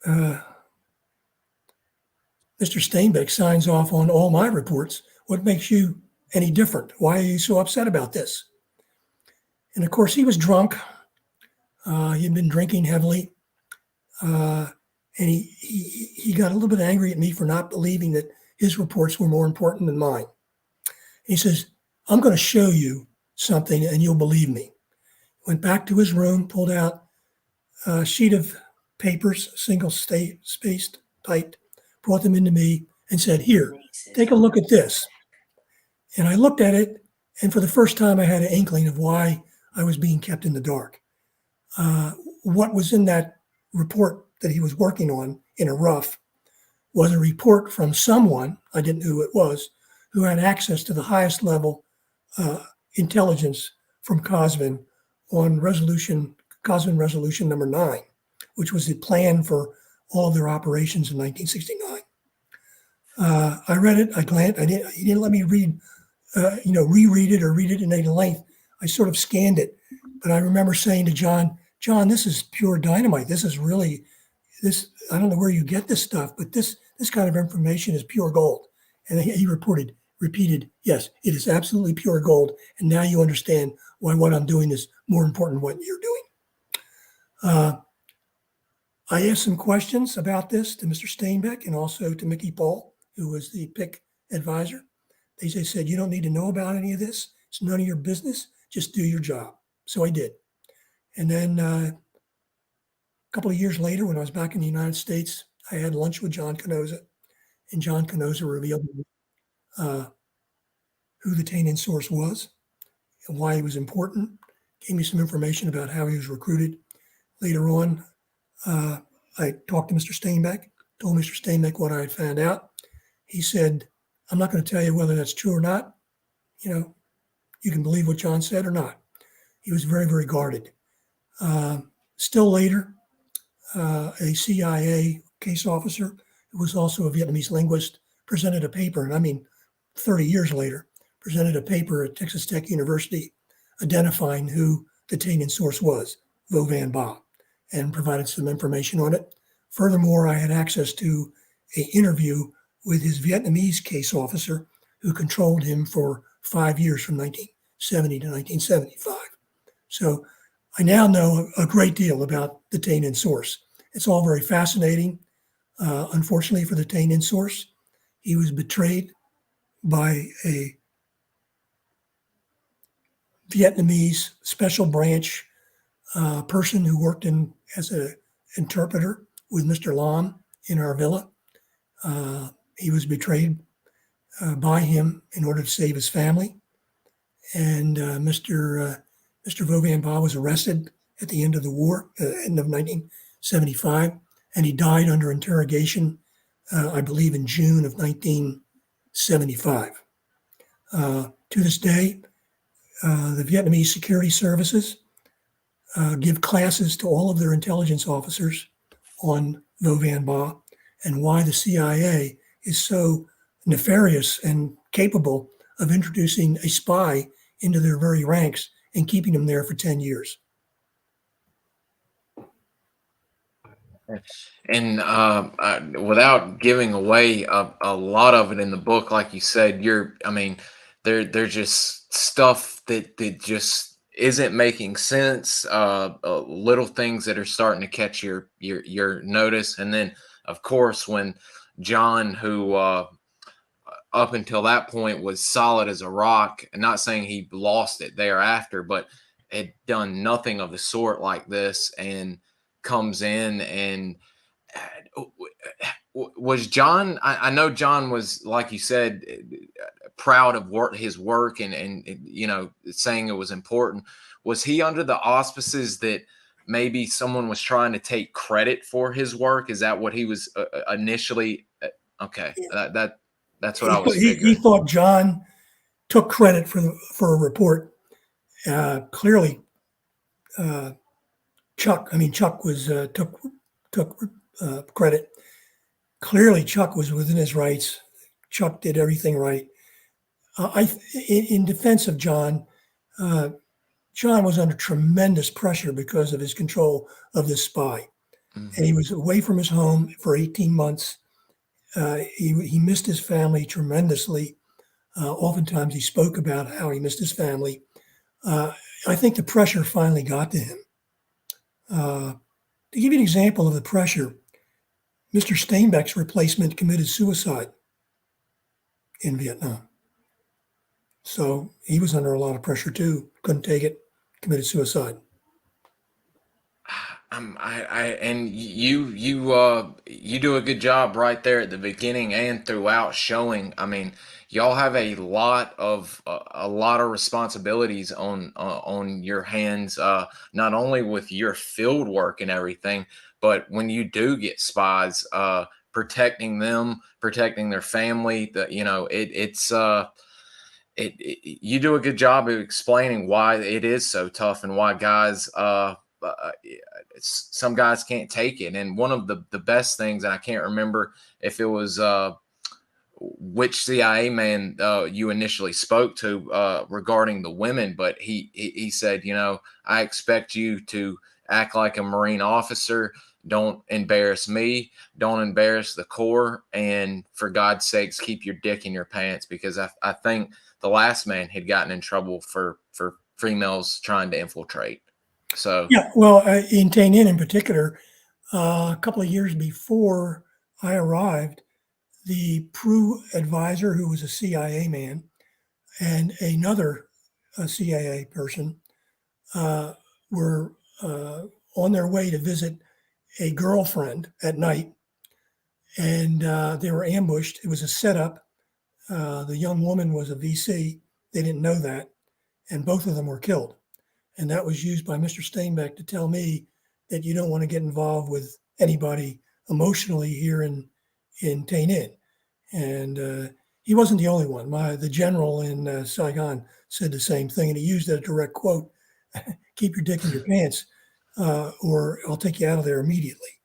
Mr. Steinbeck signs off on all my reports. What makes you any different? Why are you so upset about this? And of course, he was drunk. He'd been drinking heavily. And he got a little bit angry at me for not believing that his reports were more important than mine. He says, I'm going to show you something and you'll believe me. Went back to his room, pulled out a sheet of papers, spaced, typed, brought them into me and said, here, take a look at this. And I looked at it, and for the first time I had an inkling of why I was being kept in the dark. What was in that report that he was working on in a rough was a report from someone, I didn't know who it was, who had access to the highest level intelligence from COSVIN on COSVIN Resolution number 9, which was the plan for all of their operations in 1969. I read it, I glanced, he didn't let me reread it or read it in any length. I sort of scanned it, but I remember saying to John, this is pure dynamite. This is really, I don't know where you get this stuff, but this kind of information is pure gold. And he repeated, yes, it is absolutely pure gold. And now you understand why what I'm doing is more important than what you're doing. I asked some questions about this to Mr. Steinbeck and also to Mickey Paul, who was the PIC advisor. They said, you don't need to know about any of this. It's none of your business. Just do your job. So I did. And then a couple of years later, when I was back in the United States, I had lunch with John Canosa, and John Canosa revealed who the Tay Ninh Source was and why he was important, gave me some information about how he was recruited. Later on, I talked to Mr. Steinbeck, told Mr. Steinbeck what I had found out. He said, I'm not going to tell you whether that's true or not. You can believe what John said or not. He was very, very guarded. Still later, a CIA case officer who was also a Vietnamese linguist presented a paper, and I mean 30 years later, presented a paper at Texas Tech University identifying who the Tay Ninh Source was, Vo Van Ba, and provided some information on it. Furthermore, I had access to an interview with his Vietnamese case officer who controlled him for 5 years from 1970 to 1975. So I now know a great deal about the Tay Ninh Source. It's all very fascinating. Unfortunately for the Tay Ninh Source, he was betrayed by a Vietnamese special branch person who worked as an interpreter with Mr. Lam in our villa. He was betrayed by him in order to save his family. And Mr. Vo Van Ba was arrested at the end of the war, end of 1975, and he died under interrogation, I believe in June of 1975. To this day, the Vietnamese security services give classes to all of their intelligence officers on Vo Van Ba and why the CIA is so nefarious and capable of introducing a spy into their very ranks and keeping them there for 10 years. And without giving away a lot of it in the book, like you said, they're just stuff that just isn't making sense. Little things that are starting to catch your notice, and then of course when John, who up until that point was solid as a rock. And not saying he lost it thereafter, but had done nothing of the sort like this, and comes in and was John. I know John was, like you said, proud of his work, and saying it was important. Was he under the auspices that maybe someone was trying to take credit for his work? Is that what he was initially? Okay, that's what I was He figuring. thought John took credit for a report. Clearly, Chuck was took credit. Clearly, Chuck was within his rights. Chuck did everything right. In defense of John, John was under tremendous pressure because of his control of this spy, and he was away from his home for 18 months. He missed his family tremendously. Oftentimes, he spoke about how he missed his family. I think the pressure finally got to him. To give you an example of the pressure, Mr. Steinbeck's replacement committed suicide in Vietnam. So he was under a lot of pressure too. Couldn't take it, committed suicide. And you do a good job right there at the beginning and throughout, showing. I mean, y'all have a lot of responsibilities on your hands, not only with your field work and everything, but when you do get spies, protecting them, protecting their family. You do a good job of explaining why it is so tough, and why guys, some guys can't take it. And one of the best things, and I can't remember if it was which CIA man you initially spoke to regarding the women, but he said, I expect you to act like a Marine officer. Don't embarrass me. Don't embarrass the Corps. And for God's sakes, keep your dick in your pants, because I think the last man had gotten in trouble for females trying to infiltrate. So yeah, well, in Tay Ninh in particular, a couple of years before I arrived, the PRU advisor, who was a CIA man, and another CIA person were on their way to visit a girlfriend at night, and they were ambushed. It was a setup. The young woman was a VC. They didn't know that, and both of them were killed. And that was used by Mr. Steinbeck to tell me that you don't want to get involved with anybody emotionally here in Tay Ninh. And he wasn't the only one. The general in Saigon said the same thing, and he used a direct quote: "Keep your dick in your pants, or I'll take you out of there immediately,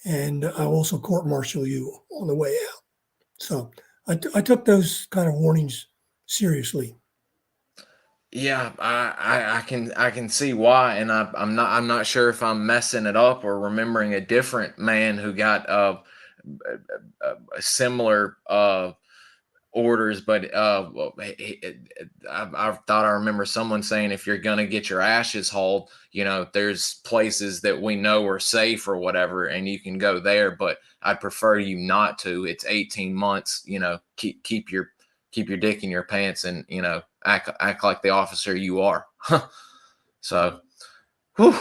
and I'll also court-martial you on the way out." So I took those kind of warnings seriously. yeah, I can see why, and I'm not sure if I'm messing it up or remembering a different man who got a similar orders, but I thought I remember someone saying, if you're gonna get your ashes hauled, there's places that we know are safe or whatever, and you can go there. But I'd prefer you not to. It's 18 months. Keep your dick in your pants, and act like the officer you are. So, whew,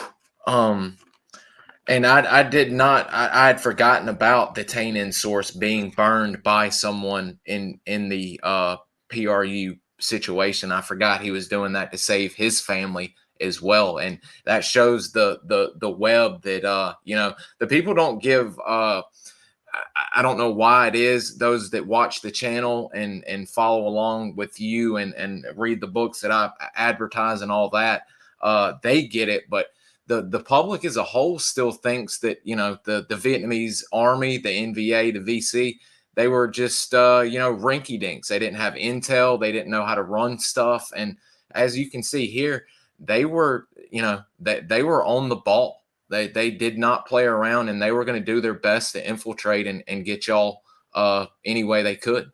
and I did not. I had forgotten about the Tay Ninh Source being burned by someone in the PRU situation. I forgot he was doing that to save his family as well, and that shows the web that the people don't give. I don't know why it is, those that watch the channel and follow along with you and read the books that I advertise and all that, they get it, but the public as a whole still thinks that the Vietnamese army, the NVA, the VC, they were just rinky dinks. They didn't have intel, they didn't know how to run stuff, and as you can see here, they were they were on the ball. They did not play around, and they were going to do their best to infiltrate and get y'all any way they could.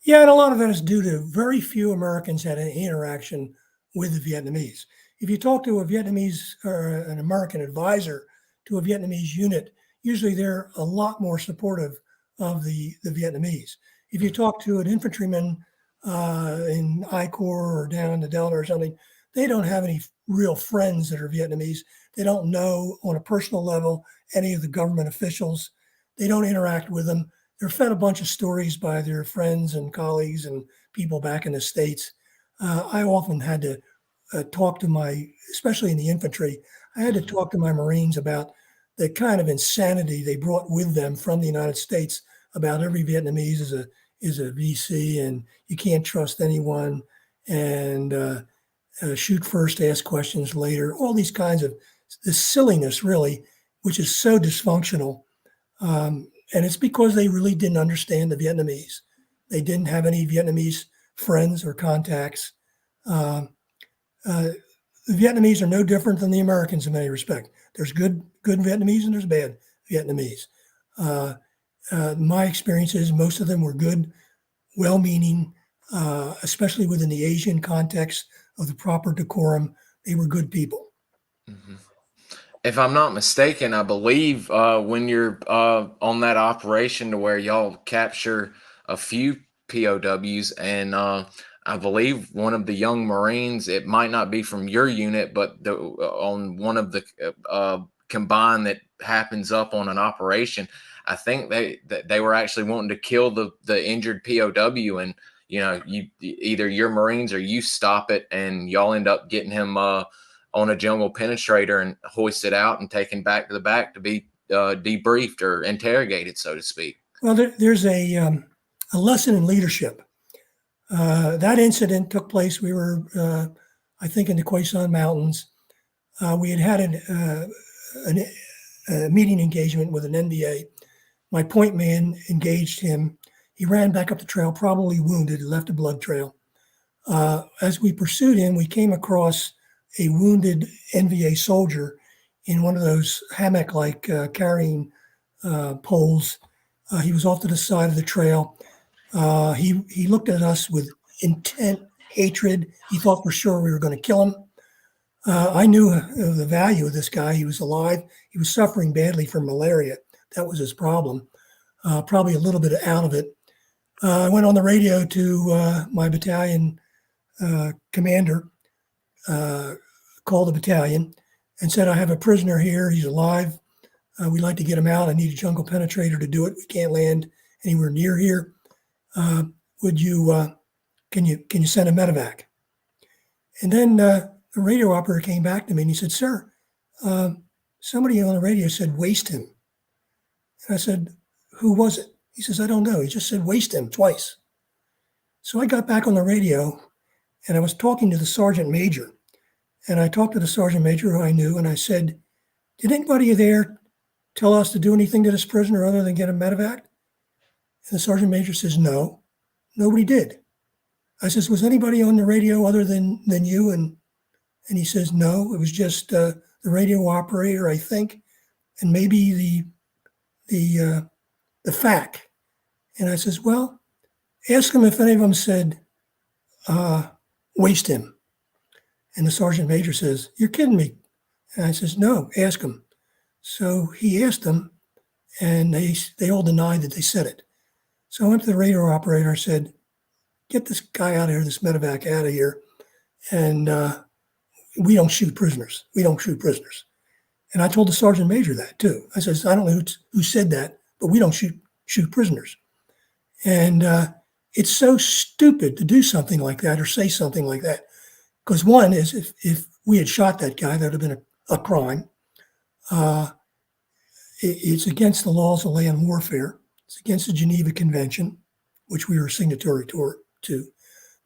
Yeah, and a lot of that is due to very few Americans had any interaction with the Vietnamese. If you talk to a Vietnamese or an American advisor to a Vietnamese unit, usually they're a lot more supportive of the Vietnamese. If you talk to an infantryman in I Corps or down in the Delta or something, they don't have any real friends that are Vietnamese. They don't know on a personal level any of the government officials. They don't interact with them. They're fed a bunch of stories by their friends and colleagues and people back in the States. I often had to talk to especially in the infantry, I had to talk to my Marines about the kind of insanity they brought with them from the United States about every Vietnamese is a VC and you can't trust anyone and shoot first, ask questions later. All these kinds of this silliness, really, which is so dysfunctional. And it's because they really didn't understand the Vietnamese. They didn't have any Vietnamese friends or contacts. The Vietnamese are no different than the Americans in many respects. There's good Vietnamese and there's bad Vietnamese. My experience is most of them were good, well-meaning, especially within the Asian context of the proper decorum. They were good people. Mm-hmm. If I'm not mistaken, I believe when you're on that operation to where y'all capture a few POWs, and I believe one of the young Marines, it might not be from your unit, but on one of the combined that happens up on an operation, I think they were actually wanting to kill the injured POW, and you either your Marines or you stop it, and y'all end up getting him on a jungle penetrator and hoisted out and taken back to the back to be debriefed or interrogated, so to speak. Well, there's a lesson in leadership. That incident took place. We were, I think, in the Quang Nam Mountains. We had a meeting engagement with an NBA. My point man engaged him. He ran back up the trail, probably wounded, left a blood trail. As we pursued him, we came across a wounded NVA soldier in one of those hammock-like carrying poles. He was off to the side of the trail. He looked at us with intent, hatred. He thought for sure we were going to kill him. I knew the value of this guy. He was alive. He was suffering badly from malaria. That was his problem. Probably a little bit out of it. I went on the radio to my battalion commander, called the battalion and said, I have a prisoner here. He's alive. We'd like to get him out. I need a jungle penetrator to do it. We can't land anywhere near here. Would you, can you send a medevac? And then the radio operator came back to me and he said, sir, somebody on the radio said, waste him. And I said, who was it? He says, I don't know. He just said, waste him twice. So I got back on the radio and I was talking to the sergeant major. And I talked to the sergeant major who I knew, and I said, did anybody there tell us to do anything to this prisoner other than get a medevac? And the sergeant major says, no, nobody did. I says, was anybody on the radio other than you? And he says, no, it was just the radio operator, I think, and maybe the FAC. And I says, well, ask them if any of them said, waste him. And the sergeant major says, you're kidding me. And I says, no, ask him. So he asked them, and they all denied that they said it. So I went to the radio operator and said, get this guy out of here, this medevac out of here. And we don't shoot prisoners. We don't shoot prisoners. And I told the sergeant major that too. I says, I don't know who said that, but we don't shoot prisoners. And it's so stupid to do something like that or say something like that. Because one is if we had shot that guy, that would have been a crime. It's against the laws of land warfare. It's against the Geneva Convention, which we were signatory to.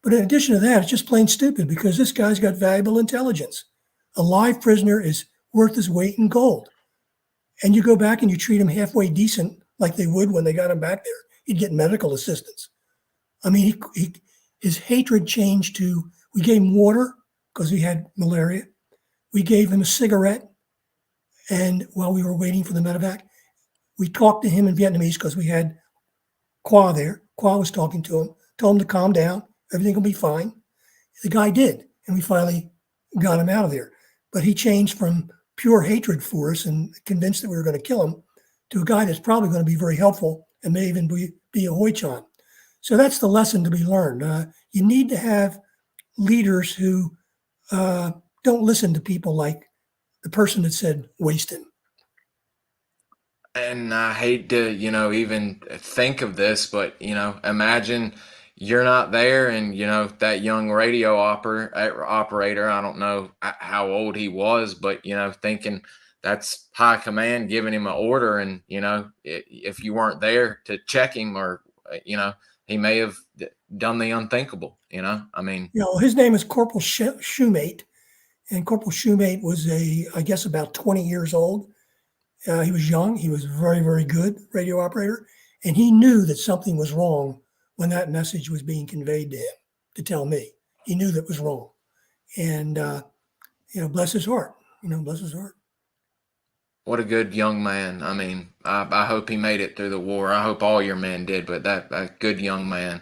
But in addition to that, it's just plain stupid because this guy's got valuable intelligence. A live prisoner is worth his weight in gold. And you go back and you treat him halfway decent like they would when they got him back there. He'd get medical assistance. I mean, his hatred changed to, we gave him water because he had malaria. We gave him a cigarette. And while we were waiting for the medevac, we talked to him in Vietnamese because we had Qua there. Qua was talking to him, told him to calm down. Everything will be fine. The guy did. And we finally got him out of there. But he changed from pure hatred for us and convinced that we were going to kill him to a guy that's probably going to be very helpful and may even be a Hoi Chan. So that's the lesson to be learned. You need to have leaders who don't listen to people like the person that said waste him. And I hate to, even think of this, but, imagine you're not there and, that young radio operator, I don't know how old he was, but, thinking that's high command giving him an order. And, if you weren't there to check him or, he may have done the unthinkable, I mean, His name is Corporal Shoemate, and Corporal Shoemate was I guess about 20 years old. He was young. He was a very, very good radio operator. And he knew that something was wrong when that message was being conveyed to him to tell me. He knew that was wrong. And, bless his heart, bless his heart. what a good young man. I mean, I hope he made it through the war. I hope all your men did, but that good young man.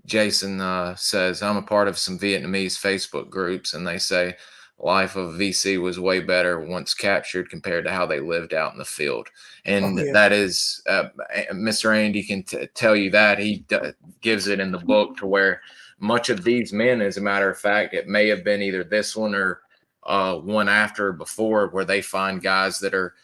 Jason says, I'm a part of some Vietnamese Facebook groups, and they say life of VC was way better once captured compared to how they lived out in the field. And that is, Mr. Andy can tell you that. He gives it in the book to where much of these men, as a matter of fact, it may have been either this one or one after or before, where they find guys that are,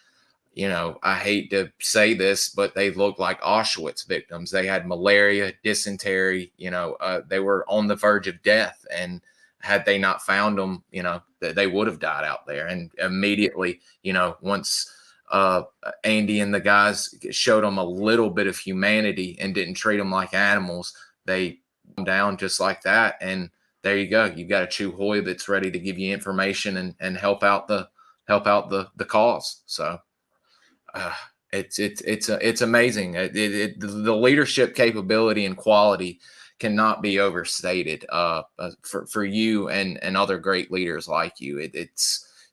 I hate to say this, but they look like Auschwitz victims. They had malaria, dysentery, they were on the verge of death. And had they not found them, they would have died out there. And immediately, once Andy and the guys showed them a little bit of humanity and didn't treat them like animals, they down just like that. And there you go. You've got a Chew Hoy that's ready to give you information and help out the cause. So it's amazing. The leadership capability and quality cannot be overstated for you and other great leaders like you.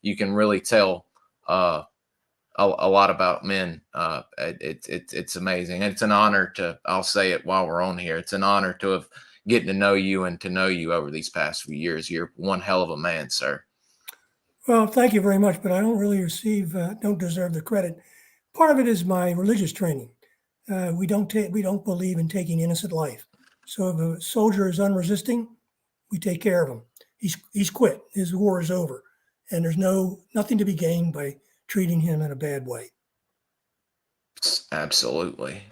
You can really tell a lot about men. It's amazing. It's an honor I'll say it while we're on here. It's an honor to have getting to know you and to know you over these past few years. You're one hell of a man, sir. Well, thank you very much, but I don't really don't deserve the credit. Part of it is my religious training. We don't believe in taking innocent life. So if a soldier is unresisting, we take care of him. He's quit. His war is over, and there's nothing to be gained by treating him in a bad way. Absolutely.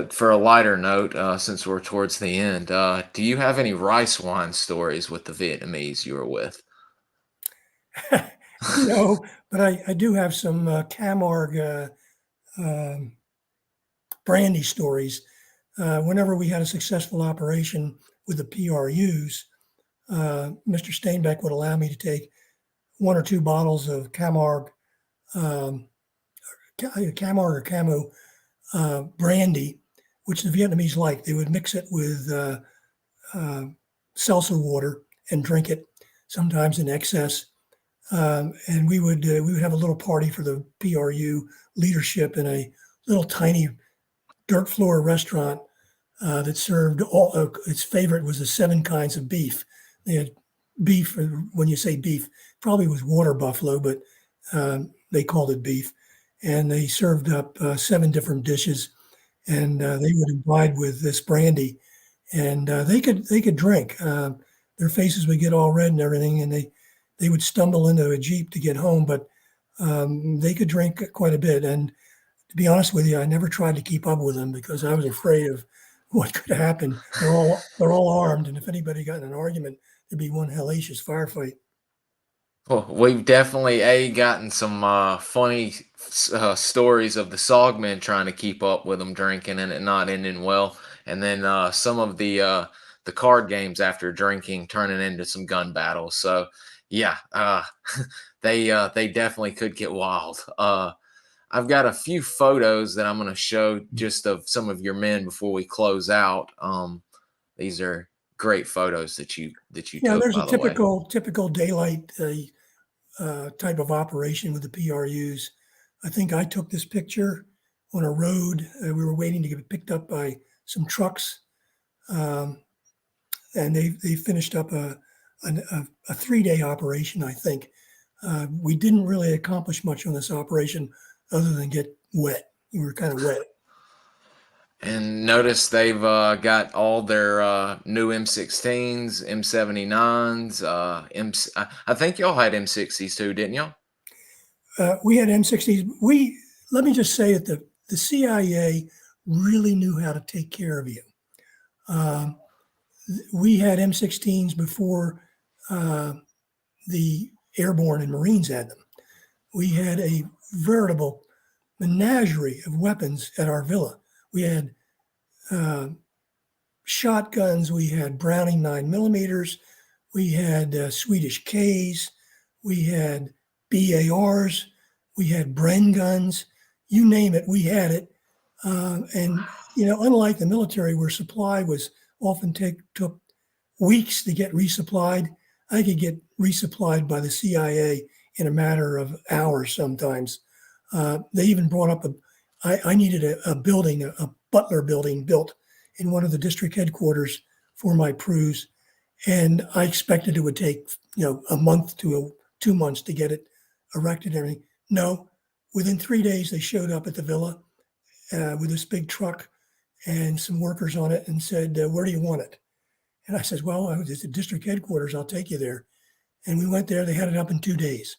For a lighter note, since we're towards the end, do you have any rice wine stories with the Vietnamese you were with? No, but I do have some Camargue brandy stories. Whenever we had a successful operation with the PRUs, Mr. Steinbeck would allow me to take 1 or 2 bottles of Camargue or Camo brandy, which the Vietnamese liked. They would mix it with seltzer water and drink it, sometimes in excess. And we would have a little party for the PRU leadership in a little tiny dirt floor restaurant that served its favorite was the 7 kinds of beef. They had beef. When you say beef, probably was water buffalo, but they called it beef. And they served up 7 different dishes, and they would imbibe with this brandy, and they could drink. Their faces would get all red and everything, and they would stumble into a Jeep to get home, but they could drink quite a bit. And to be honest with you, I never tried to keep up with them because I was afraid of what could happen. They're all armed, and if anybody got in an argument, there'd be one hellacious firefight. Well, we've definitely gotten some funny stories of the Sogmen trying to keep up with them drinking and it not ending well, and then some of the card games after drinking turning into some gun battles. So yeah, they definitely could get wild. I've got a few photos that I'm going to show just of some of your men before we close out. These are great photos that you took. There's a typical daylight type of operation with the PRUs. I think I took this picture on a road. We were waiting to get picked up by some trucks, and they finished up a 3-day operation. I think we didn't really accomplish much on this operation other than get wet. We were kind of wet. And notice they've got all their new M16s, M79s. I think y'all had M60s too, didn't y'all? We had M60s. Let me just say that the CIA really knew how to take care of you. We had M16s before the airborne and Marines had them. We had a veritable menagerie of weapons at our villa. We had shotguns, we had Browning 9 millimeters, we had Swedish Ks, we had BARs, we had Bren guns, you name it, we had it. And, unlike the military where supply was often took weeks to get resupplied, I could get resupplied by the CIA in a matter of hours sometimes. They even brought up I needed a building, a Butler building built in one of the district headquarters for my PRUs. And I expected it would take, a month to 2 months to get it erected and everything. No, within 3 days, they showed up at the villa with this big truck and some workers on it and said, where do you want it? And I said, well, it's the district headquarters. I'll take you there. And we went there. They had it up in 2 days.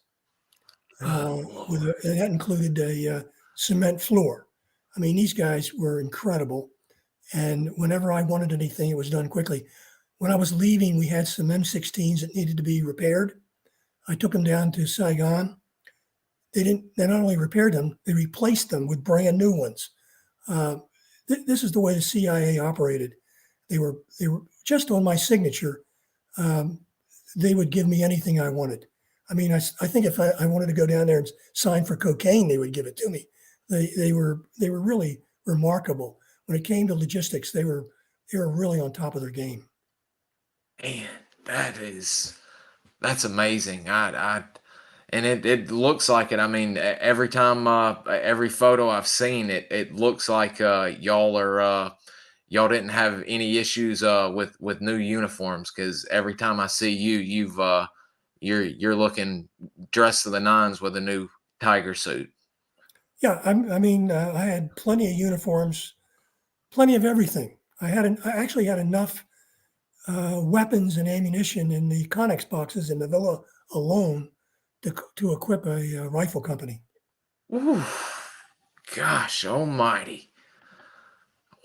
And that included a cement floor. I mean, these guys were incredible. And whenever I wanted anything, it was done quickly. When I was leaving, we had some M16s that needed to be repaired. I took them down to Saigon. They not only repaired them, they replaced them with brand new ones. This is the way the CIA operated. They were just on my signature. They would give me anything I wanted. I mean, I think if I wanted to go down there and sign for cocaine, they would give it to me. They were really remarkable. When it came to logistics, they were really on top of their game. Man, that's amazing. And it looks like it. I mean, every time, every photo I've seen, it looks like y'all didn't have any issues with new uniforms, because every time I see you're looking dressed to the nines with a new tiger suit. Yeah, I had plenty of uniforms, plenty of everything. I actually had enough weapons and ammunition in the Connex boxes in the villa alone to equip a rifle company. Ooh, gosh almighty.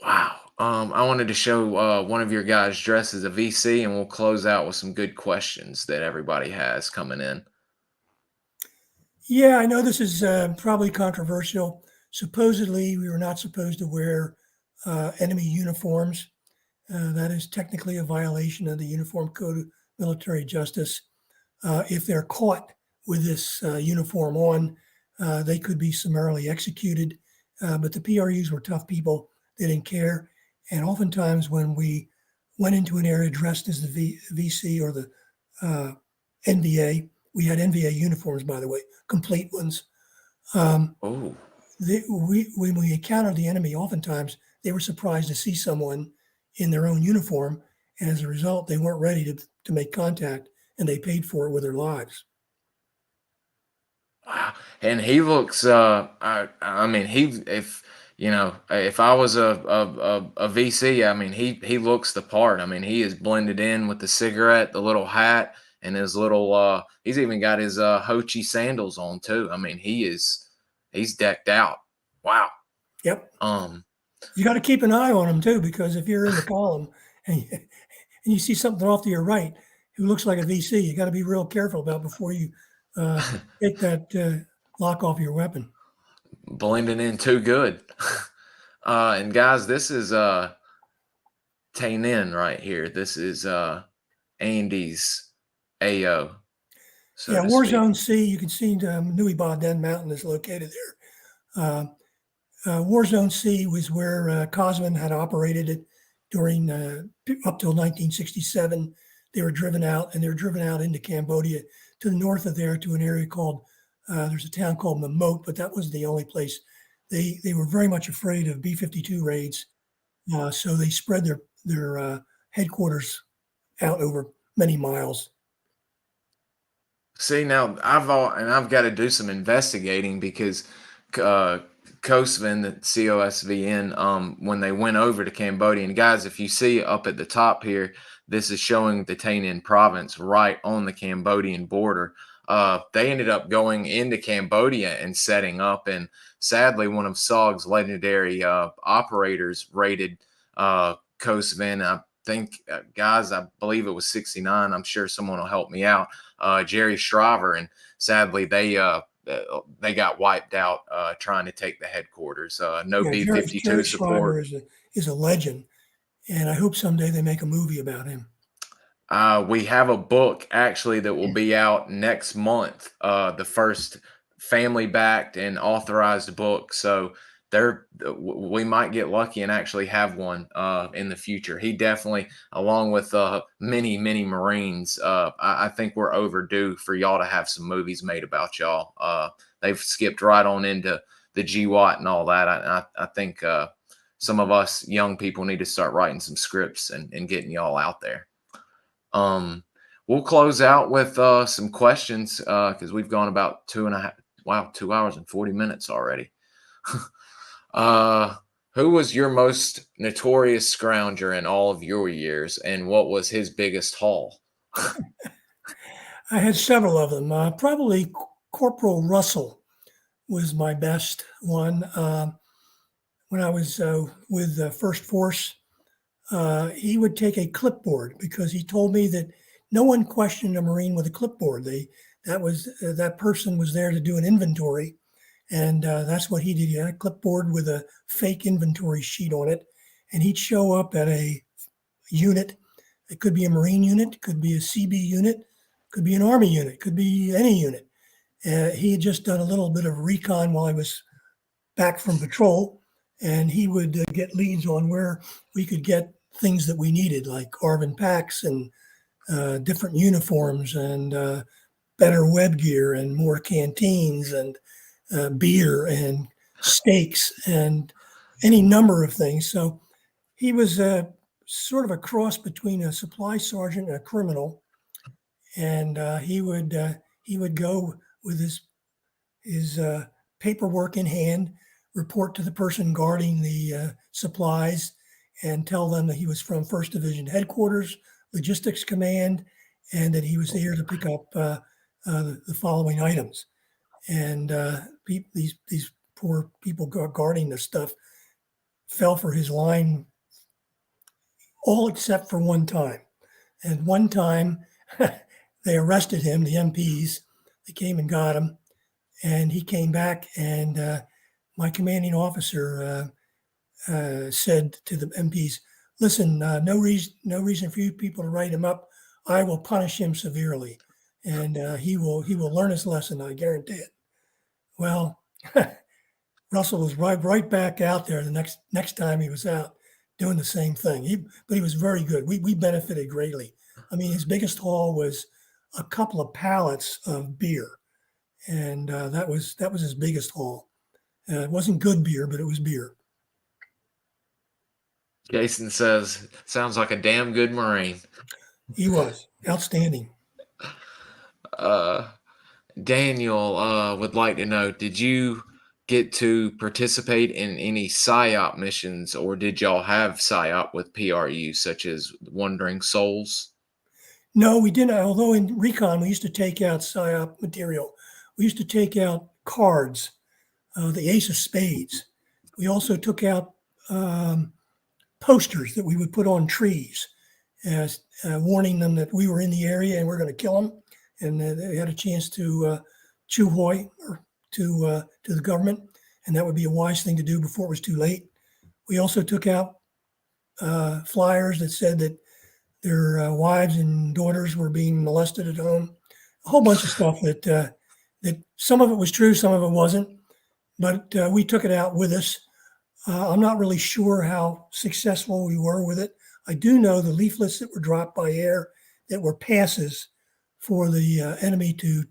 Wow. I wanted to show one of your guys dressed as a VC, and we'll close out with some good questions that everybody has coming in. Yeah, I know this is probably controversial. Supposedly, we were not supposed to wear enemy uniforms. That is technically a violation of the Uniform Code of Military Justice. If they're caught with this uniform on, they could be summarily executed. But the PRUs were tough people. They didn't care. And oftentimes, when we went into an area dressed as the VC or the NVA, we had NVA uniforms, by the way, complete ones. Oh, When we encountered the enemy, oftentimes they were surprised to see someone in their own uniform. And as a result, they weren't ready to make contact, and they paid for it with their lives. wow. And he looks I mean, if I was a VC, I mean, he looks the part. I mean, he is blended in with the cigarette, the little hat, and his little he's even got his Hochi sandals on too. I mean, he's decked out. Wow. Yep. Um You got to keep an eye on them too, because if you're in the column and you see something off to your right who looks like a VC, you got to be real careful about before you take that lock off your weapon. blending in too good. And guys, this is Tay Ninh right here. This is Andy's AO, so Yeah, to War speak. Zone C, you can see Nui Ba Den Mountain is located there. War Zone C was where Cosman had operated it during up till 1967. They were driven out, and they were driven out into Cambodia to the north of there to an area called, there's a town called Mamot, but that was the only place. They were very much afraid of B-52 raids, so they spread their headquarters out over many miles. See, now I've got to do some investigating, because COSVN, the COSVN, when they went over to Cambodia. And guys, if you see up at the top here, this is showing the Tay Ninh Province right on the Cambodian border. They ended up going into Cambodia and setting up. And sadly, one of SOG's legendary operators raided COSVN. I think, guys, I believe it was 69. I'm sure someone will help me out. Jerry Shriver. And sadly, they got wiped out trying to take the headquarters. No Yeah, B-52 Jerry support. Schreiber is a legend, and I hope someday they make a movie about him. We have a book actually that will be out next month. The first family-backed and authorized book. So we might get lucky and actually have one in the future. He definitely, along with many Marines, I think we're overdue for y'all to have some movies made about y'all. They've skipped right on into the GWAT and all that. I think some of us young people need to start writing some scripts and getting y'all out there. We'll close out with some questions because we've gone about 2 hours and 40 minutes already. Who was your most notorious scrounger in all of your years, and what was his biggest haul? I had several of them. Probably Corporal Russell was my best one. When I was with First Force, he would take a clipboard because he told me that no one questioned a Marine with a clipboard. That person was there to do an inventory, and that's what he did. He had a clipboard with a fake inventory sheet on it, and he'd show up at a unit. It could be a Marine unit, could be a CB unit, could be an Army unit, could be any unit. He had just done a little bit of recon while I was back from patrol, and he would get leads on where we could get things that we needed, like Arvin packs and different uniforms and better web gear and more canteens and beer and steaks and any number of things. So he was sort of a cross between a supply sergeant and a criminal, and he would go with his paperwork in hand, report to the person guarding the supplies, and tell them that he was from 1st Division Headquarters, Logistics Command, and that he was here to pick up the following items. And these poor people guarding the stuff fell for his line, all except for one time. And one time, they arrested him, the MPs. They came and got him, and he came back, and my commanding officer said to the MPs, "Listen, no reason for you people to write him up. I will punish him severely, and he will learn his lesson. I guarantee it." Well, Russell was right back out there the next time he was out doing the same thing. But he was very good. We benefited greatly. I mean, his biggest haul was a couple of pallets of beer, and that was his biggest haul. It wasn't good beer, but it was beer. Jason says, sounds like a damn good Marine. He was outstanding. Daniel would like to know, did you get to participate in any PSYOP missions, or did y'all have PSYOP with PRU, such as Wandering Souls? No, we didn't. Although in Recon, we used to take out PSYOP material. We used to take out cards, the Ace of Spades. We also took out posters that we would put on trees, warning them that we were in the area and we're going to kill them. And they had a chance to chew hoy or to the government, and that would be a wise thing to do before it was too late. We also took out flyers that said that their wives and daughters were being molested at home. A whole bunch of stuff that some of it was true, some of it wasn't, but we took it out with us. I'm not really sure how successful we were with it. I do know the leaflets that were dropped by air that were passes for the enemy to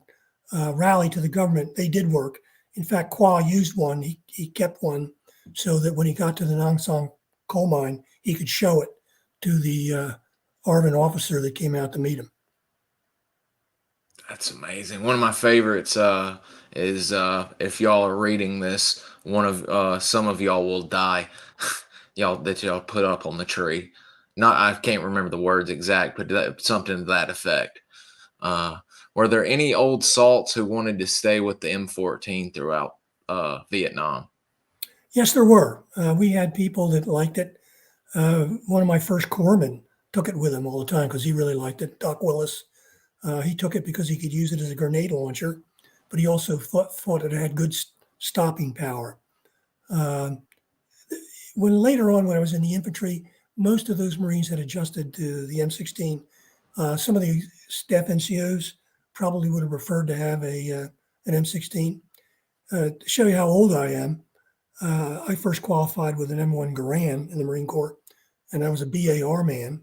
rally to the government, they did work. In fact, Quang used one. He kept one so that when he got to the Nong Song coal mine, he could show it to the Arvin officer that came out to meet him. That's amazing. One of my favorites is if y'all are reading this, one of some of y'all will die. y'all put up on the tree. Not I can't remember the words exact, but something to that effect. Uh, were there any old salts who wanted to stay with the M14 throughout Vietnam? Yes, there were. We had people that liked it. One of my first corpsmen took it with him all the time because he really liked it. Doc Willis. He took it because he could use it as a grenade launcher, but he also thought it had good stopping power. When later on, when I was in the infantry, most of those Marines had adjusted to the M16. Some of the staff NCOs probably would have preferred to have an M16. To show you how old I am, I first qualified with an M1 Garand in the Marine Corps, and I was a BAR man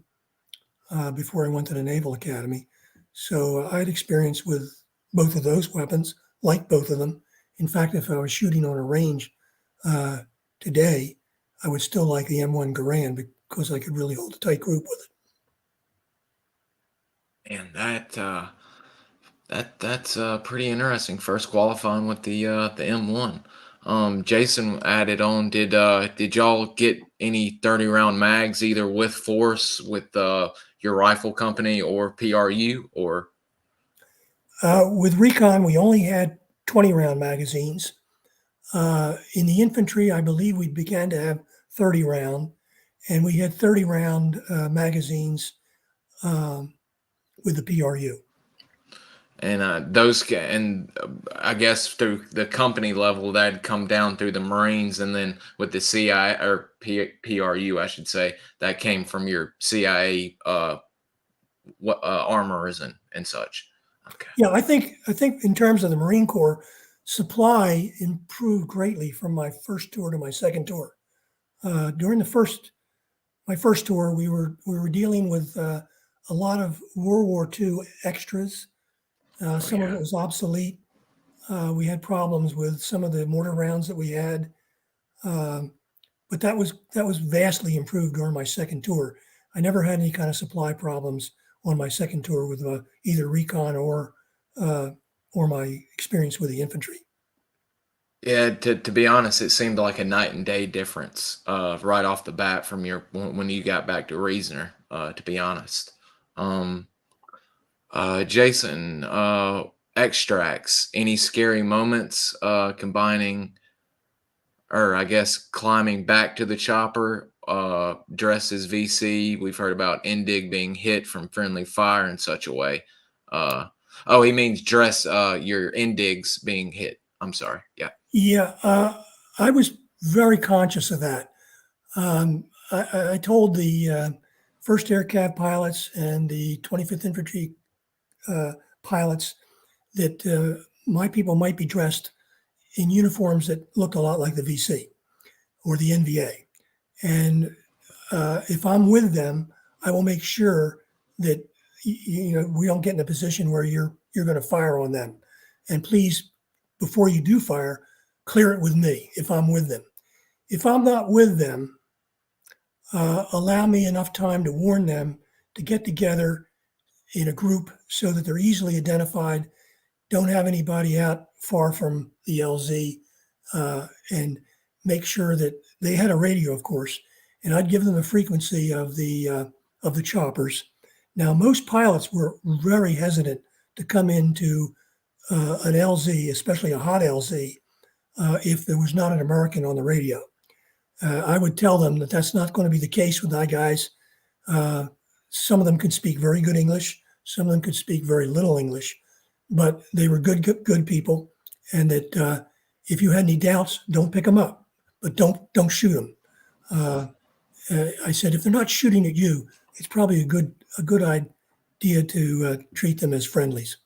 before I went to the Naval Academy. So I had experience with both of those weapons, like both of them. In fact, if I was shooting on a range today, I would still like the M1 Garand because I could really hold a tight group with it. And that's pretty interesting. First qualifying with the M1. Jason added on. Did y'all get any 30-round mags either with Force, with your rifle company, or PRU, or? With Recon, we only had 20-round magazines. In the infantry, I believe we began to have 30-round, and we had 30-round magazines with the PRU. And I guess through the company level, that'd come down through the Marines, and then with the CIA or PRU, I should say, that came from your CIA armorers and such. Okay. Yeah, I think in terms of the Marine Corps, supply improved greatly from my first tour to my second tour. During my first tour, we were dealing with a lot of World War II extras. Some of it was obsolete. We had problems with some of the mortar rounds that we had, but that was vastly improved during my second tour. I never had any kind of supply problems on my second tour with either recon or my experience with the infantry. Yeah, to be honest, it seemed like a night and day difference right off the bat from when you got back to Reasoner. To be honest, Jason, extracts. Any scary moments combining, or I guess climbing back to the chopper, dressed as VC? We've heard about Indig being hit from friendly fire in such a way. Oh, he means dress. Your Indigs being hit. I'm sorry. Yeah. Yeah, I was very conscious of that. I told the first Air Cav pilots and the 25th Infantry pilots that my people might be dressed in uniforms that looked a lot like the VC or the NVA. And if I'm with them, I will make sure that we don't get in a position where you're going to fire on them. And please, before you do fire, clear it with me if I'm with them. If I'm not with them, allow me enough time to warn them to get together in a group so that they're easily identified. Don't have anybody out far from the LZ, and make sure that they had a radio, of course, and I'd give them the frequency of the choppers. Now, most pilots were very hesitant to come into an LZ, especially a hot LZ, if there was not an American on the radio. I would tell them that that's not going to be the case with my guys. Some of them could speak very good English. Some of them could speak very little English, but they were good people. And that if you had any doubts, don't pick them up, but don't shoot them. I said, if they're not shooting at you, it's probably a good idea to treat them as friendlies.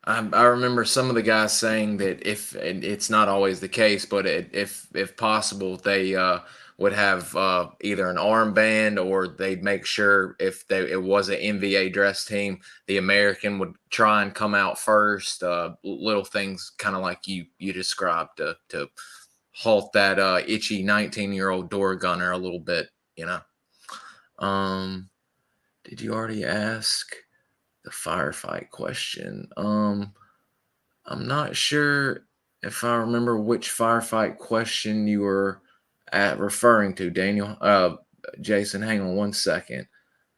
I remember some of the guys saying that if and it's not always the case, but if possible, they would have either an armband, or they'd make sure if it was an NVA dress team, the American would try and come out first. Little things kind of like you described to halt that itchy 19-year-old door gunner a little bit. Did you already ask? the firefight question. I'm not sure if I remember which firefight question you were referring to, Daniel. Jason, hang on one second.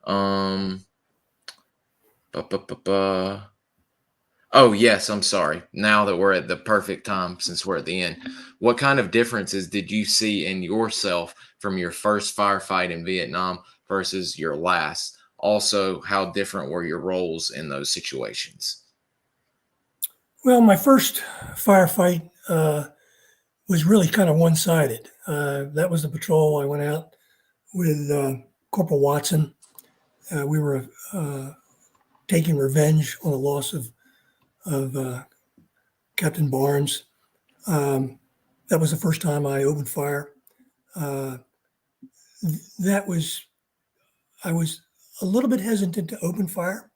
Um, bu- bu- bu- bu- Oh, yes, I'm sorry. Now that we're at the perfect time, since we're at the end, what kind of differences did you see in yourself from your first firefight in Vietnam versus your last? Also, how different were your roles in those situations? Well, my first firefight was really kind of one-sided. That was the patrol. I went out with Corporal Watson. We were taking revenge on the loss of Captain Barnes. That was the first time I opened fire. Uh, that was I was a little bit hesitant to open fire.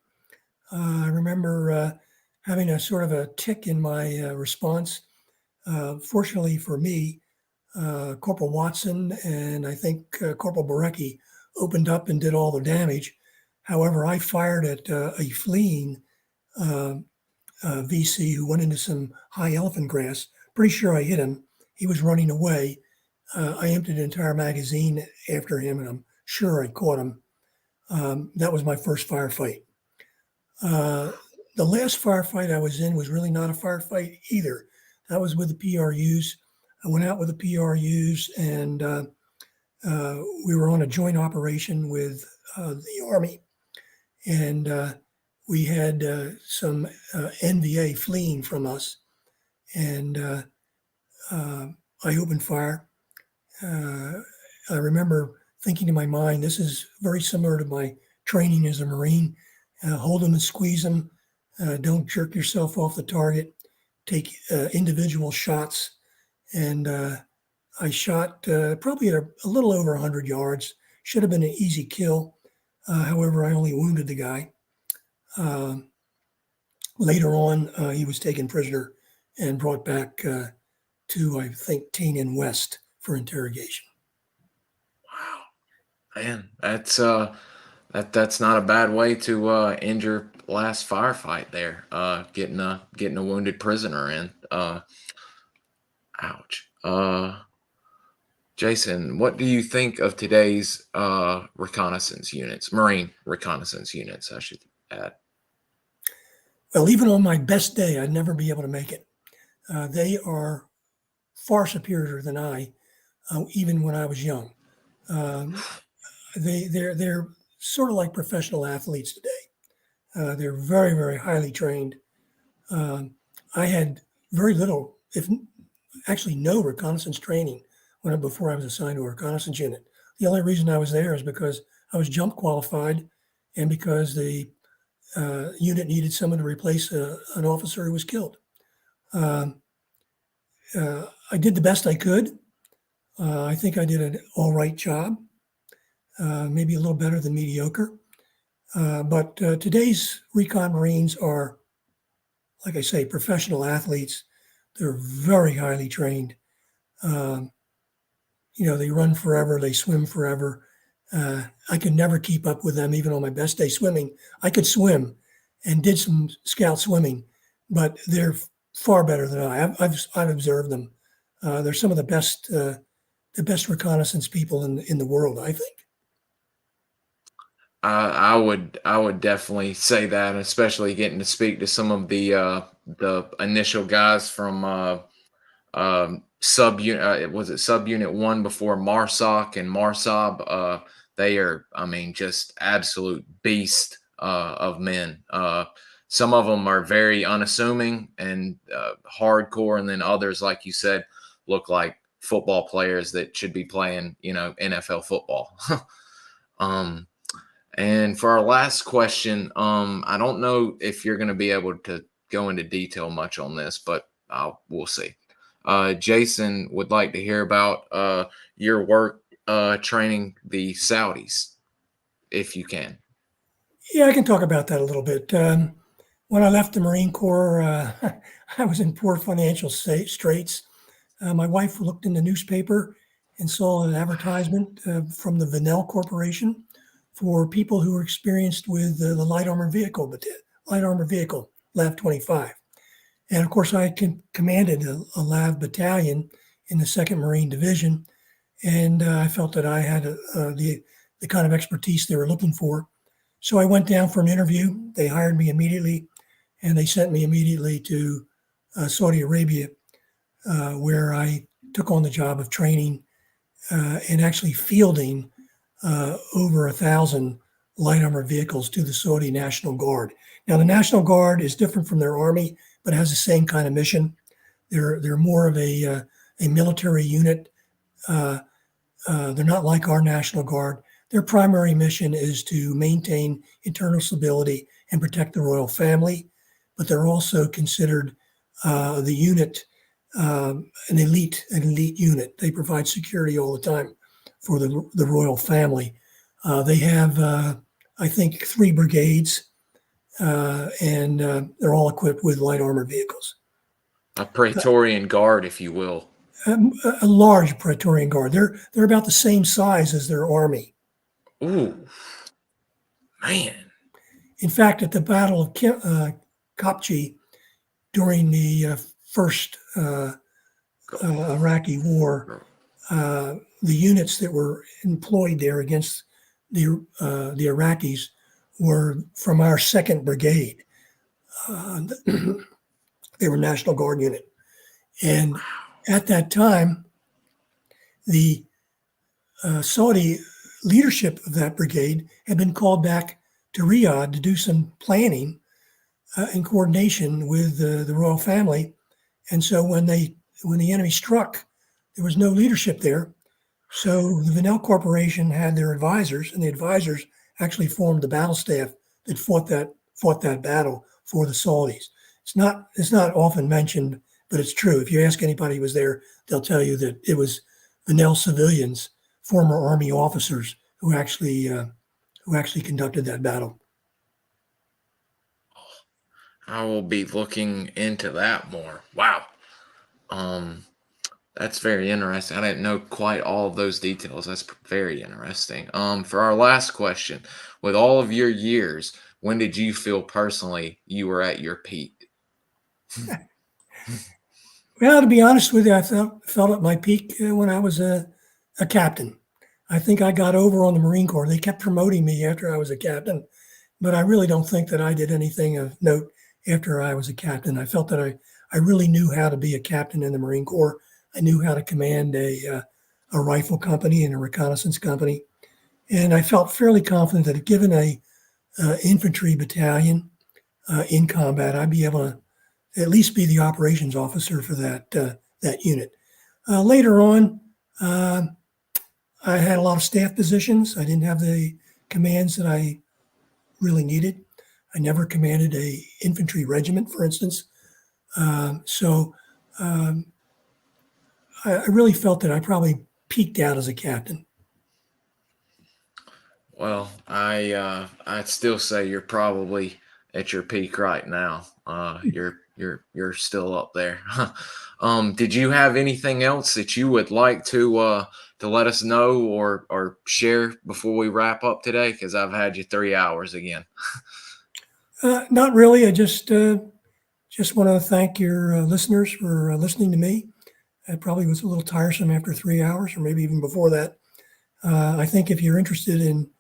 I remember having a sort of a tick in my response. Fortunately for me, Corporal Watson and I think Corporal Barecki opened up and did all the damage. However, I fired at a fleeing uh, VC who went into some high elephant grass. Pretty sure I hit him. He was running away. I emptied an entire magazine after him, and I'm sure I caught him. That was my first firefight. Uh, the last firefight I was in was really not a firefight either. That was with the PRUs. I went out with the PRUs, and we were on a joint operation with the Army, and we had some NVA fleeing from us, and I opened fire. I remember thinking in my mind, this is very similar to my training as a Marine. Hold them and squeeze them. Don't jerk yourself off the target. Take individual shots. And I shot probably at a little over 100 yards. Should have been an easy kill. However, I only wounded the guy. Later on, he was taken prisoner and brought back to, I think, Tay Ninh West for interrogation. Wow, man, that's not a bad way to end your last firefight there. Getting a wounded prisoner in. Ouch. Jason, what do you think of today's reconnaissance units, Marine reconnaissance units, I should add? Well, even on my best day, I'd never be able to make it. They are far superior than I, even when I was young. Um, they're sort of like professional athletes today. They're very, very highly trained. I had very little, if actually no reconnaissance training before I was assigned to a reconnaissance unit. The only reason I was there is because I was jump qualified, and because the unit needed someone to replace an officer who was killed. Um, I did the best I could. I think I did an all right job, maybe a little better than mediocre. But today's recon Marines are, like I say, professional athletes. They're very highly trained. Um, they run forever, they swim forever. I could never keep up with them, even on my best day swimming. I could swim and did some scout swimming, but they're far better than I. I've observed them. They're some of the best reconnaissance people in the world, I think. I would definitely say that, especially getting to speak to some of the initial guys from subunit. Was it subunit one before Marsoc and Marsob? They are, I mean, just absolute beast of men. Some of them are very unassuming and hardcore, and then others, like you said, look like football players that should be playing, NFL football. um, and for our last question, I don't know if you're going to be able to go into detail much on this, but we'll see. Jason would like to hear about your work training the Saudis, if you can. Yeah, I can talk about that a little bit. When I left the Marine Corps, I was in poor financial straits. My wife looked in the newspaper and saw an advertisement from the Vanell Corporation for people who were experienced with the light armored vehicle light armor vehicle, LAV 25. And of course, I commanded a LAV battalion in the 2nd Marine Division, and I felt that I had the kind of expertise they were looking for. So I went down for an interview. They hired me immediately, and they sent me immediately to Saudi Arabia, where I took on the job of training and actually fielding over 1,000 light armor vehicles to the Saudi National Guard. Now, the National Guard is different from their army, but has the same kind of mission. They're more of a military unit. They're not like our National Guard. Their primary mission is to maintain internal stability and protect the royal family, but they're also considered the unit, an elite unit. They provide security all the time for the royal family. They have, I think, 3 brigades, and they're all equipped with light armor vehicles. A Praetorian Guard, if you will. A large Praetorian Guard. They're about the same size as their army. Ooh, man. In fact, at the Battle of Khopji during the first Iraqi war, the units that were employed there against the Iraqis were from our 2nd Brigade. They were National Guard unit. And at that time, the Saudi leadership of that brigade had been called back to Riyadh to do some planning in coordination with the royal family. And so when the enemy struck, there was no leadership there. So the Vanel Corporation had their advisors, and the advisors actually formed the battle staff that fought that battle for the Saudis. It's not often mentioned, but it's true. If you ask anybody who was there, they'll tell you that it was Vanel civilians, former army officers, who actually conducted that battle. I will be looking into that more. Wow. That's very interesting. I didn't know quite all of those details. That's very interesting. For our last question, with all of your years, when did you feel personally you were at your peak? Well, to be honest with you, I felt at my peak when I was a captain. I think I got over on the Marine Corps. They kept promoting me after I was a captain, but I really don't think that I did anything of note after I was a captain. I felt that I really knew how to be a captain in the Marine Corps. I knew how to command a rifle company and a reconnaissance company. And I felt fairly confident that if given a infantry battalion in combat, I'd be able to at least be the operations officer for that unit. Later on, I had a lot of staff positions. I didn't have the commands that I really needed. I never commanded a infantry regiment, for instance. So I really felt that I probably peaked out as a captain. Well, I'd still say you're probably at your peak right now. You're still up there. Did you have anything else that you would like to let us know or share before we wrap up today? Because I've had you 3 hours again. Not really. I just want to thank your listeners for listening to me. It probably was a little tiresome after 3 hours, or maybe even before that. I think if you're interested in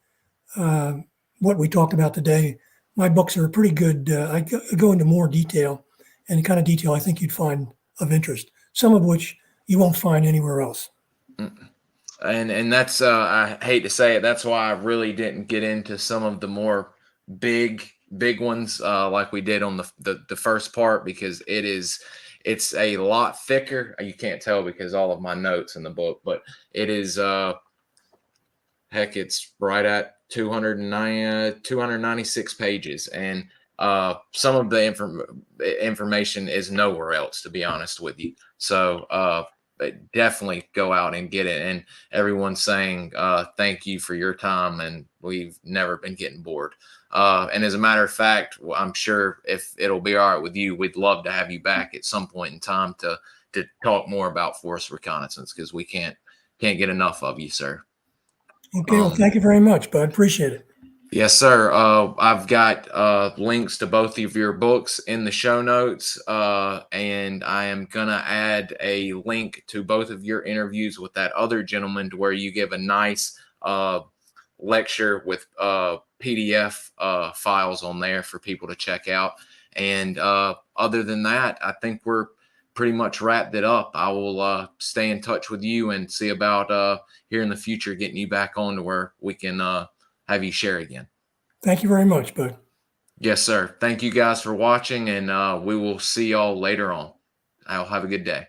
what we talked about today, my books are pretty good. I go into more detail, and the kind of detail I think you'd find of interest, some of which you won't find anywhere else. And that's I hate to say it, that's why I really didn't get into some of the more big ones like we did on the first part, because it's a lot thicker. You can't tell because all of my notes in the book, but it is heck, it's right at 296 pages, and some of the information is nowhere else, to be honest with you. So definitely go out and get it. And everyone's saying thank you for your time, and we've never been getting bored. And as a matter of fact, I'm sure if it'll be all right with you, we'd love to have you back at some point in time to talk more about force reconnaissance, because we can't get enough of you, sir. Okay, well, thank you very much, bud. Appreciate it. Yes, sir. I've got links to both of your books in the show notes, and I am gonna add a link to both of your interviews with that other gentleman, to where you give a nice lecture with PDF files on there for people to check out. And other than that, I think we're pretty much wrapped it up. I will stay in touch with you and see about here in the future getting you back on to where we can have you share again. Thank you very much, Bud. Yes, sir. Thank you guys for watching, and we will see y'all later on. I'll have a good day.